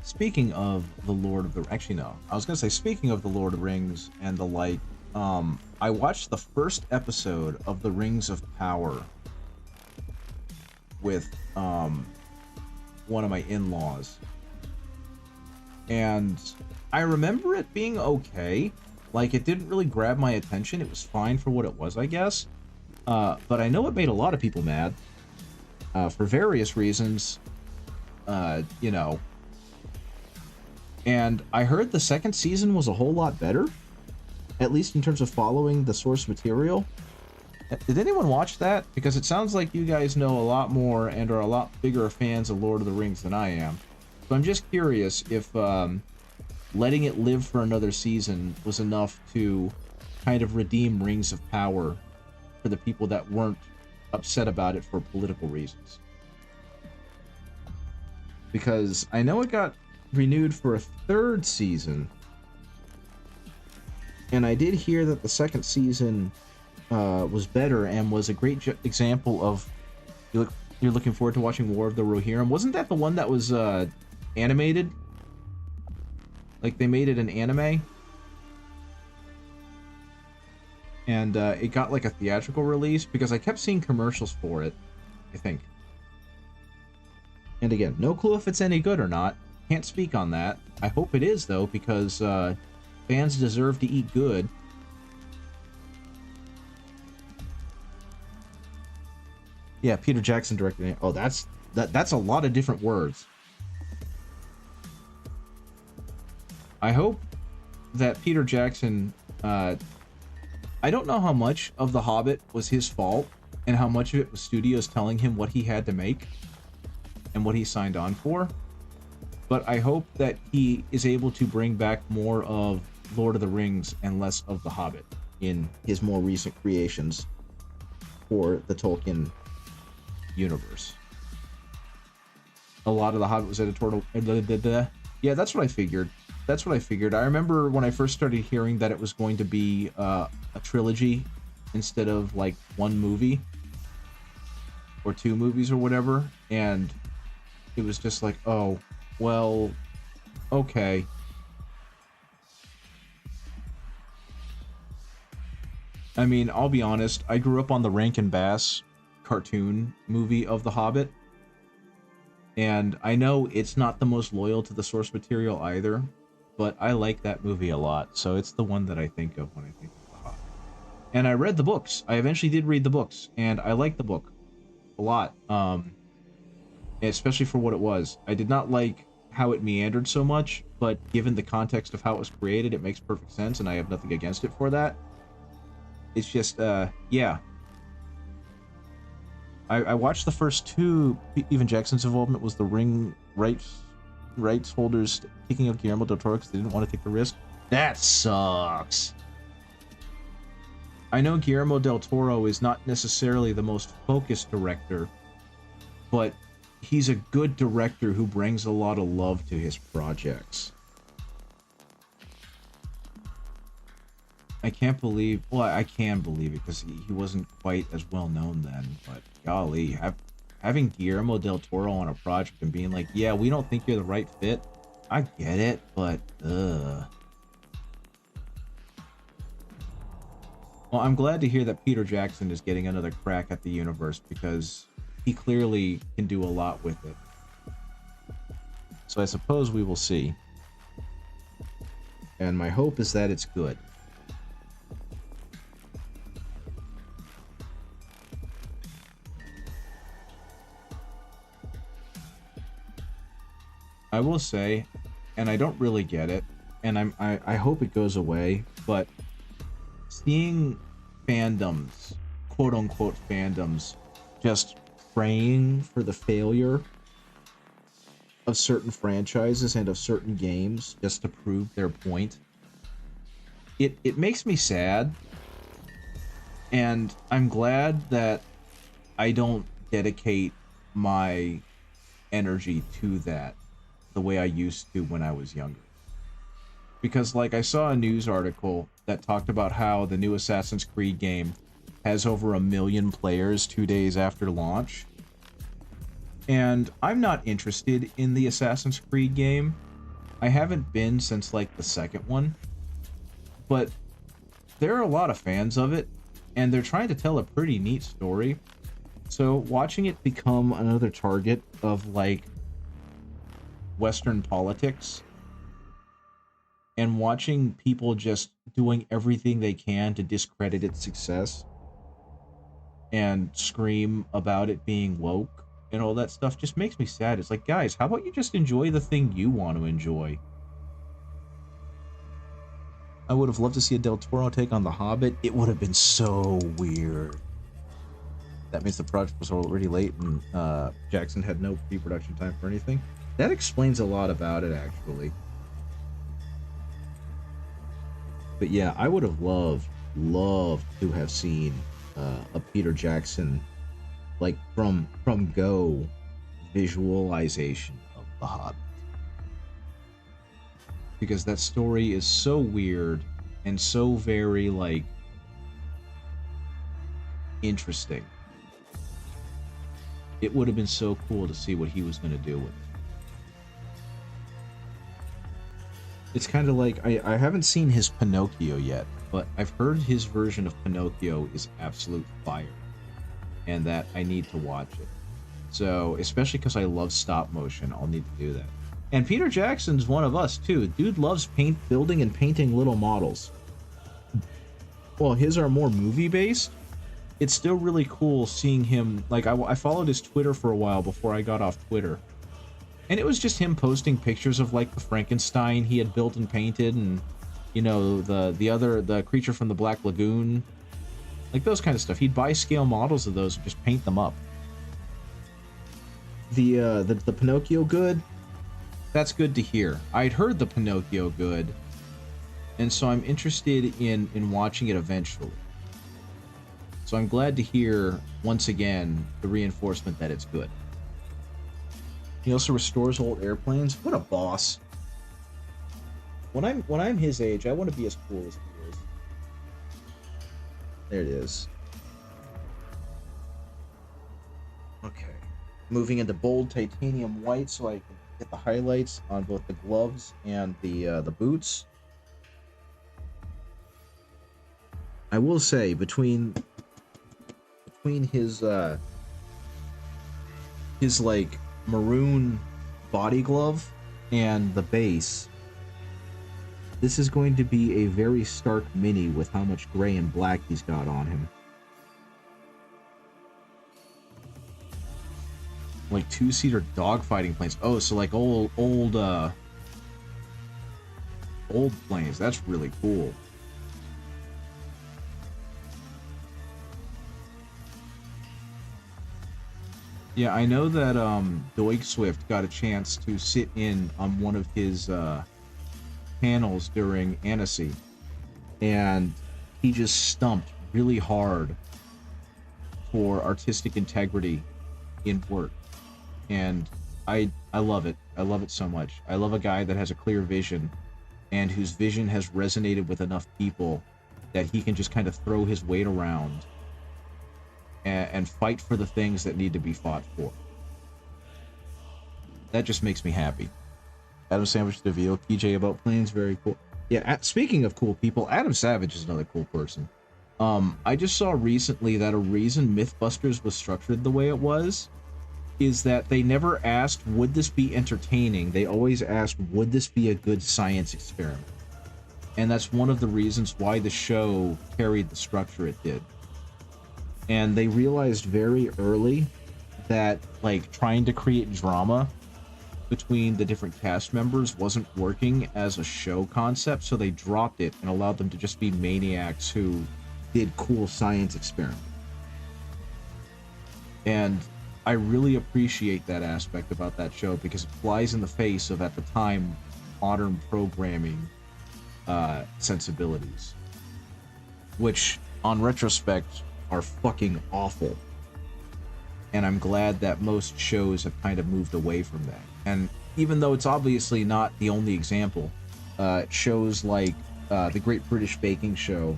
A: Speaking of the Lord of the... Actually, no. I was going to say, speaking of the Lord of the Rings and the like, I watched the first episode of The Rings of Power with one of my in-laws. And I remember it being okay. Like, it didn't really grab my attention. It was fine for what it was, I guess. But I know it made a lot of people mad. For various reasons. You know. And I heard the second season was a whole lot better. At least in terms of following the source material. Did anyone watch that? Because it sounds like you guys know a lot more and are a lot bigger fans of Lord of the Rings than I am. So I'm just curious if letting it live for another season was enough to kind of redeem Rings of Power for the people that weren't upset about it for political reasons. Because I know it got renewed for a third season. And I did hear that the second season was better and was a great example of you're looking forward to watching War of the Rohirrim. Wasn't that the one that was animated? Like they made it an anime?
B: and it got like a theatrical release because I kept seeing commercials for it, I think. And again, no clue if it's any good or not. Can't speak on that. I hope it is, though, because fans deserve to eat good. Yeah, Peter Jackson directed it. Oh, that's a lot of different words. I hope that Peter Jackson, I don't know how much of The Hobbit was his fault and how much of it was studios telling him what he had to make and what he signed on for, but I hope that he is able to bring back more of Lord of the Rings and less of The Hobbit in his more recent creations for the Tolkien universe. A lot of The Hobbit was editorial. Yeah, that's what I figured. That's what I figured. I remember when I first started hearing that it was going to be a trilogy instead of like one movie or two movies or whatever, and it was just like, oh, well, okay. I mean, I'll be honest, I grew up on the Rankin Bass cartoon movie of The Hobbit, and I know it's not the most loyal to the source material either, but I like that movie a lot, so it's the one that I think of when I think of The Hobbit. And I read the books. I eventually did read the books, and I liked the book a lot, especially for what it was. I did not like how it meandered so much, but given the context of how it was created, it makes perfect sense, and I have nothing against it for that. It's just, yeah. I watched the first two. Even Jackson's involvement was the ring rights holders kicking out Guillermo del Toro because they didn't want to take the risk. That sucks. I know Guillermo del Toro is not necessarily the most focused director, but he's a good director who brings a lot of love to his projects. I can't believe, well, I can believe it because he wasn't quite as well known then, but golly, having Guillermo del Toro on a project and being like, yeah, we don't think you're the right fit, I get it, but Well, I'm glad to hear that Peter Jackson is getting another crack at the universe because he clearly can do a lot with it. So I suppose we will see. And my hope is that it's good. I will say, and I don't really get it, and I hope it goes away, but seeing fandoms, quote unquote fandoms, just praying for the failure of certain franchises and of certain games just to prove their point, it makes me sad, and I'm glad that I don't dedicate my energy to that the way I used to when I was younger. Because, like, I saw a news article that talked about how the new Assassin's Creed game has over 1 million players 2 days after launch. And I'm not interested in the Assassin's Creed game. I haven't been since, like, the second one. But there are a lot of fans of it, and they're trying to tell a pretty neat story. So watching it become another target of, like, Western politics, and watching people just doing everything they can to discredit its success and scream about it being woke and all that stuff just makes me sad. It's like, guys, how about you just enjoy the thing you want to enjoy? I would have loved to see a Del Toro take on The Hobbit. It would have been so weird. That means the project was already late and Jackson had no pre-production time for anything. That explains a lot about it, actually. But yeah, I would have loved to have seen a Peter Jackson, like, from go visualization of The Hobbit. Because that story is so weird and so very, like, interesting. It would have been so cool to see what he was going to do with it. It's kind of like I haven't seen his Pinocchio yet, but I've heard his version of Pinocchio is absolute fire, and that I need to watch it. So, especially because I love stop motion, I'll need to do that. And Peter Jackson's one of us too. Dude loves building and painting little models. While his are more movie based, it's still really cool seeing him. Like I followed his Twitter for a while before I got off Twitter, and it was just him posting pictures of like the Frankenstein he had built and painted, and you know the creature from the Black Lagoon, like those kind of stuff. He'd buy scale models of those and just paint them up. The Pinocchio good. That's good to hear. I'd heard the Pinocchio good, and so I'm interested in watching it eventually. So I'm glad to hear once again the reinforcement that it's good. He also restores old airplanes. What a boss! When I'm his age, I want to be as cool as he is. There it is. Okay. Moving into bold titanium white so I can get the highlights on both the gloves and the boots. I will say between his like maroon body glove and the base, this is going to be a very stark mini with how much gray and black he's got on him. Like two-seater dogfighting planes. Oh, so like old planes. That's really cool. Yeah, I know that Doig Swift got a chance to sit in on one of his panels during Annecy, and he just stumped really hard for artistic integrity in work. And I love it. I love it so much. I love a guy that has a clear vision and whose vision has resonated with enough people that he can just kind of throw his weight around and fight for the things that need to be fought for. That just makes me happy. Adam Savage the VO PJ about planes, very cool. Yeah, speaking of cool people, Adam Savage is another cool person. I just saw recently that a reason Mythbusters was structured the way it was is that they never asked, would this be entertaining? They always asked, would this be a good science experiment? And that's one of the reasons why the show carried the structure it did. And they realized very early that, like, trying to create drama between the different cast members wasn't working as a show concept, so they dropped it and allowed them to just be maniacs who did cool science experiments. And I really appreciate that aspect about that show because it flies in the face of, at the time, modern programming sensibilities, which, on retrospect, are fucking awful. And I'm glad that most shows have kind of moved away from that. And even though it's obviously not the only example, shows like the Great British Baking Show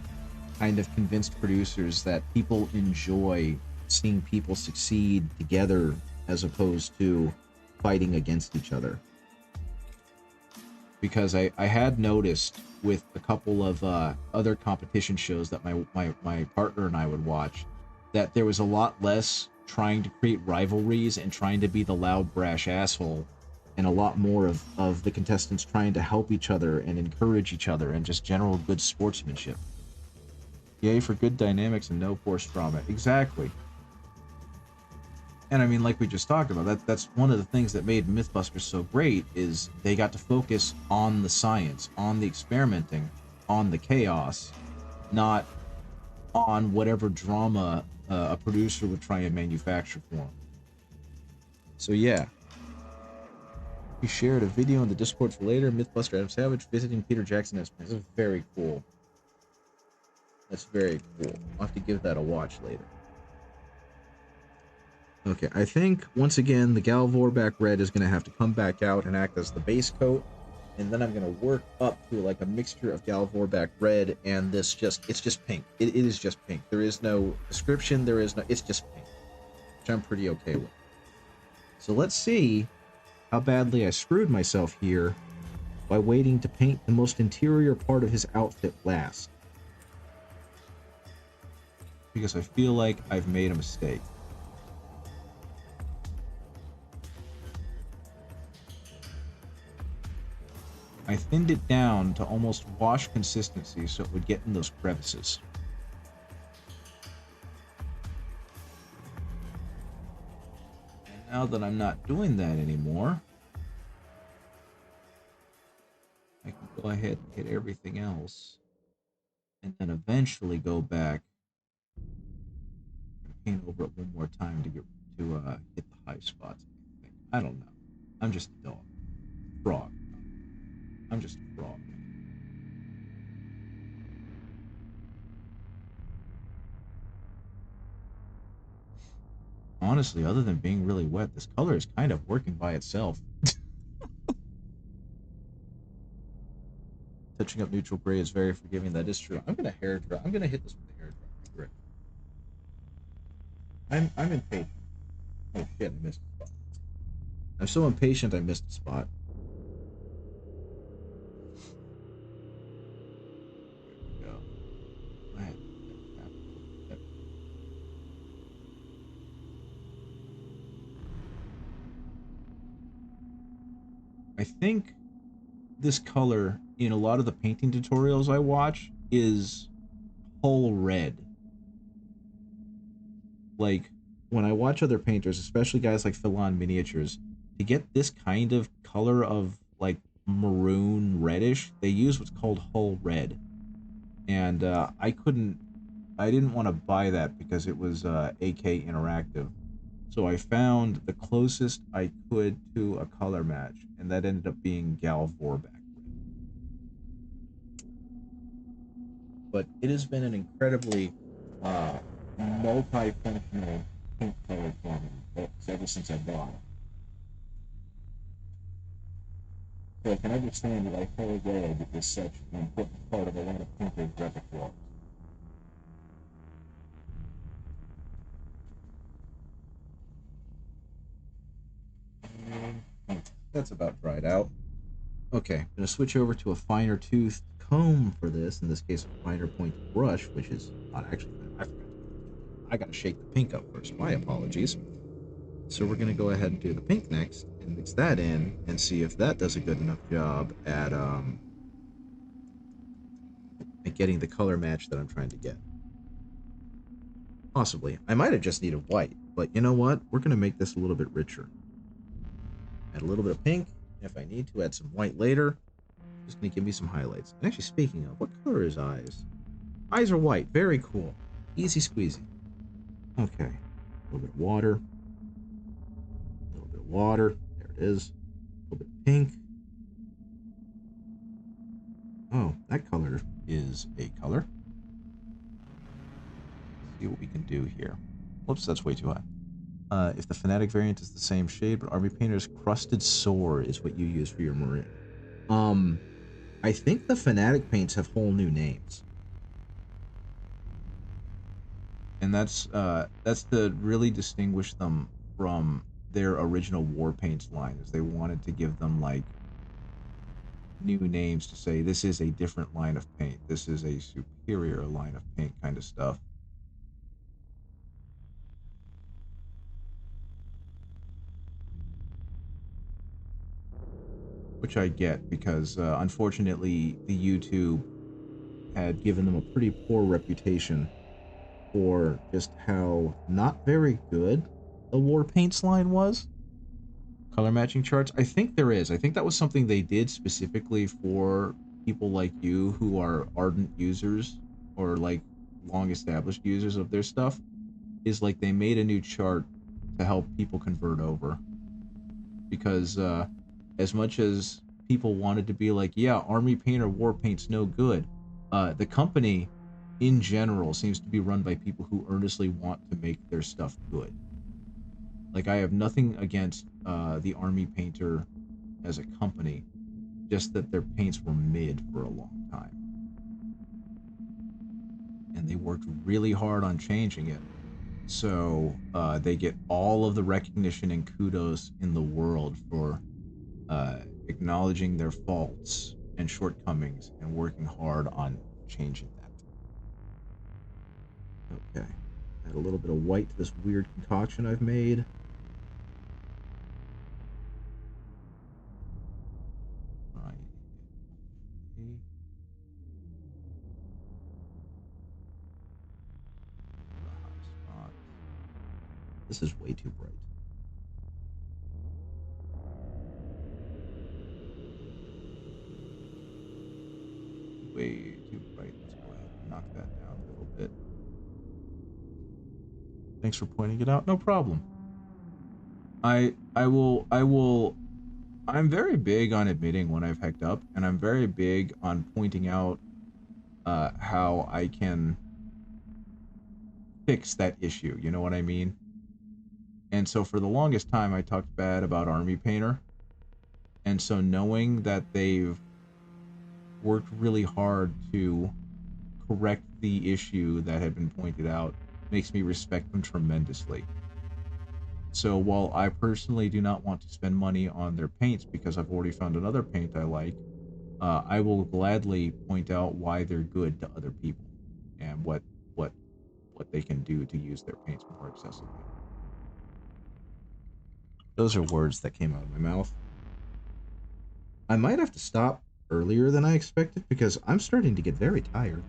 B: kind of convinced producers that people enjoy seeing people succeed together as opposed to fighting against each other. Because I had noticed with a couple of other competition shows that my partner and I would watch, that there was a lot less trying to create rivalries and trying to be the loud, brash asshole, and a lot more of the contestants trying to help each other and encourage each other and just general good sportsmanship. Yay for good dynamics and no forced drama. Exactly. And I mean, like we just talked about, that's one of the things that made Mythbusters so great, is they got to focus on the science, on the experimenting, on the chaos, not on whatever drama a producer would try and manufacture for them. So yeah. We shared a video in the Discord for later, Mythbuster Adam Savage visiting Peter Jackson as this is very cool. That's very cool. I'll have to give that a watch later. Okay, I think, once again, the Galvorback Red is going to have to come back out and act as the base coat, and then I'm going to work up to, like, a mixture of Galvorback Red and this it's just pink. It is just pink. There is no description, it's just pink, which I'm pretty okay with. So let's see how badly I screwed myself here by waiting to paint the most interior part of his outfit last. Because I feel like I've made a mistake. I thinned it down to almost wash consistency so it would get in those crevices. And now that I'm not doing that anymore, I can go ahead and hit everything else, and then eventually go back and paint over it one more time to hit the high spots. I don't know. I'm just a dog. Frog. I'm just a frog. Honestly, other than being really wet, this color is kind of working by itself. Touching up neutral gray is very forgiving. That is true. I'm gonna hair dry. I'm gonna hit this with a hair dry grit. I'm impatient. Oh shit! I missed a spot. I'm so impatient. I missed a spot. There we go. I had that happen a little bit. I think this color in a lot of the painting tutorials I watch is whole red. Like when I watch other painters, especially guys like Philon Miniatures, to get this kind of color of like maroon reddish, they use what's called whole red. And I didn't want to buy that because it was AK Interactive. So I found the closest I could to a color match, and that ended up being Gal Vorback. But it has been an incredibly multi-functional paint color for me ever since I bought it. So I can understand why whole red is such an important part of a lot of painters' repertoire. That's about dried out. Okay, I'm going to switch over to a finer toothed comb for this, in this case a finer pointed brush, which is not actually fine. I gotta shake the pink up first, my apologies. So we're gonna go ahead and do the pink next, and mix that in, and see if that does a good enough job at getting the color match that I'm trying to get. Possibly. I might have just needed white, but you know what? We're gonna make this a little bit richer. Add a little bit of pink, and if I need to add some white later, just gonna give me some highlights. And actually, speaking of, what color is eyes? Eyes are white. Very cool. Easy squeezy. Okay. A little bit of water. A little bit of water. There it is. A little bit of pink. Oh, that color is a color. Let's see what we can do here. Whoops, that's way too high. If the Fanatic variant is the same shade, but Army Painter's Crusted Sore is what you use for your maroon. I think the Fanatic paints have whole new names. And that's to really distinguish them from their original War Paints line, is they wanted to give them like new names to say this is a different line of paint, this is a superior line of paint kind of stuff. Which I get, because unfortunately the YouTube had given them a pretty poor reputation for just how not very good the War Paints line was. Color matching charts? I think there is. I think that was something they did specifically for people like you who are ardent users or like long established users of their stuff. Is like they made a new chart to help people convert over. Because as much as people wanted to be like, yeah, Army Paint or War Paint's no good, the company in general seems to be run by people who earnestly want to make their stuff good. Like, I have nothing against the Army Painter as a company, just that their paints were mid for a long time. And they worked really hard on changing it. So they get all of the recognition and kudos in the world for acknowledging their faults and shortcomings and working hard on changing that. Okay. Add a little bit of white to this weird concoction I've made. Right. This is way too bright. Way too bright. Let's go ahead and knock that down a little bit. Thanks for pointing it out. No problem. I will I'm very big on admitting when I've hecked up, and I'm very big on pointing out how I can fix that issue, you know what I mean? And so for the longest time I talked bad about Army Painter. And so knowing that they've worked really hard to correct the issue that had been pointed out makes me respect them tremendously. So while I personally do not want to spend money on their paints because I've already found another paint I like, I will gladly point out why they're good to other people and what they can do to use their paints more accessibly. Those are words that came out of my mouth. I might have to stop earlier than I expected because I'm starting to get very tired.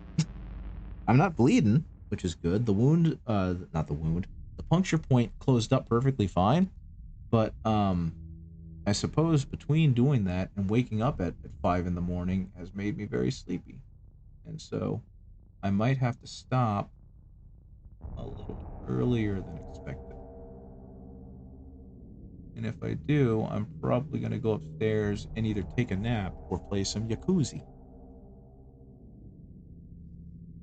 B: I'm not bleeding, which is good. The wound, not the wound, the puncture point closed up perfectly fine. But I suppose between doing that and waking up at 5 in the morning has made me very sleepy. And so I might have to stop a little earlier than expected. And if I do, I'm probably going to go upstairs and either take a nap or play some Yakuza.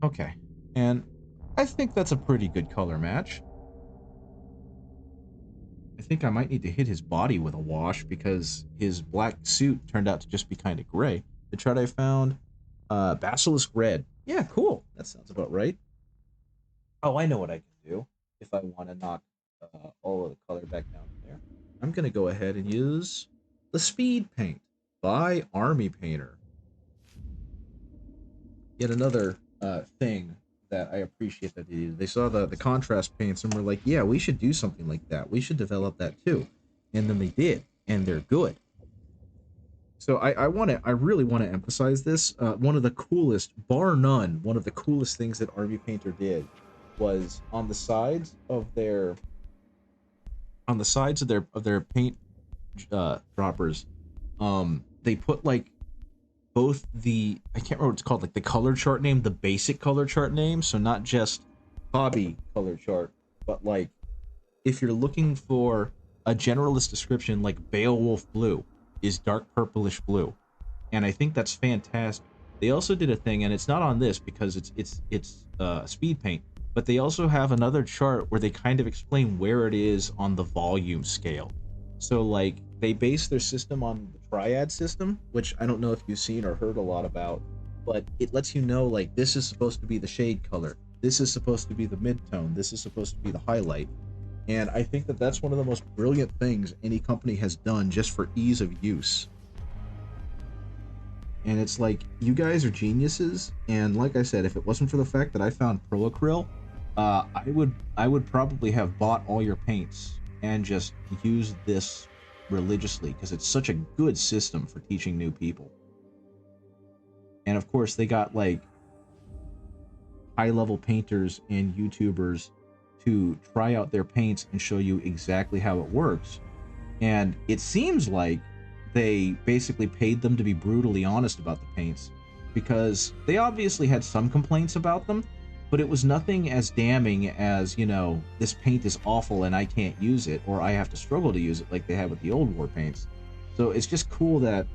B: Okay, and I think that's a pretty good color match. I think I might need to hit his body with a wash because his black suit turned out to just be kind of gray. The chart I found, Basilisk Red. Yeah, cool. That sounds about right. Oh, I know what I can do if I want to knock all of the color back down there. I'm going to go ahead and use the Speed Paint by Army Painter. Yet another thing that I appreciate that they saw the contrast paints and were like, yeah, we should do something like that. We should develop that too. And then they did, and they're good. So I really want to emphasize this. One of the coolest, bar none, one of the coolest things that Army Painter did was on the sides of their paint droppers, they put like both the, I can't remember what it's called, like the color chart name, the basic color chart name, so not just hobby color chart, but like if you're looking for a generalist description, like Beowulf blue is dark purplish blue, and I think that's fantastic. They also did a thing, and it's not on this because it's speed paint, but they also have another chart where they kind of explain where it is on the volume scale. So like they base their system on the triad system, which I don't know if you've seen or heard a lot about, but it lets you know like this is supposed to be the shade color, this is supposed to be the mid-tone, this is supposed to be the highlight. And I think that that's one of the most brilliant things any company has done just for ease of use. And it's like, you guys are geniuses, and like I said, if it wasn't for the fact that I found Proacryl, I would probably have bought all your paints and just used this religiously because it's such a good system for teaching new people. And of course they got like high-level painters and YouTubers to try out their paints and show you exactly how it works. And it seems like they basically paid them to be brutally honest about the paints because they obviously had some complaints about them, but it was nothing as damning as, you know, this paint is awful and I can't use it, or I have to struggle to use it like they had with the old war paints. So it's just cool that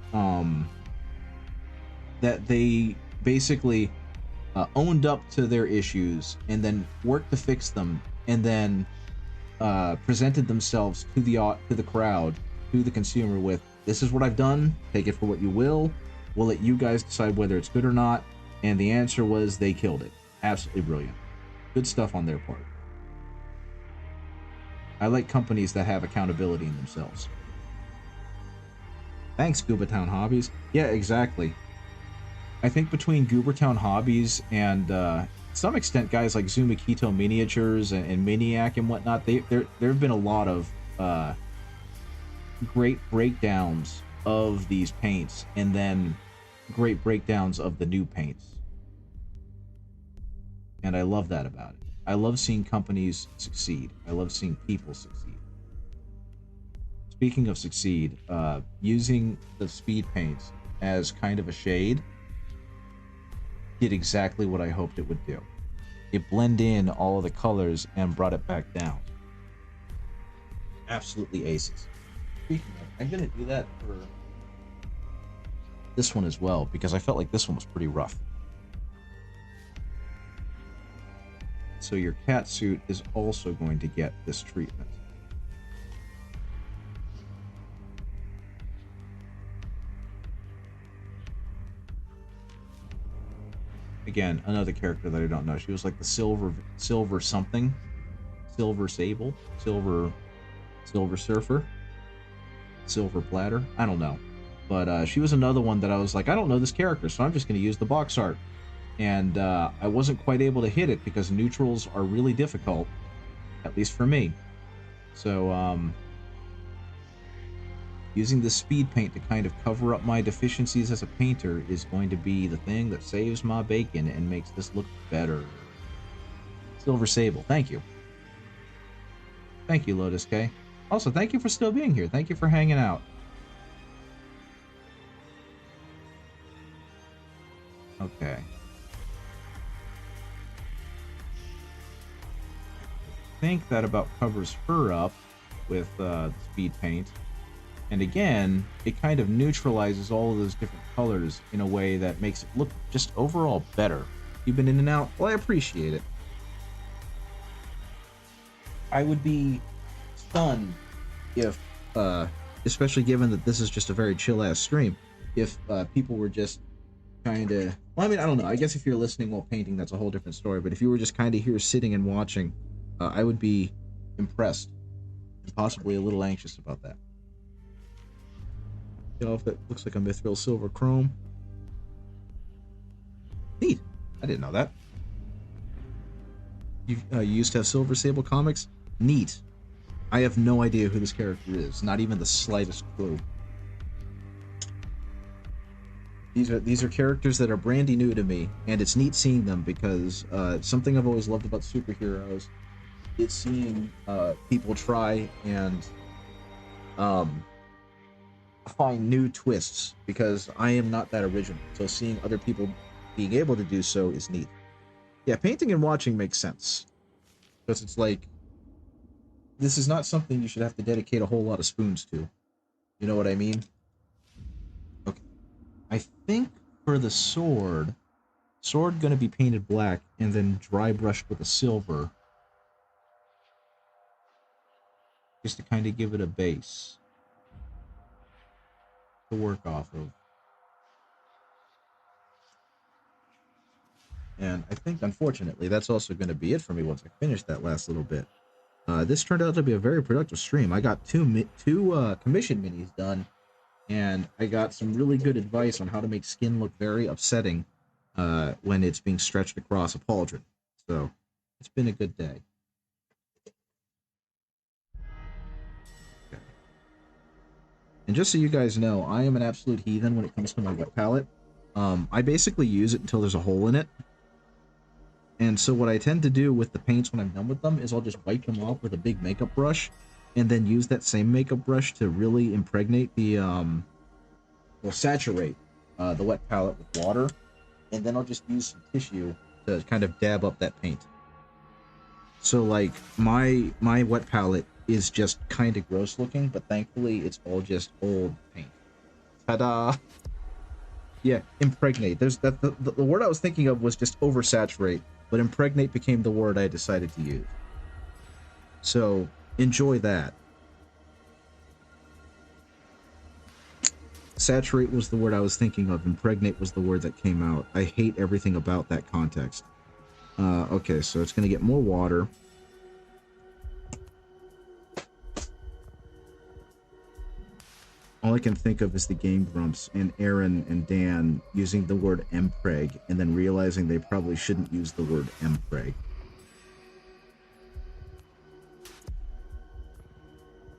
B: that they basically owned up to their issues and then worked to fix them, and then presented themselves to the crowd, to the consumer with, this is what I've done, take it for what you will, we'll let you guys decide whether it's good or not. And the answer was they killed it. Absolutely brilliant. Good stuff on their part. I like companies that have accountability in themselves. Thanks, Goobertown Hobbies. Yeah, exactly. I think between Goobertown Hobbies and to some extent guys like Zumakito Miniatures and Miniac and whatnot, there have been a lot of great breakdowns of these paints, and then great breakdowns of the new paints. And I love that about it. I love seeing companies succeed. I love seeing people succeed. Speaking of succeed, using the speed paints as kind of a shade did exactly what I hoped it would do. It blended in all of the colors and brought it back down. Absolutely aces. Speaking of, I'm gonna do that for this one as well, because I felt like this one was pretty rough. So your cat suit is also going to get this treatment. Again, another character that I don't know. She was like the silver something, silver sable, silver surfer, silver platter. I don't know, but she was another one that I was like, I don't know this character, so I'm just going to use the box art. And I wasn't quite able to hit it because neutrals are really difficult, at least for me. So using the speed paint to kind of cover up my deficiencies as a painter is going to be the thing that saves my bacon and makes this look better. Silver Sable, thank you. Thank you, Lotus K. Also, thank you for still being here. Thank you for hanging out. Okay. I think that about covers her up with speed paint. And again, it kind of neutralizes all of those different colors in a way that makes it look just overall better. You've been in and out? Well, I appreciate it. I would be stunned if, especially given that this is just a very chill-ass stream, if people were just kind of... Well, I mean, I don't know. I guess if you're listening while painting, that's a whole different story. But if you were just kind of here sitting and watching, I would be impressed and possibly a little anxious about that. If it looks like a Mithril Silver Chrome. Neat. I didn't know that. You used to have Silver Sable comics? Neat. I have no idea who this character is. Not even the slightest clue. These are characters that are brandy new to me, and it's neat seeing them because something I've always loved about superheroes is seeing people try and find new twists, because I am not that original. So seeing other people being able to do so is neat. Yeah, painting and watching makes sense. Because it's like, this is not something you should have to dedicate a whole lot of spoons to. You know what I mean? Okay. I think for the sword gonna be painted black and then dry brushed with a silver. Just to kind of give it a base to work off of. And I think, unfortunately, that's also going to be it for me once I finish that last little bit. This turned out to be a very productive stream. I got two commission minis done, and I got some really good advice on how to make skin look very upsetting when it's being stretched across a pauldron. So, it's been a good day. And just so you guys know, I am an absolute heathen when it comes to my wet palette. I basically use it until there's a hole in it. And so what I tend to do with the paints when I'm done with them is I'll just wipe them off with a big makeup brush, and then use that same makeup brush to really impregnate the, saturate the wet palette with water. And then I'll just use some tissue to kind of dab up that paint. So like, my wet palette is just kind of gross looking, but thankfully it's all just old paint. Ta-da! Yeah, impregnate. There's the word I was thinking of was just oversaturate, but impregnate became the word I decided to use. So enjoy that. Saturate was the word I was thinking of. Impregnate was the word that came out. I hate everything about that context. Okay, so it's going to get more water. All I can think of is the Game Grumps and Aaron and Dan using the word Mpreg and then realizing they probably shouldn't use the word Mpreg.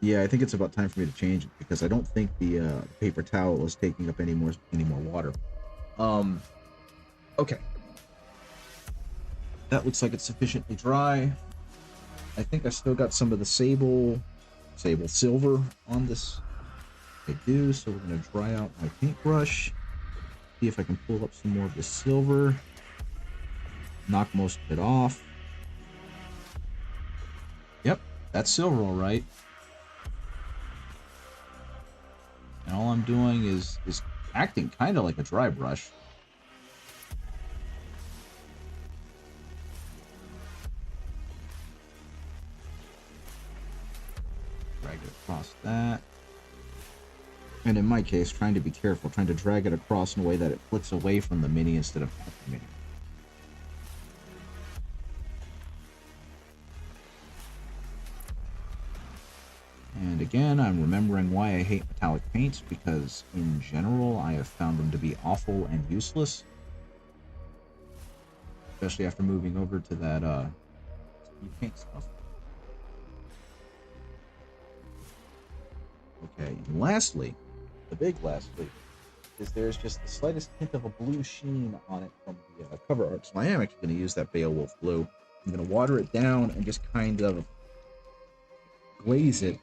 B: Yeah, I think it's about time for me to change it because I don't think the paper towel is taking up any more water. Okay. That looks like it's sufficiently dry. I think I still got some of the sable silver on this. I do, so we're gonna dry out my paintbrush. See if I can pull up some more of this silver. Knock most of it off. Yep, that's silver all right. And all I'm doing is acting kind of like a dry brush. Drag it across that. And in my case, trying to be careful, trying to drag it across in a way that it flicks away from the mini instead of at the mini. And again, I'm remembering why I hate metallic paints, because in general, I have found them to be awful and useless. Especially after moving over to that speed paint stuff. Okay, and lastly, the big lastly, is there's just the slightest hint of a blue sheen on it from the cover art. So I am actually going to use that Beowulf blue. I'm going to water it down and just kind of glaze it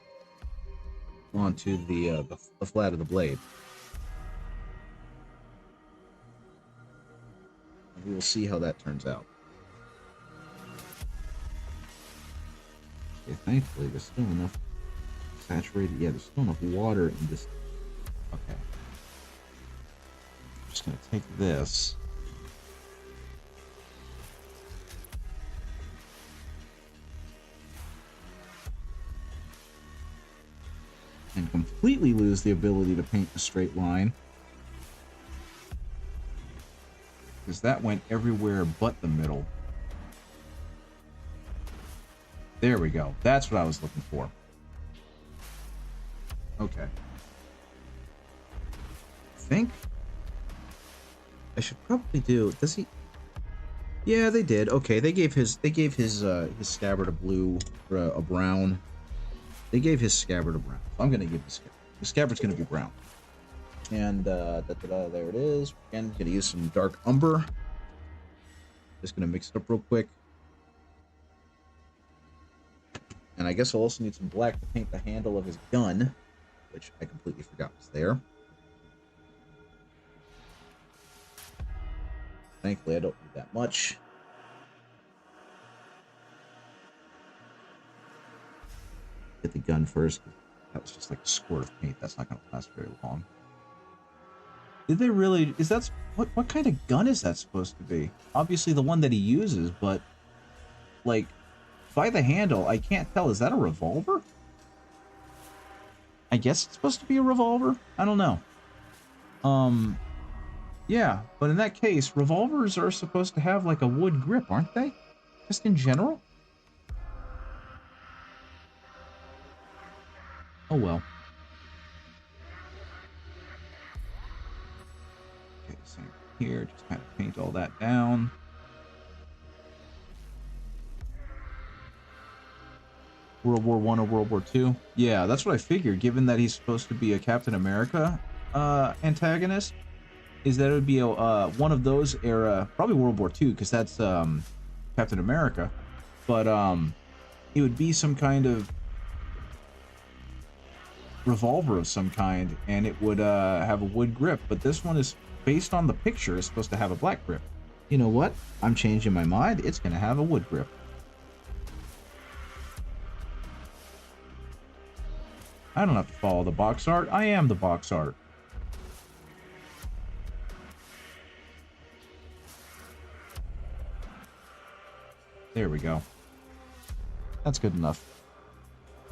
B: onto the flat of the blade. And we will see how that turns out. Okay, thankfully there's still enough saturated. Yeah, there's still enough water in this. Okay. I'm just gonna take this. And completely lose the ability to paint a straight line. Because that went everywhere but the middle. There we go. That's what I was looking for. Okay. I think I should probably do. Does he? Yeah, they did. Okay, they gave his scabbard a blue or a brown. They gave his scabbard a brown. So I'm gonna give the scabbard's gonna be brown. And there it is. Again, gonna use some dark umber. Just gonna mix it up real quick. And I guess I'll also need some black to paint the handle of his gun, which I completely forgot was there. Thankfully, I don't need that much. Get the gun first. That was just like a squirt of paint. That's not going to last very long. Did they really? Is that what kind of gun is that supposed to be? Obviously, the one that he uses, but like by the handle, I can't tell. Is that a revolver? I guess it's supposed to be a revolver. I don't know. Yeah, but in that case, revolvers are supposed to have like a wood grip, aren't they? Just in general? Oh well. Okay, same here. Just kind of paint all that down. World War I or World War II? Yeah, that's what I figured, given that he's supposed to be a Captain America antagonist. Is that it would be a one of those era, probably World War II, because that's Captain America. But it would be some kind of revolver of some kind, and it would have a wood grip. But this one is based on the picture, is supposed to have a black grip. You know what? I'm changing my mind. It's going to have a wood grip. I don't have to follow the box art. I am the box art. There we go. That's good enough.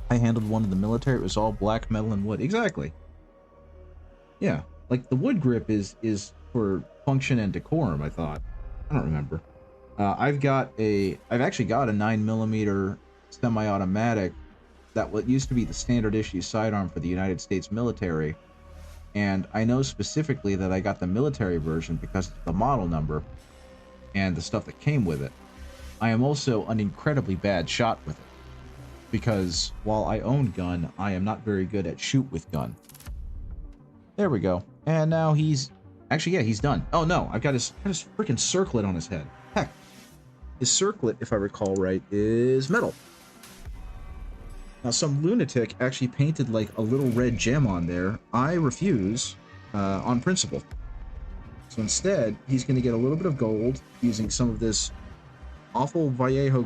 B: I handled one in the military. It was all black metal and wood. Exactly. Yeah, like the wood grip is for function and decorum, I thought. I don't remember. I've actually got a 9mm semi-automatic that what used to be the standard issue sidearm for the United States military, And I know specifically that I got the military version because of the model number and the stuff that came with it. I am also an incredibly bad shot with it, because while I own gun, I am not very good at shoot with gun. There we go. And now he's... Actually, yeah, he's done. Oh no, I've got his freaking circlet on his head. Heck. His circlet, if I recall right, is metal. Now, some lunatic actually painted like a little red gem on there. I refuse on principle. So instead, he's going to get a little bit of gold using some of this awful Vallejo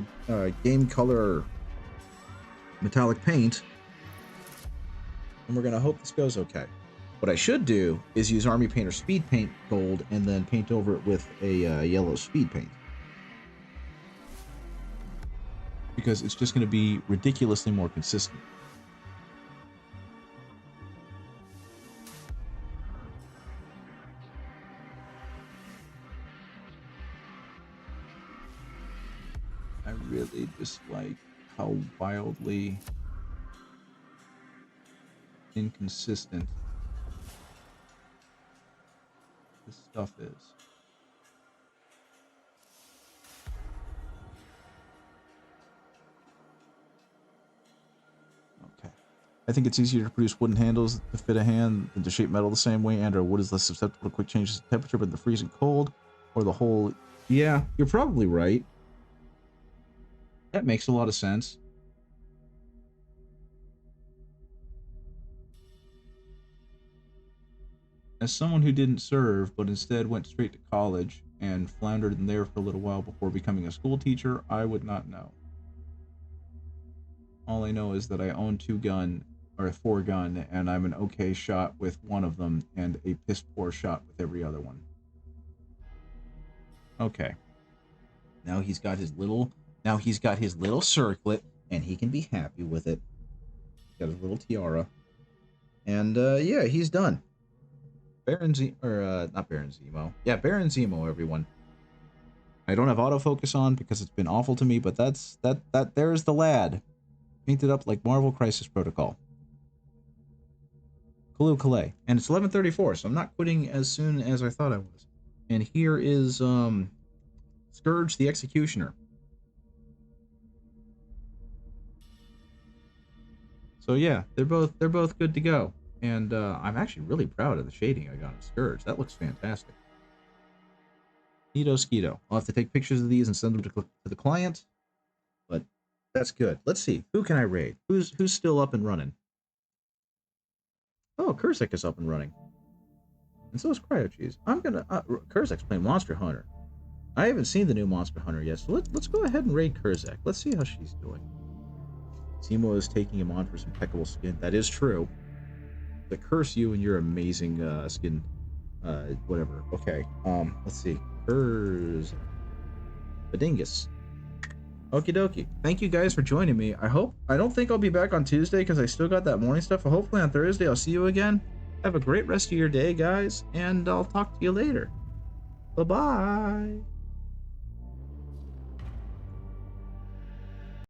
B: game color metallic paint. And we're going to hope this goes okay. What I should do is use Army Painter Speed Paint gold and then paint over it with a yellow speed paint. Because it's just going to be ridiculously more consistent. I really dislike how wildly inconsistent this stuff is. I think it's easier to produce wooden handles to fit a hand than to shape metal the same way, and/or wood is less susceptible to quick changes in temperature, but the freezing cold, or the whole... Yeah, you're probably right. That makes a lot of sense. As someone who didn't serve, but instead went straight to college and floundered in there for a little while before becoming a school teacher, I would not know. All I know is that I own 4 gun, and I'm an okay shot with one of them, and a piss poor shot with every other one. Okay. Now he's got his little circlet, and he can be happy with it. Got his little tiara. And yeah, he's done. Baron Zemo. Yeah, Baron Zemo, everyone. I don't have autofocus on because it's been awful to me, but there's the lad. Painted up like Marvel Crisis Protocol. Kalu Kalei. And it's 11:34, so I'm not quitting as soon as I thought I was. And here is Scourge the Executioner. So yeah, they're both good to go. And I'm actually really proud of the shading I got on Scourge. That looks fantastic. Neato Skeeto. I'll have to take pictures of these and send them to the client. But that's good. Let's see. Who can I raid? Who's still up and running? Oh, Kurzek is up and running. And so is Cryocheese. I'm gonna... Kurzek's playing Monster Hunter. I haven't seen the new Monster Hunter yet, so let's go ahead and raid Kurzek. Let's see how she's doing. Zemo is taking him on for some impeccable skin. That is true. But curse you and your amazing skin. Whatever. Okay. Let's see. Kurzek. Badingus. Okie dokie. Thank you guys for joining me. I don't think I'll be back on Tuesday because I still got that morning stuff. But hopefully on Thursday I'll see you again. Have a great rest of your day, guys, and I'll talk to you later. Bye-bye.